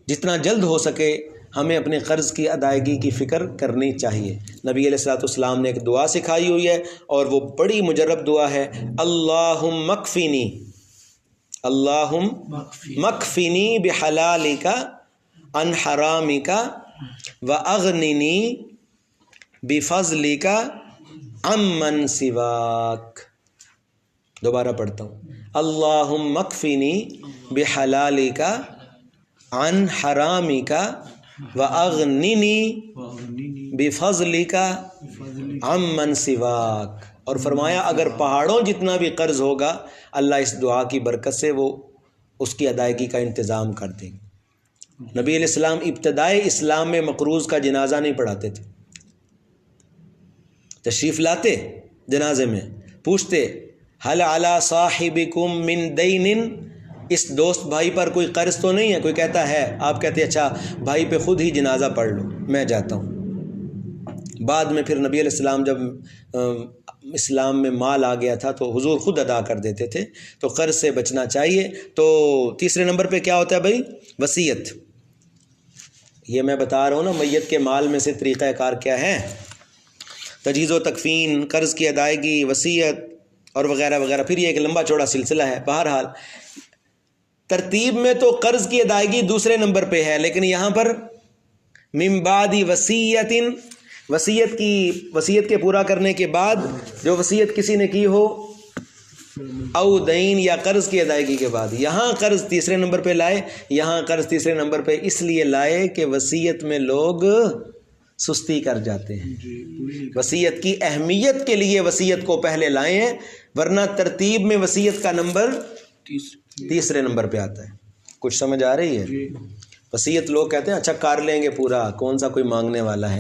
جتنا جلد ہو سکے ہمیں اپنے قرض کی ادائیگی کی فکر کرنی چاہیے۔ نبی علیہ الصلوۃ والسلام نے ایک دعا سکھائی ہوئی ہے، اور وہ بڑی مجرب دعا ہے، اللہم مکفینی، اللہم مکفینی بحلالک عن حرامک واغننی بفضلک عمن سواک۔ دوبارہ پڑھتا ہوں، اللہم مکفینی بحلالک عن حرامک واغننی بفضلک عمن سواک۔ اور فرمایا اگر پہاڑوں جتنا بھی قرض ہوگا، اللہ اس دعا کی برکت سے وہ اس کی ادائیگی کا انتظام کر دیں گے۔ نبی علیہ السلام ابتدائے اسلام میں مقروض کا جنازہ نہیں پڑھاتے تھے، تشریف لاتے جنازے میں، پوچھتے حل علی صاحبکم من دین اس دوست بھائی پر کوئی قرض تو نہیں ہے؟ کوئی کہتا ہے، آپ کہتے ہیں اچھا بھائی پہ خود ہی جنازہ پڑھ لو، میں جاتا ہوں۔ بعد میں پھر نبی علیہ السلام جب اسلام میں مال آ گیا تھا تو حضور خود ادا کر دیتے تھے، تو قرض سے بچنا چاہیے۔ تو تیسرے نمبر پہ کیا ہوتا ہے بھائی؟ وصیت۔ یہ میں بتا رہا ہوں نا میت کے مال میں سے طریقہ کار کیا ہے، تجہیز و تکفین، قرض کی ادائیگی، وصیت اور وغیرہ وغیرہ، پھر یہ ایک لمبا چوڑا سلسلہ ہے۔ بہرحال ترتیب میں تو قرض کی ادائیگی دوسرے نمبر پہ ہے، لیکن یہاں پر من بعد وصیت، وصیت کے پورا کرنے کے بعد جو وصیت کسی نے کی ہو، او دین یا قرض کی ادائیگی کے بعد، یہاں قرض تیسرے نمبر پہ لائے۔ یہاں قرض تیسرے نمبر پہ اس لیے لائے کہ وصیت میں لوگ سستی کر جاتے ہیں، وصیت کی اہمیت کے لیے وصیت کو پہلے لائے ہیں، ورنہ ترتیب میں وصیت کا نمبر تیسرے نمبر پہ آتا ہے۔ کچھ سمجھ آ رہی ہے؟ وصیت لوگ کہتے ہیں اچھا کر لیں گے پورا، کون سا کوئی مانگنے والا ہے۔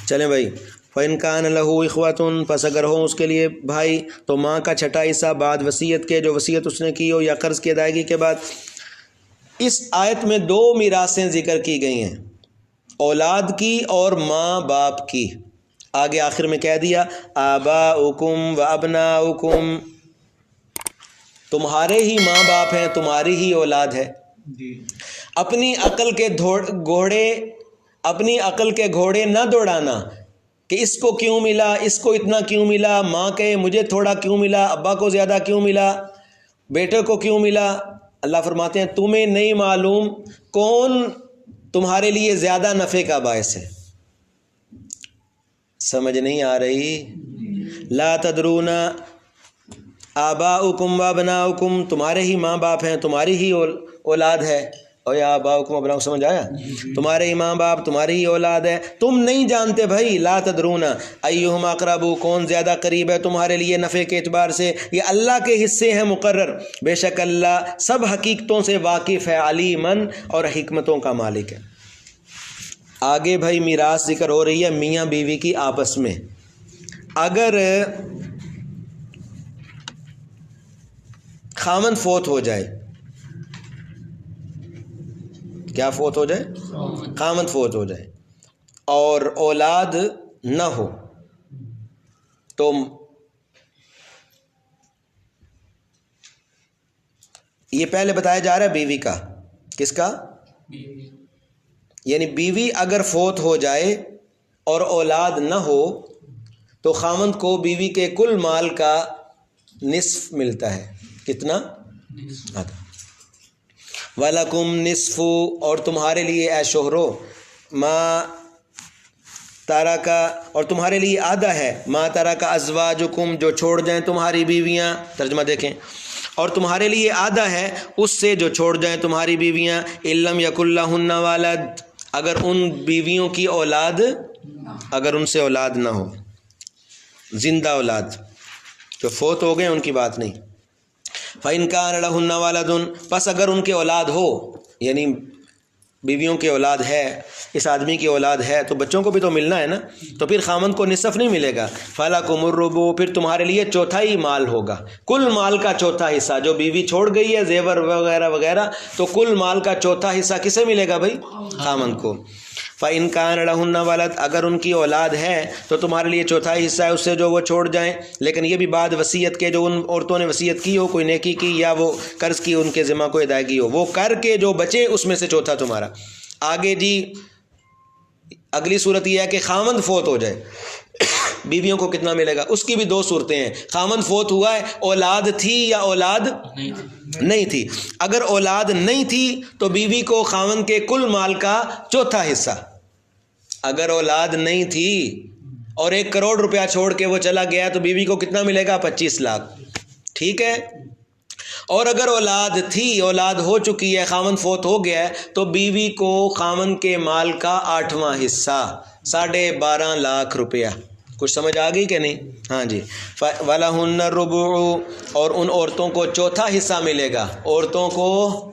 چلیں بھائی، فَإِنْ كَانَ لَهُ إِخْوَةٌ، پس اگر ہو اس کے لیے بھائی، تو ماں کا چھٹا حصہ بعد وصیت کے، جو وصیت اس نے کی ہو یا قرض کی ادائیگی کے بعد۔ اس آیت میں دو میراثیں ذکر کی گئی ہیں، اولاد کی اور ماں باپ کی۔ آگے آخر میں کہہ دیا آباؤکم و ابناؤکم، تمہارے ہی ماں باپ ہیں، تمہاری ہی اولاد ہے۔ اپنی عقل کے گھوڑے نہ دوڑانا کہ اس کو کیوں ملا، اس کو اتنا کیوں ملا، ماں کہے مجھے تھوڑا کیوں ملا، ابا کو زیادہ کیوں ملا، بیٹے کو کیوں ملا۔ اللہ فرماتے ہیں تمہیں نہیں معلوم کون تمہارے لیے زیادہ نفع کا باعث ہے۔ سمجھ نہیں آ رہی؟ لا تدرون آباؤکم و ابناؤکم، تمہارے ہی ماں باپ ہیں، تمہاری ہی اولاد ہے۔ اور یا آباؤکم ابناؤکم، سمجھ آیا؟ تمہارے ہی ماں باپ، تمہاری ہی اولاد ہے، تم نہیں جانتے بھائی۔ لا تدرون ایہم اقرب، کون زیادہ قریب ہے تمہارے لیے نفع کے اعتبار سے، یہ اللہ کے حصے ہیں مقرر۔ بے شک اللہ سب حقیقتوں سے واقف ہے، علیمن، اور حکمتوں کا مالک ہے۔ آگے بھائی میراث ذکر ہو رہی ہے میاں بیوی کی آپس میں۔ اگر خامند فوت ہو جائے، کیا فوت ہو جائے؟ خامند فوت ہو جائے اور اولاد نہ ہو، تو یہ پہلے بتایا جا رہا ہے بیوی کا، کس کا؟ یعنی بیوی اگر فوت ہو جائے اور اولاد نہ ہو تو خامند کو بیوی کے کل مال کا نصف ملتا ہے۔ کتنا؟ آدھا۔ وَلَكُمْ نِصْفُ، اور تمہارے لیے اے شوہرو، مَا تَرَکَ، اور تمہارے لیے آدھا ہے، مَا تَرَکَ أَزْوَاجُكُمْ، جو چھوڑ جائیں تمہاری بیویاں۔ ترجمہ دیکھیں، اور تمہارے لیے آدھا ہے اس سے جو چھوڑ جائیں تمہاری بیویاں، إِن لَّمْ يَكُن لَّهُنَّ وَلَدٌ، اگر ان بیویوں کی اولاد، اگر ان سے اولاد نہ ہو، زندہ اولاد، جو فوت ہو گئے ان کی بات نہیں۔ فَإِنْ كَانَ لَهُنَّ وَلَدٌ، پس اگر ان کے اولاد ہو، یعنی بیویوں کی اولاد ہے، اس آدمی کی اولاد ہے، تو بچوں کو بھی تو ملنا ہے نا، تو پھر خامند کو نصف نہیں ملے گا۔ فَلَكُمُ الرُّبُعُ، پھر تمہارے لیے چوتھائی مال ہوگا، کل مال کا چوتھا حصہ۔ جو بیوی چھوڑ گئی ہے زیور وغیرہ وغیرہ، تو کل مال کا چوتھا حصہ کسے ملے گا بھائی؟ خامند کو۔ فَإِنْ كَانَ لَهُنَّ وَلَدٌ، اگر ان کی اولاد ہے تو تمہارے لیے چوتھائی حصہ ہے اس سے جو وہ چھوڑ جائیں، لیکن یہ بھی بعد وصیت کے، جو ان عورتوں نے وصیت کی ہو، کوئی نیکی کی یا وہ قرض کی ان کے ذمہ کوئی ادائیگی ہو، وہ کر کے جو بچے اس میں سے چوتھا تمہارا۔ آگے جی اگلی صورت یہ ہے کہ خامند فوت ہو جائے، بیویوں کو کتنا ملے گا؟ اس کی بھی دو صورتیں ہیں، خامند فوت ہوا ہے، اولاد تھی یا اولاد نہیں تھی۔ اگر اولاد نہیں تھی تو بیوی کو خامند کے کل مال کا چوتھا حصہ۔ اگر اولاد نہیں تھی اور 1 کروڑ روپیہ چھوڑ کے وہ چلا گیا تو بیوی کو کتنا ملے گا؟ 25 لاکھ، ٹھیک ہے۔ اور اگر اولاد تھی، اولاد ہو چکی ہے، خامند فوت ہو گیا ہے، تو بیوی کو خامند کے مال کا 8واں حصہ، 12.5 لاکھ روپیہ۔ کچھ سمجھ آ گئی کہ نہیں؟ ہاں جی۔ وَلَهُنَّ الرُّبُعُ، اور ان عورتوں کو چوتھا حصہ ملے گا، عورتوں کو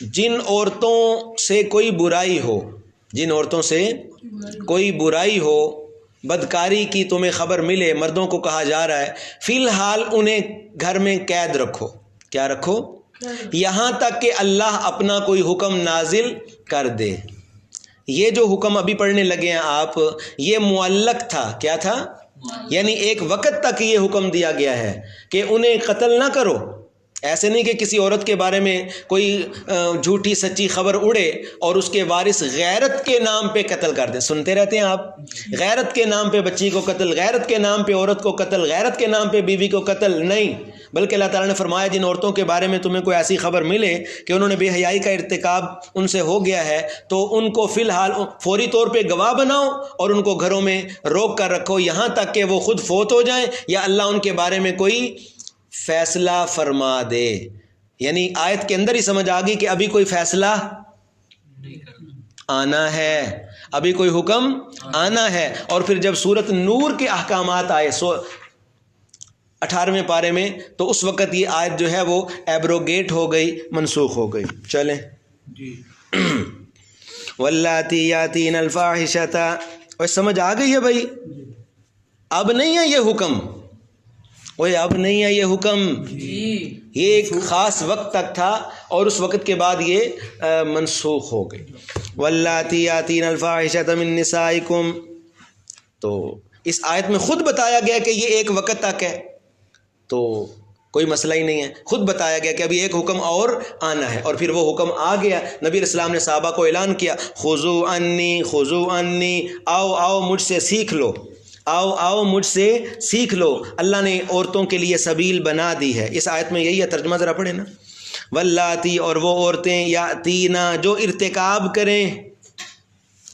جن عورتوں سے کوئی برائی ہو، جن عورتوں سے کوئی برائی ہو، بدکاری کی تمہیں خبر ملے، مردوں کو کہا جا رہا ہے فی الحال انہیں گھر میں قید رکھو۔ کیا رکھو؟ یہاں تک کہ اللہ اپنا کوئی حکم نازل کر دے۔ یہ جو حکم ابھی پڑھنے لگے ہیں آپ، یہ معلق تھا۔ کیا تھا؟ یعنی ایک وقت تک یہ حکم دیا گیا ہے کہ انہیں قتل نہ کرو۔ ایسے نہیں کہ کسی عورت کے بارے میں کوئی جھوٹی سچی خبر اڑے اور اس کے وارث غیرت کے نام پہ قتل کر دیں۔ سنتے رہتے ہیں آپ، غیرت کے نام پہ بچی کو قتل، غیرت کے نام پہ عورت کو قتل، غیرت کے نام پہ بیوی کو قتل، نہیں، بلکہ اللہ تعالیٰ نے فرمایا جن عورتوں کے بارے میں تمہیں کوئی ایسی خبر ملے کہ انہوں نے بے حیائی کا ارتکاب ان سے ہو گیا ہے تو ان کو فی الحال فوری طور پہ گواہ بناؤ اور ان کو گھروں میں روک کر رکھو یہاں تک کہ وہ خود فوت ہو جائیں یا اللہ ان کے بارے میں کوئی فیصلہ فرما دے۔ یعنی آیت کے اندر ہی سمجھ آ گئی کہ ابھی کوئی فیصلہ آنا ہے، ابھی کوئی حکم آنا ہے۔ اور پھر جب سورۃ نور کے احکامات آئے 18ویں پارے میں، تو اس وقت یہ آیت جو ہے وہ ایبروگیٹ ہو گئی، منسوخ ہو گئی۔ چلیں جی واللاتی یاتین الفاحشۃ، اور سمجھ آ گئی ہے بھائی؟ اب نہیں ہے یہ حکم، اب نہیں ہے یہ حکم، یہ ایک خاص وقت تک تھا اور اس وقت کے بعد یہ منسوخ ہو گئی۔ واللاتی یاتین الفاحشۃ من نسائکم، تو اس آیت میں خود بتایا گیا کہ یہ ایک وقت تک ہے، تو کوئی مسئلہ ہی نہیں ہے، خود بتایا گیا کہ ابھی ایک حکم اور آنا ہے۔ اور پھر وہ حکم آ گیا، نبی علیہ السلام نے صحابہ کو اعلان کیا خذوا عني، آؤ آؤ مجھ سے سیکھ لو، آؤ آؤ مجھ سے سیکھ لو۔ اللہ نے عورتوں کے لیے سبیل بنا دی ہے۔ اس آیت میں یہی ہے، ترجمہ ذرا پڑھیں نا۔ واللاتی، اور وہ عورتیں، یاتینا، جو ارتکاب کریں۔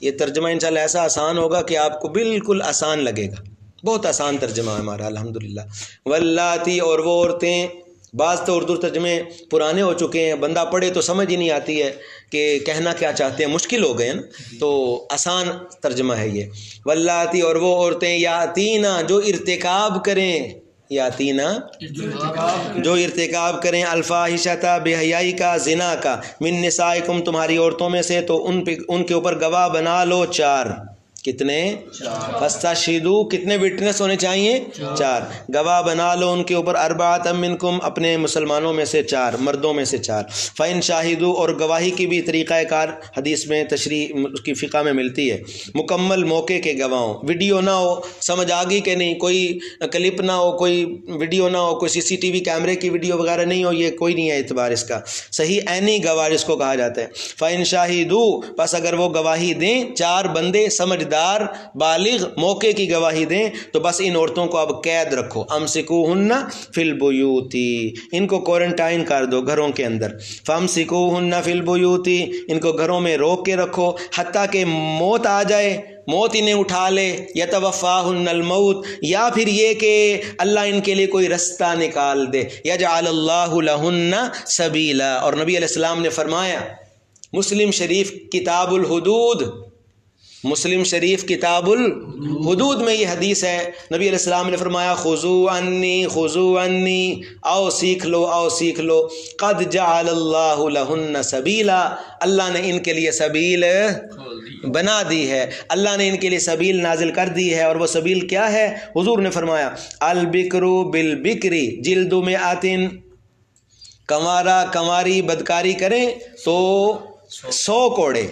یہ ترجمہ انشاءاللہ ایسا آسان ہوگا کہ آپ کو بالکل آسان لگے گا، بہت آسان ترجمہ ہے ہمارا الحمدللہ۔ واللاتی، اور وہ عورتیں، بعض تو اردو ترجمے پرانے ہو چکے ہیں، بندہ پڑھے تو سمجھ ہی نہیں آتی ہے کہ کہنا کیا چاہتے ہیں، مشکل ہو گئے ہیں نا، تو آسان ترجمہ ہے یہ۔ واللاتی، اور وہ عورتیں، یاتینا، جو ارتکاب کریں، یاتینا، جو ارتکاب کریں، الفاحشۃ، بے حیائی کا، زنا کا، من نسائکم، تمہاری عورتوں میں سے، تو ان کے اوپر گواہ بنا لو 4۔ کتنے؟ فاستشہدوا، کتنے وٹنس ہونے چاہیے؟ 4۔ گواہ بنا لو ان کے اوپر، اربعۃ منکم، اپنے مسلمانوں میں سے 4، مردوں میں سے 4۔ فإن شاہدوا، اور گواہی کی بھی طریقہ کار حدیث میں تشریح اس کی فقہ میں ملتی ہے، مکمل موقع کے گواہ ہوں، ویڈیو نہ ہو، سمجھ آ گئی کہ نہیں، کوئی کلپ نہ ہو، کوئی ویڈیو نہ ہو، کوئی CCTV کیمرے کی ویڈیو وغیرہ نہیں ہو، یہ کوئی نہیں ہے اعتبار اس کا، صحیح عینی گواہ اس کو کہا جاتا ہے۔ فإن شاہدوا، پس اگر وہ گواہی دیں، 4 بندے سمجھدار بالغ موقع کی گواہی دیں، تو بس ان عورتوں کو اب قید رکھو، امسکوہن فی البیوت، ان کو کوارنٹائن کر دو گھروں کے اندر، فامسکوہن فی البیوت، ان کو گھروں میں روک کے رکھو، حتیٰ کہ موت آ جائے، موت انہیں اٹھا لے، یتوفاہن الموت، یا پھر یہ کہ اللہ ان کے لیے کوئی رستہ نکال دے، یجعل اللہ لہن سبیلا۔ اور نبی علیہ السلام نے فرمایا، مسلم شریف کتاب الحدود، مسلم شریف کتاب الحدود میں یہ حدیث ہے، نبی علیہ السلام نے فرمایا خذوا عنی، آؤ سیکھ لو، آؤ سیکھ لو، قد جعل اللہ لہن سبیلا، اللہ نے ان کے لیے سبیل بنا دی ہے، اللہ نے ان کے لیے سبیل نازل کر دی ہے۔ اور وہ سبیل کیا ہے؟ حضور نے فرمایا البکر بالبکر جلد مئات، کنوارا کنواری بدکاری کریں تو 100 کوڑے،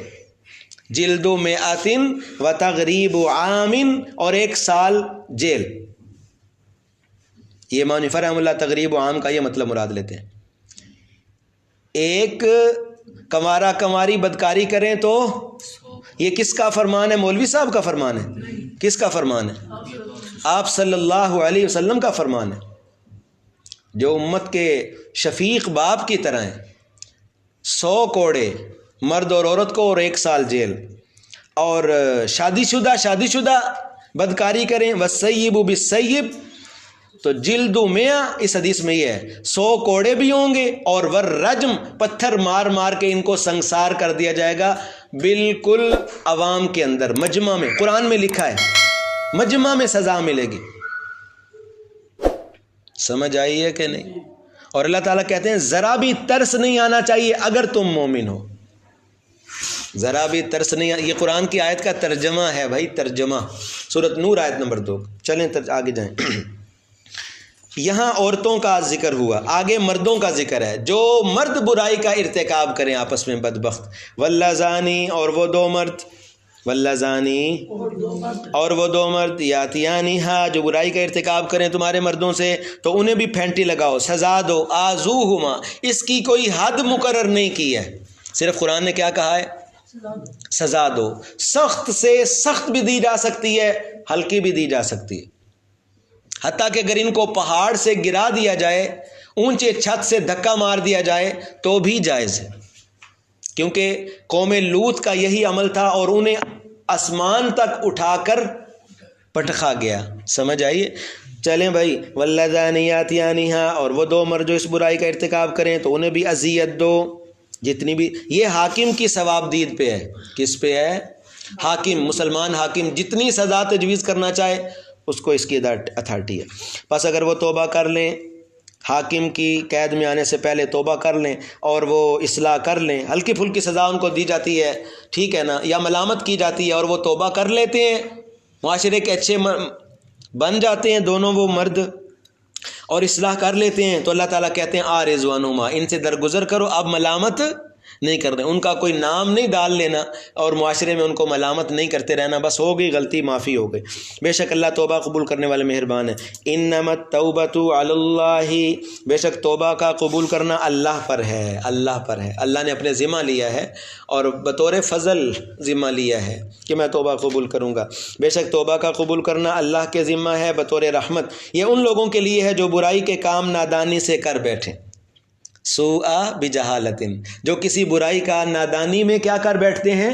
جلد مئات و تغریب عام، اور 1 سال جیل۔ یہ امام حنیفہ رحمہ اللہ تغریب عام کا یہ مطلب مراد لیتے ہیں، ایک کنوارا کنواری بدکاری کریں تو یہ کس کا فرمان ہے؟ مولوی صاحب کا فرمان ہے؟ کس کا فرمان ہے؟ آپ صلی اللہ علیہ وسلم کا فرمان ہے، جو امت کے شفیق باپ کی طرح ہیں۔ 100 کوڑے مرد اور عورت کو، اور 1 سال جیل۔ اور شادی شدہ بدکاری کریں، والسیب بالسیب، تو جلد 100، اس حدیث میں یہ ہے 100 کوڑے بھی ہوں گے، اور والرجم، پتھر مار مار کے ان کو سنسار کر دیا جائے گا، بالکل عوام کے اندر، مجمع میں، قرآن میں لکھا ہے مجمع میں سزا ملے گی۔ سمجھ آئی ہے کہ نہیں؟ اور اللہ تعالیٰ کہتے ہیں ذرا بھی ترس نہیں آنا چاہیے اگر تم مومن ہو. ذرا بھی ترس نہیں یہ قرآن کی آیت کا ترجمہ ہے بھائی، ترجمہ. سورۃ نور آیت نمبر 2. چلیں آگے جائیں. یہاں عورتوں کا ذکر ہوا، آگے مردوں کا ذکر ہے. جو مرد برائی کا ارتکاب کریں آپس میں بدبخت. واللذانی، اور وہ دو مرد، واللذانی اور وہ دو مرد، یاتیانی ہا، جو برائی کا ارتکاب کریں تمہارے مردوں سے تو انہیں بھی پھینٹی لگاؤ، سزا دو. آذوہما، اس کی کوئی حد مقرر نہیں کی ہے، صرف قرآن نے کیا کہا ہے؟ سزا دو. سخت سے سخت بھی دی جا سکتی ہے، ہلکی بھی دی جا سکتی ہے. حتیٰ کہ اگر ان کو پہاڑ سے گرا دیا جائے، اونچے چھت سے دھکا مار دیا جائے تو بھی جائز ہے، کیونکہ قوم لوط کا یہی عمل تھا اور انہیں آسمان تک اٹھا کر پٹخا گیا. سمجھ آئیے؟ چلیں بھائی. واللذانی یاتیانہا، اور وہ دو مرد جو اس برائی کا ارتکاب کریں تو انہیں بھی اذیت دو جتنی بھی. یہ حاکم کی ثواب دید پہ ہے. کس پہ ہے؟ حاکم، مسلمان حاکم جتنی سزا تجویز کرنا چاہے اس کو اس کی اتھارٹی ہے. بس اگر وہ توبہ کر لیں، حاکم کی قید میں آنے سے پہلے توبہ کر لیں اور وہ اصلاح کر لیں، ہلکی پھلکی سزا ان کو دی جاتی ہے، ٹھیک ہے نا، یا ملامت کی جاتی ہے اور وہ توبہ کر لیتے ہیں، معاشرے کے اچھے بن جاتے ہیں دونوں وہ مرد اور اصلاح کر لیتے ہیں، تو اللہ تعالیٰ کہتے ہیں آرزو عنہما، ان سے درگزر کرو، اب ملامت نہیں کرنا، ان کا کوئی نام نہیں ڈال لینا اور معاشرے میں ان کو ملامت نہیں کرتے رہنا. بس ہو گئی غلطی، معافی ہو گئی. بے شک اللہ توبہ قبول کرنے والے مہربان ہے. انما التوبۃ علی اللہ، بے شک توبہ کا قبول کرنا اللہ پر ہے، اللہ پر ہے. اللہ نے اپنے ذمہ لیا ہے اور بطور فضل ذمہ لیا ہے کہ میں توبہ قبول کروں گا. بے شک توبہ کا قبول کرنا اللہ کے ذمہ ہے بطور رحمت. یہ ان لوگوں کے لیے ہے جو برائی کے کام نادانی سے کر بیٹھیں. سوء بجہالت، جو کسی برائی کا نادانی میں کیا کر بیٹھتے ہیں؟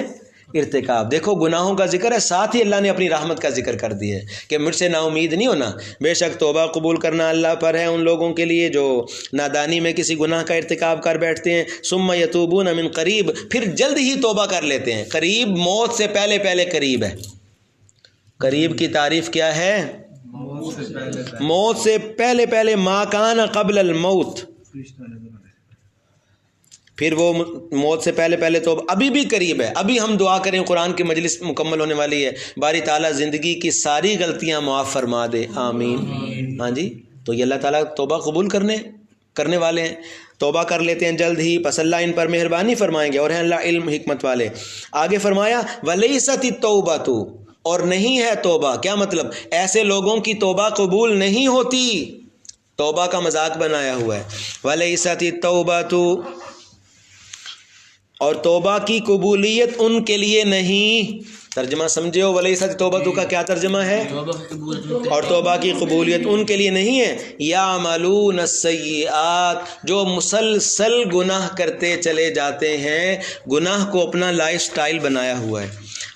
ارتکاب. دیکھو گناہوں کا ذکر ہے، ساتھ ہی اللہ نے اپنی رحمت کا ذکر کر دیا ہے کہ مجھ سے نا امید نہیں ہونا. بے شک توبہ قبول کرنا اللہ پر ہے ان لوگوں کے لیے جو نادانی میں کسی گناہ کا ارتکاب کر بیٹھتے ہیں. ثم یتوبون من قریب، پھر جلد ہی توبہ کر لیتے ہیں. قریب موت سے پہلے پہلے قریب ہے. قریب کی تعریف کیا ہے؟ موت سے پہلے پہلے. ما کان قبل الموت، پھر وہ موت سے پہلے پہلے تو ابھی بھی قریب ہے. ابھی ہم دعا کریں، قرآن کی مجلس مکمل ہونے والی ہے، باری تعالیٰ زندگی کی ساری غلطیاں معاف فرما دے، آمین. ہاں جی، تو یہ اللہ تعالیٰ توبہ قبول کرنے والے ہیں. توبہ کر لیتے ہیں جلد ہی، پس اللہ ان پر مہربانی فرمائیں گے اور ہیں اللہ علم حکمت والے. آگے فرمایا وَلَيْسَتِ التَّوْبَةُ، اور نہیں ہے توبہ. کیا مطلب؟ ایسے لوگوں کی توبہ قبول نہیں ہوتی. توبہ کا مذاق بنایا ہوا ہے. وَلَيْسَتِ التَّوْبَةُ، اور توبہ کی قبولیت ان کے لیے نہیں. ترجمہ سمجھے ہو؟ ولیست التوبۃ کا کیا ترجمہ ہے؟ اور توبہ کی قبولیت ان کے لیے نہیں ہے. یعملون السیئات، جو مسلسل گناہ کرتے چلے جاتے ہیں، گناہ کو اپنا لائف سٹائل بنایا ہوا ہے.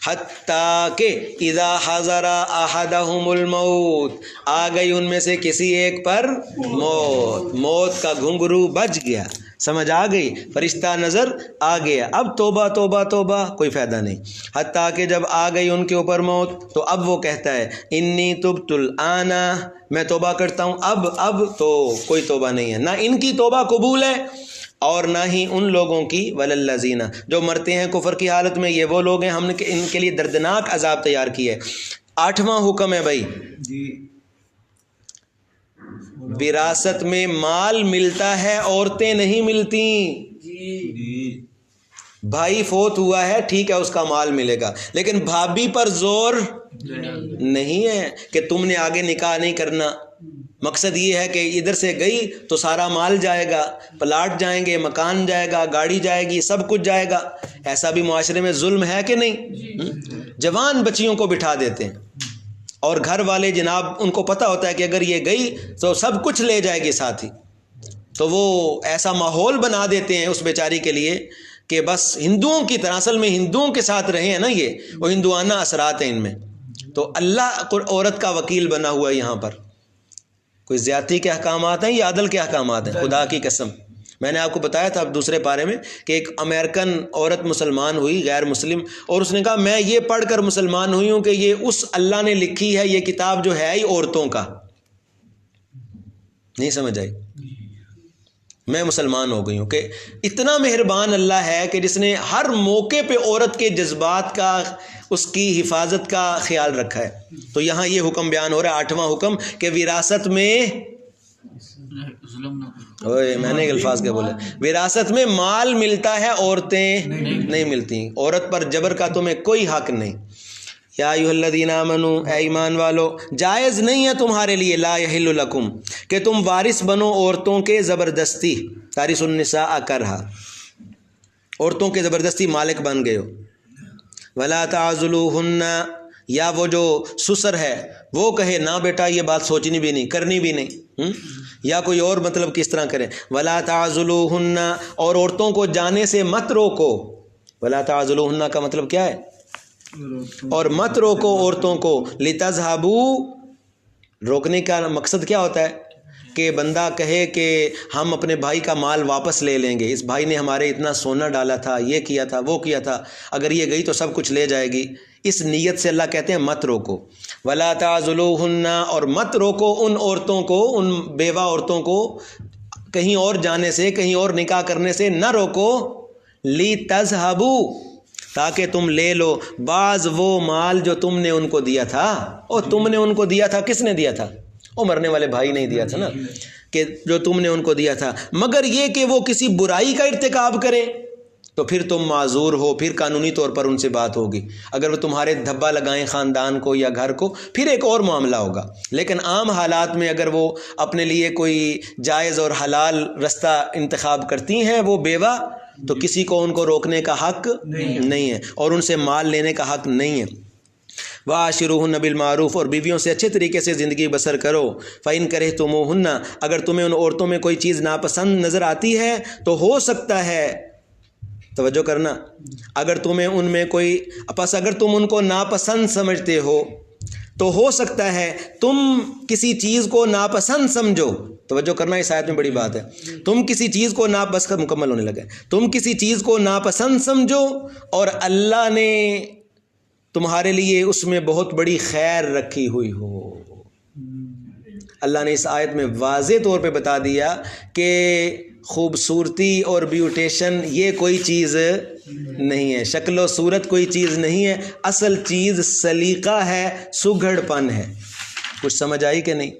حتیٰ کہ اذا حضر احدہم الموت، آ گئی ان میں سے کسی ایک پر موت کا گھنگرو بج گیا، سمجھ آ گئی، فرشتہ نظر آ گیا، اب توبہ توبہ توبہ کوئی فائدہ نہیں. حتیٰ کہ جب آ گئی ان کے اوپر موت تو اب وہ کہتا ہے انی تبت الآن، میں توبہ کرتا ہوں اب تو کوئی توبہ نہیں ہے. نہ ان کی توبہ قبول ہے اور نہ ہی ان لوگوں کی. وللذین، جو مرتے ہیں کفر کی حالت میں، یہ وہ لوگ ہیں ہم نے ان کے لیے دردناک عذاب تیار کی ہے. 8واں حکم ہے بھائی، وراثت میں مال ملتا ہے، عورتیں نہیں ملتی. بھائی فوت ہوا ہے، ٹھیک ہے، اس کا مال ملے گا، لیکن بھابھی پر زور نہیں ہے کہ تم نے آگے نکاح نہیں کرنا. مقصد یہ ہے کہ ادھر سے گئی تو سارا مال جائے گا، پلاٹ جائیں گے، مکان جائے گا، گاڑی جائے گی، سب کچھ جائے گا. ایسا بھی معاشرے میں ظلم ہے کہ نہیں؟ جوان بچیوں کو بٹھا دیتے ہیں اور گھر والے جناب ان کو پتہ ہوتا ہے کہ اگر یہ گئی تو سب کچھ لے جائے گی ساتھ ہی، تو وہ ایسا ماحول بنا دیتے ہیں اس بیچاری کے لیے کہ بس ہندوؤں کی طرح، اصل میں ہندوؤں کے ساتھ رہے ہیں نا، یہ وہ ہندوانہ اثرات ہیں ان میں. تو اللہ عورت کا وکیل بنا ہوا ہے یہاں پر. کوئی زیادتی کے احکامات ہیں یا عدل کے احکامات ہیں؟ خدا کی قسم، میں نے آپ کو بتایا تھا دوسرے پارے میں کہ ایک امریکن عورت مسلمان ہوئی، غیر مسلم، اور اس نے کہا میں یہ پڑھ کر مسلمان ہوئی ہوں کہ یہ اس اللہ نے لکھی ہے، یہ کتاب جو ہے ہی عورتوں کا. نہیں سمجھ آئی؟ میں مسلمان ہو گئی ہوں. کہ اتنا مہربان اللہ ہے کہ جس نے ہر موقع پہ عورت کے جذبات کا، اس کی حفاظت کا خیال رکھا ہے. تو یہاں یہ حکم بیان ہو رہا ہے، 8واں حکم، کہ وراثت میں میں نے ایک الفاظ کے بولے، وراثت میں مال ملتا ہے، عورتیں نہیں ملتی. عورت پر جبر کا تمہیں کوئی حق نہیں. یا ایھا الذین آمنوا، اے ایمان والو، جائز نہیں ہے تمہارے لیے، لا یحل لکم، کہ تم وارث بنو عورتوں کے زبردستی، تارث النساء کرہا، عورتوں کے زبردستی مالک بن گئے ہو. ولا تعضلوہن، یا وہ جو سسر ہے وہ کہے نہ بیٹا یہ بات سوچنی بھی نہیں، کرنی بھی نہیں، یا کوئی اور مطلب کس طرح کرے. ولا تعضلوہن، اور عورتوں کو جانے سے مت روکو. ولا تعضلوہن کا مطلب کیا ہے؟ اور مت روکو عورتوں کو. لتذہبوا، روکنے کا مقصد کیا ہوتا ہے؟ کہ بندہ کہے کہ ہم اپنے بھائی کا مال واپس لے لیں گے، اس بھائی نے ہمارے اتنا سونا ڈالا تھا، یہ کیا تھا، وہ کیا تھا، اگر یہ گئی تو سب کچھ لے جائے گی. اس نیت سے اللہ کہتے ہیں مت روکو. ولا تعضلوہن، اور مت روکو ان عورتوں کو، ان بیوہ عورتوں کو کہیں اور جانے سے، کہیں اور نکاح کرنے سے نہ روکو. لتذہبوا، تاکہ تم لے لو بعض وہ مال جو تم نے ان کو دیا تھا. اور تم نے ان کو دیا تھا، کس نے دیا تھا؟ وہ مرنے والے بھائی نہیں دیا تھا نا، کہ جو تم نے ان کو دیا تھا. مگر یہ کہ وہ کسی برائی کا ارتکاب کرے تو پھر تم معذور ہو، پھر قانونی طور پر ان سے بات ہوگی. اگر وہ تمہارے دھبا لگائیں خاندان کو یا گھر کو، پھر ایک اور معاملہ ہوگا. لیکن عام حالات میں اگر وہ اپنے لیے کوئی جائز اور حلال رستہ انتخاب کرتی ہیں وہ بیوہ، تو کسی کو ان کو روکنے کا حق نہیں ہے، اور ان سے مال لینے کا حق نہیں ہے. وَعَاشِرُوهُنَّ بِالْمَعْرُوفِ، اور بیویوں سے اچھے طریقے سے زندگی بسر کرو. فَإِن كَرِهْتُمُوهُنَّ، اگر تمہیں ان عورتوں میں کوئی چیز ناپسند نظر آتی ہے تو ہو سکتا ہے، توجہ کرنا، اگر تمہیں ان میں کوئی، پس اگر تم ان کو ناپسند سمجھتے ہو تو ہو سکتا ہے تم کسی چیز کو ناپسند سمجھو. توجہ کرنا، اس آیت میں بڑی بات ہے. تم کسی چیز کو بس کا مکمل ہونے لگے، تم کسی چیز کو ناپسند سمجھو اور اللہ نے تمہارے لیے اس میں بہت بڑی خیر رکھی ہوئی ہو. اللہ نے اس آیت میں واضح طور پہ بتا دیا کہ خوبصورتی اور بیوٹیشن یہ کوئی چیز نہیں ہے، شکل و صورت کوئی چیز نہیں ہے، اصل چیز سلیقہ ہے، سگھڑ پن ہے. کچھ سمجھ آئی کہ نہیں؟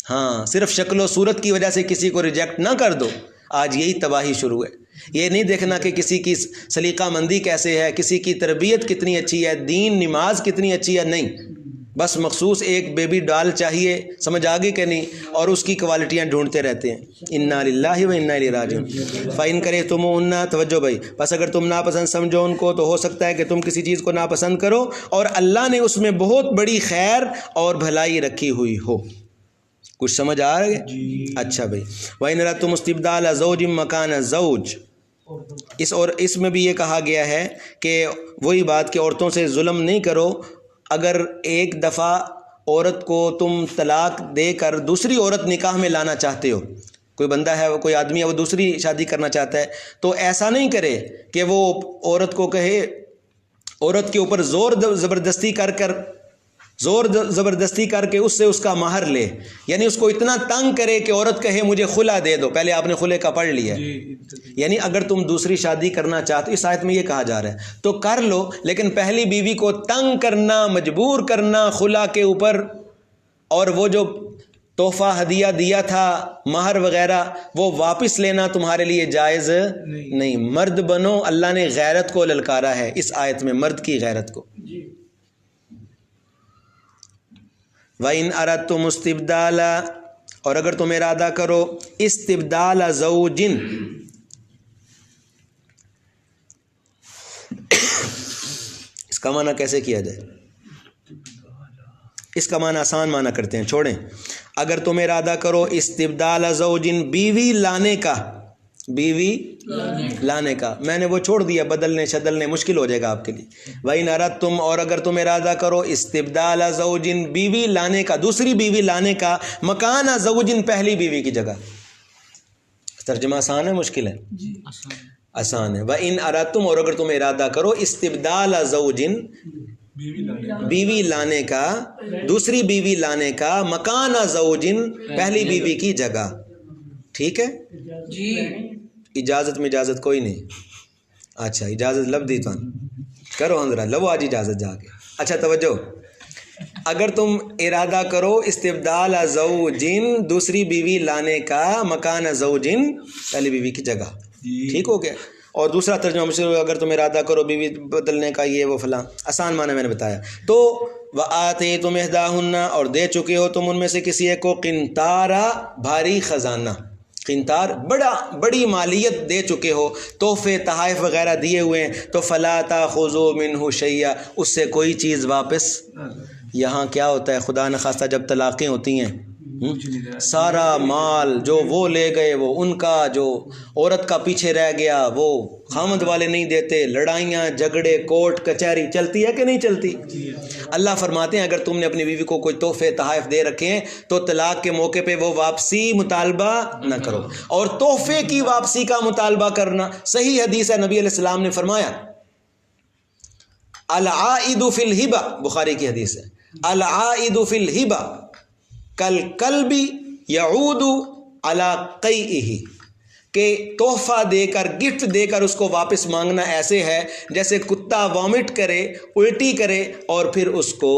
ہاں، صرف شکل و صورت کی وجہ سے کسی کو ریجیکٹ نہ کر دو. آج یہی تباہی شروع ہے. یہ نہیں دیکھنا کہ کسی کی سلیقہ مندی کیسے ہے، کسی کی تربیت کتنی اچھی ہے، دین نماز کتنی اچھی ہے، نہیں، بس مخصوص ایک بیبی ڈال چاہیے، سمجھ آگے کہ نہیں، اور اس کی کوالٹیاں ڈھونڈتے رہتے ہیں. انا للہ و انا الیہ راجعون. فَإِن كَرِهْتُمُوهُنَّ، توجہ بھائی، بس اگر تم ناپسند سمجھو ان کو تو ہو سکتا ہے کہ تم کسی چیز کو ناپسند کرو اور اللہ نے اس میں بہت بڑی خیر اور بھلائی رکھی ہوئی ہو. کچھ سمجھ آ رہا ہے؟ اچھا بھائی. وَإِنْ أَرَدْتُمُ اسْتِبْدَالَ زَوْجٍ مَكَانَ زَوْجٍ، اس میں بھی یہ کہا گیا ہے کہ وہی بات کہ عورتوں سے ظلم نہیں کرو. اگر ایک دفعہ عورت کو تم طلاق دے کر دوسری عورت نکاح میں لانا چاہتے ہو، کوئی بندہ ہے، کوئی آدمی ہے، وہ دوسری شادی کرنا چاہتا ہے، تو ایسا نہیں کرے کہ وہ عورت کو کہے، عورت کے اوپر زور زبردستی کر کے اس سے اس کا مہر لے، یعنی اس کو اتنا تنگ کرے کہ عورت کہے مجھے خلا دے دو. پہلے آپ نے خلے کا پڑھ لیا ہے. یعنی اگر تم دوسری شادی کرنا چاہتے، اس آیت میں یہ کہا جا رہا ہے تو کر لو، لیکن پہلی بیوی کو تنگ کرنا، مجبور کرنا خلا کے اوپر، اور وہ جو تحفہ ہدیہ دیا تھا، مہر وغیرہ، وہ واپس لینا تمہارے لیے جائز نہیں. مرد بنو، اللہ نے غیرت کو للکارا ہے اس آیت میں، مرد کی غیرت کو. وَإِنْ أَرَدْتُمُ اسْتِبْدَالَ، اور اگر تم ارادہ کرو استبدال زوجن، اس کا معنی کیسے کیا جائے؟ اس کا معنی آسان معنی کرتے ہیں، چھوڑیں. اگر تم ارادہ کرو استبدال زوجن، بیوی لانے کا، بیوی لانے کا، میں نے وہ چھوڑ دیا، بدلنے شدلنے مشکل ہو جائے گا آپ کے لیے. وَإِنْ أَرَدْتُمْ، اور اگر تم ارادہ کرو استبدال زوجن، بیوی لانے کا، دوسری بیوی لانے کا، مکان زوجن، پہلی بیوی کی جگہ. ترجمہ آسان ہے مشکل ہے؟ آسان ہے. وَإِنْ أَرَدْتُمْ، اور اگر تم ارادہ کرو استبدال زوجن، بیوی لانے کا، دوسری بیوی لانے کا، مکان زوجن، پہلی بیوی کی جگہ. ٹھیک ہے جی اجازت میں اجازت کوئی نہیں. اچھا اجازت لب دی تو کرو اندرا لو آج اجازت جا کے. اچھا توجہ, اگر تم ارادہ کرو استبدال زوجین دوسری بیوی لانے کا مکان زوجین پہلی بیوی کی جگہ, ٹھیک ہو گیا. اور دوسرا ترجمہ مشہور, اگر تم ارادہ کرو بیوی بدلنے کا یہ وہ فلاں, آسان معنی میں نے بتایا. تو وآتیتم احداہن, اور دے چکے ہو تم ان میں سے کسی ایک کو قنطارا بھاری خزانہ, قنطار بڑی مالیت دے چکے ہو, تحفے تحائف وغیرہ دیے ہوئے ہیں, تو فلا تاخذوا منہ شیئا, اس سے کوئی چیز واپس. یہاں کیا ہوتا ہے خدا نخواستہ جب طلاقیں ہوتی ہیں, سارا مال جو وہ لے گئے وہ ان کا, جو عورت کا پیچھے رہ گیا وہ خامد والے نہیں دیتے, لڑائیاں جھگڑے کورٹ کچہری چلتی ہے کہ نہیں چلتی. اللہ فرماتے ہیں اگر تم نے اپنی بیوی کو کوئی تحفے تحائف دے رکھے ہیں تو طلاق کے موقع پہ وہ واپسی مطالبہ نہ کرو. اور تحفے کی واپسی کا مطالبہ کرنا, صحیح حدیث ہے, نبی علیہ السلام نے فرمایا العائد فی الہبہ, بخاری کی حدیث ہے, العائد فی الہبہ کالکلب یعود علی قیئہ, کہ تحفہ دے کر گفٹ دے کر اس کو واپس مانگنا ایسے ہے جیسے کتا وامٹ کرے, الٹی کرے اور پھر اس کو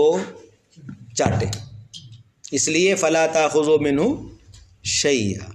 چاٹے. اس لیے فلا تاخذوا منہ شیئا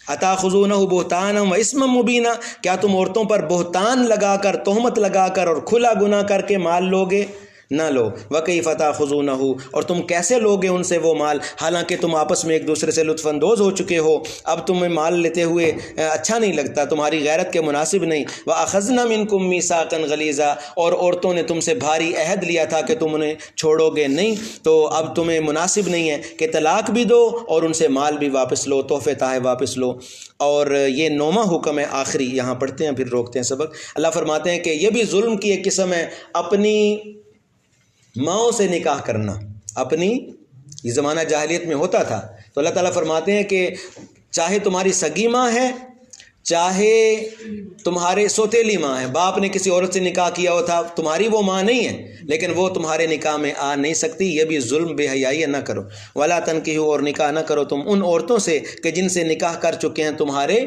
اتاخذونہ بہتانا و اسما مبینا, کیا تم عورتوں پر بہتان لگا کر, تہمت لگا کر اور کھلا گناہ کر کے مال لوگے, نہ لو. وکیف تاخذونہ, اور تم کیسے لوگے ان سے وہ مال حالانکہ تم آپس میں ایک دوسرے سے لطف اندوز ہو چکے ہو. اب تمہیں مال لیتے ہوئے اچھا نہیں لگتا, تمہاری غیرت کے مناسب نہیں. وَأَخَذْنَا مِنْكُمْ مِيثَاقًا غَلِيظًا, اور عورتوں نے تم سے بھاری عہد لیا تھا کہ تم انہیں چھوڑو گے نہیں, تو اب تمہیں مناسب نہیں ہے کہ طلاق بھی دو اور ان سے مال بھی واپس لو, تحفے تحائف واپس لو. اور یہ 9واں حکم ہے آخری, یہاں پڑھتے ہیں پھر روکتے ہیں سبق. اللہ فرماتے ہیں کہ یہ بھی ظلم کی ایک قسم ہے, اپنی ماؤں سے نکاح کرنا. اپنی, یہ زمانہ جاہلیت میں ہوتا تھا, تو اللہ تعالیٰ فرماتے ہیں کہ چاہے تمہاری سگی ماں ہے, چاہے تمہارے سوتیلی ماں ہے, باپ نے کسی عورت سے نکاح کیا ہو تھا, تمہاری وہ ماں نہیں ہے لیکن وہ تمہارے نکاح میں آ نہیں سکتی. یہ بھی ظلم بے حیائی نہ کرو. ولا تنکحوا, اور نکاح نہ کرو تم ان عورتوں سے کہ جن سے نکاح کر چکے ہیں تمہارے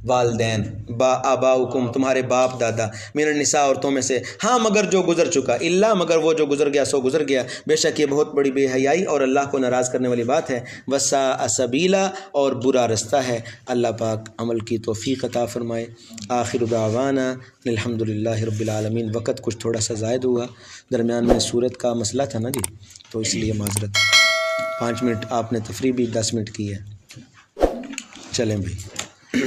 والدین, آباؤکم, تمہارے باپ دادا, من النساء, عورتوں میں سے, ہاں مگر جو گزر چکا, الا, مگر وہ جو گزر گیا سو گزر گیا, بے شک یہ بہت بڑی بے حیائی اور اللہ کو ناراض کرنے والی بات ہے. وساء سبیلا, اور برا رستہ ہے. اللہ پاک عمل کی توفیق عطا فرمائے. آخر دعوانا الحمدللہ رب العالمین. وقت کچھ تھوڑا سا زائد ہوا, درمیان میں سورت کا مسئلہ تھا نا جی, تو اس لیے معذرت. 5 منٹ آپ نے تفریح بھی 10 منٹ کی ہے. چلیں بھائی.